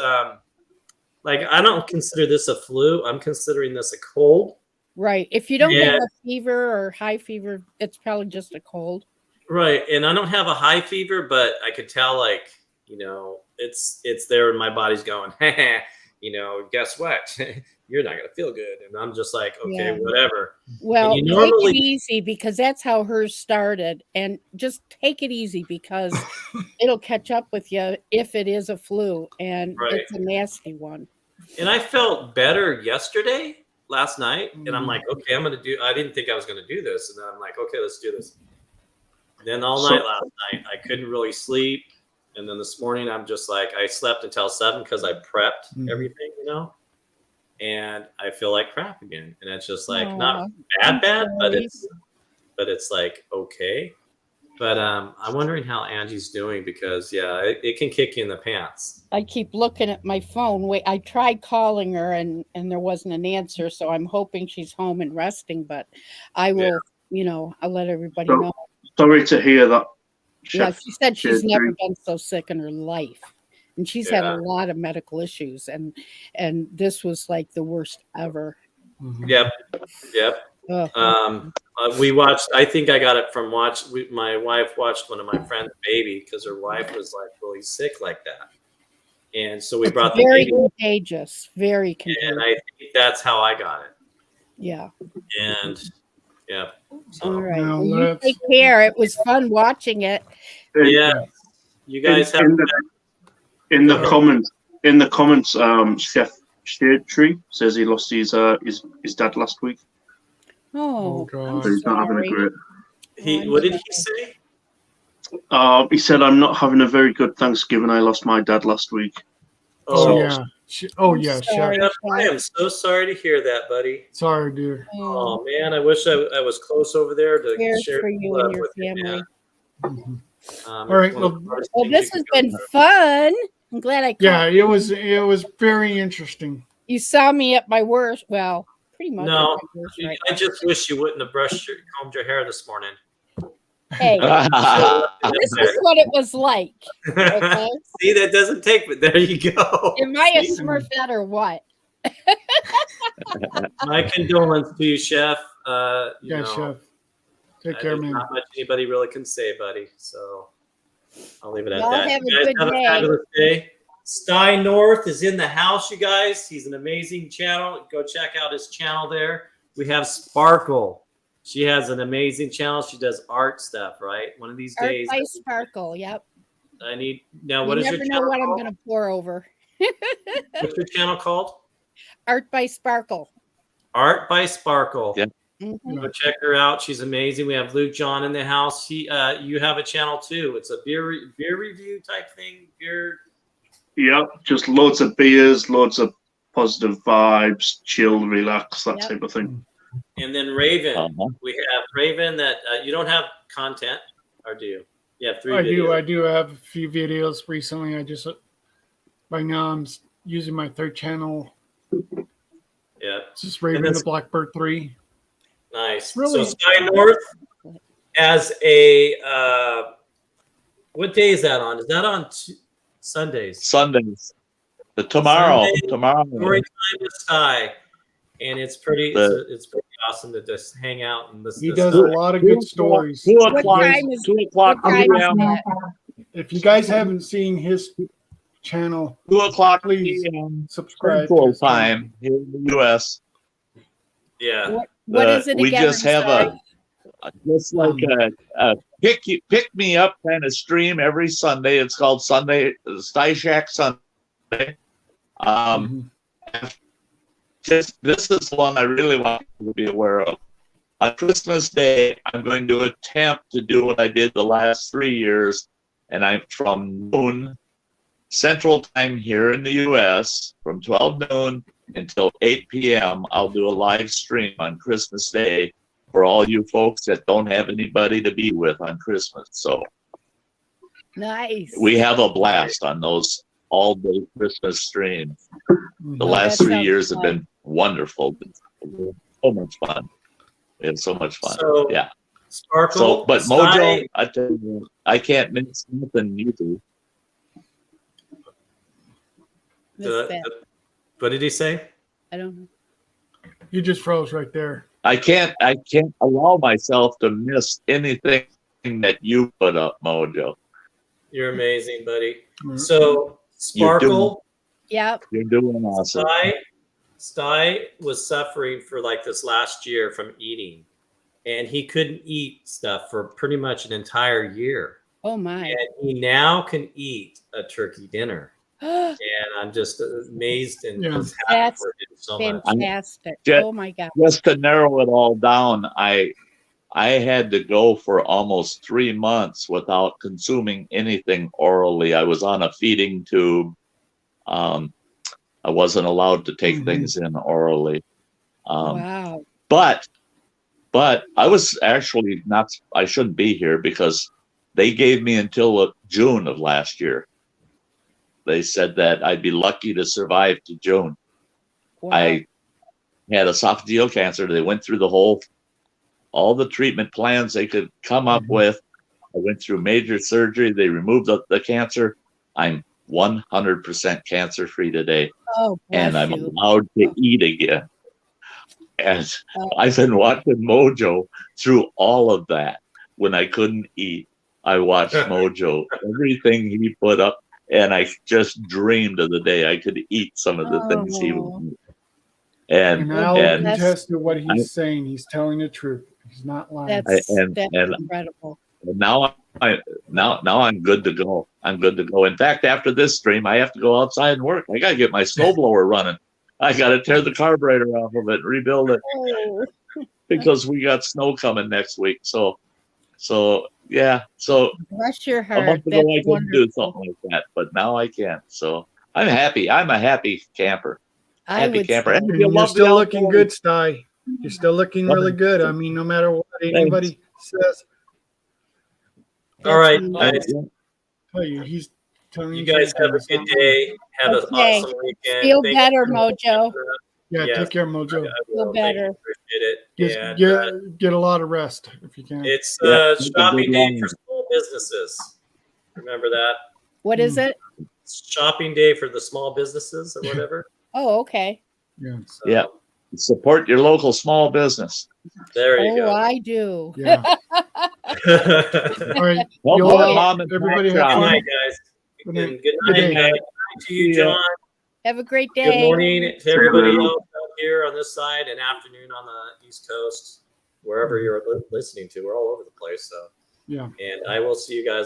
like I don't consider this a flu. I'm considering this a cold.
Right. If you don't have a fever or high fever, it's probably just a cold.
Right. And I don't have a high fever, but I could tell, like, you know, it's there and my body's going, you know, guess what? You're not going to feel good. And I'm just like, okay, whatever.
Well, take it easy because that's how hers started. And just take it easy because it'll catch up with you if it is a flu. And it's a nasty one.
And I felt better last night. And I'm like, okay, I didn't think I was going to do this. And then I'm like, okay, let's do this. Then all night last night, I couldn't really sleep. And then this morning, I'm just like, I slept until 7 because I prepped everything, you know, and I feel like crap again. And it's just like, not bad, but it's like, okay. But I'm wondering how Angie's doing because, it can kick you in the pants.
I keep looking at my phone. Wait, I tried calling her and there wasn't an answer. So I'm hoping she's home and resting, but I will, you know, I'll let everybody know.
Sorry to hear that.
Yeah, she said she's never been so sick in her life. And she's had a lot of medical issues and this was like the worst ever.
Yep. We watched, I think I got it from my wife watched one of my friend's baby because her wife was like really sick like that. And so we brought the baby.
Very contagious.
And I think that's how I got it.
Yeah.
And so.
All right. Well, you take care. It was fun watching it.
Yeah. You guys
in the comments, Chef Shade Tree says he lost his dad last week.
Oh God.
So he's not having a great.
What did he say?
He said, "I'm not having a very good Thanksgiving. I lost my dad last week."
Chef.
I am so sorry to hear that, buddy.
Sorry, dude.
Oh man, I wish I was close over there to share
for you and your family.
All right. Well,
this has been fun. I'm glad I.
It was very interesting.
You saw me at my worst. Well, pretty much.
No, I just wish you wouldn't have combed your hair this morning.
Hey, this is what it was like. Okay?
See, that doesn't take, but there you go.
Am I a Smurfette or what?
My condolence to you, Chef.
Chef. Take care, man.
Not much anybody really can say, buddy. So I'll leave it at
Y'all
that.
have
You guys have a fabulous day. Sty North is in the house, you guys. He's an amazing channel. Go check out his channel there. We have Sparkle. She has an amazing channel. She does art stuff, right? One of these days.
Art by Sparkle, yep.
I need now. What is your channel?
You never know what I'm going to pour over.
What's your channel called?
Art by Sparkle.
Art by Sparkle.
Yeah.
Go check her out. She's amazing. We have Luke John in the house. You have a channel too. It's a beer review type thing.
Yep, just loads of beers, loads of positive vibes, chill, relax, that type of thing.
And then Raven, we have Raven that you don't have content, or do you? You have 3 videos.
I do have a few videos recently. By now I'm using my 3rd channel.
Yeah.
It's just Raven the Blackbird 3.
Nice.
Really?
So Sky North has a what day is that on? Is that on Sundays?
Sundays. Tomorrow.
Story time with Sky. And it's pretty awesome to just hang out and listen.
He does a lot of good stories.
2 o'clock.
If you guys haven't seen his channel,
2 o'clock,
please subscribe.
Time here in the U.S.
Yeah.
What is it again?
We just have just like pick me up kind of stream every Sunday. It's called Sunday Sty Shack Sunday. Just this is one I really want you to be aware of. On Christmas Day, I'm going to attempt to do what I did the last 3 years, and I'm from noon Central Time here in the U.S. from 12 noon until 8 p.m. I'll do a live stream on Christmas Day for all you folks that don't have anybody to be with on Christmas. So
Nice.
we have a blast on those all-day Christmas streams. The
Oh,
last
that
3
sounds
years have
fun.
been wonderful. So much fun. It's so much fun.
So,
Yeah.
Sparkle.
So, but
Sty-
Mojo, I tell you, I can't miss nothing you do.
Missed that.
What did he say?
I don't know.
You just froze right there.
I can't allow myself to miss anything that you put up, Mojo.
You're amazing, buddy.
Mhm.
So Sparkle,
Yep.
You're doing awesome.
Sty was suffering for like this last year from eating, and he couldn't eat stuff for pretty much an entire year.
Oh my.
And he now can eat a turkey dinner, and I'm just amazed and
Yeah.
just happy
That's
for him so much.
Fantastic.
Jet-
Oh my God.
Just to narrow it all down, I had to go for almost 3 months without consuming anything orally. I was on a feeding tube. I wasn't allowed to take things in orally.
Wow.
But I was actually not. I shouldn't be here because they gave me until June of last year. They said that I'd be lucky to survive to June.
Wow.
I had esophageal cancer. They went through all the treatment plans they could come up with. I went through major surgery. They removed the cancer. I'm 100% cancer free today,
Oh,
and
bless
I'm
you.
allowed to eat again. And
Oh.
I've been watching Mojo through all of that. When I couldn't eat, I watched Mojo, everything he put up, and I just dreamed of the day I could eat some of the things he
Oh.
would eat. And
And I'll
and
attest to what he's
I-
saying. He's telling the truth. He's not lying.
That's
and
incredible.
now I'm good to go. I'm good to go. In fact, after this stream, I have to go outside and work. I got to get my snowblower running. I got to tear the carburetor off of it, rebuild it,
Oh.
because we got snow coming next week. So yeah. So
Bless your
a
heart.
month ago
That's
I couldn't do
wonderful.
something like that, but now I can. So I'm happy. I'm a happy camper.
I
Happy
would
camper.
say-
And
And
if you
you're
love the
still looking
outdoors-
good, Sty. You're still looking really good. I mean, no matter what anybody says,
All right,
That's
guys.
wonderful.
tell you, he's telling
You
you
guys have a
something.
good
It's not
day. Have an
Okay.
awesome weekend.
Feel
Thank
better,
you.
Mojo.
Yeah,
Yes.
take care, Mojo.
I will.
Feel
Thank you.
better.
Appreciate it.
Just
And
get a lot of rest if you can.
it's
Yeah, have a
shopping
good
day
one.
for small businesses. Remember that?
What is it?
It's shopping day for the small businesses or whatever.
Oh, okay.
Yeah.
So,
Yeah. Support your local small business.
There you
Oh, I do.
Yeah.
go.
All right.
Don't
You'll
go to
all-
mom and
everybody
pop
have
Good
shop.
fun.
night, guys.
Good
Good,
night.
good
Good
night.
day.
Good night to you,
Yeah.
John.
Have a great day.
Good morning to everybody else out here on this side, and afternoon on the East Coast, wherever you're listening to. We're all over the place. So,
Yeah.
and I will see you guys on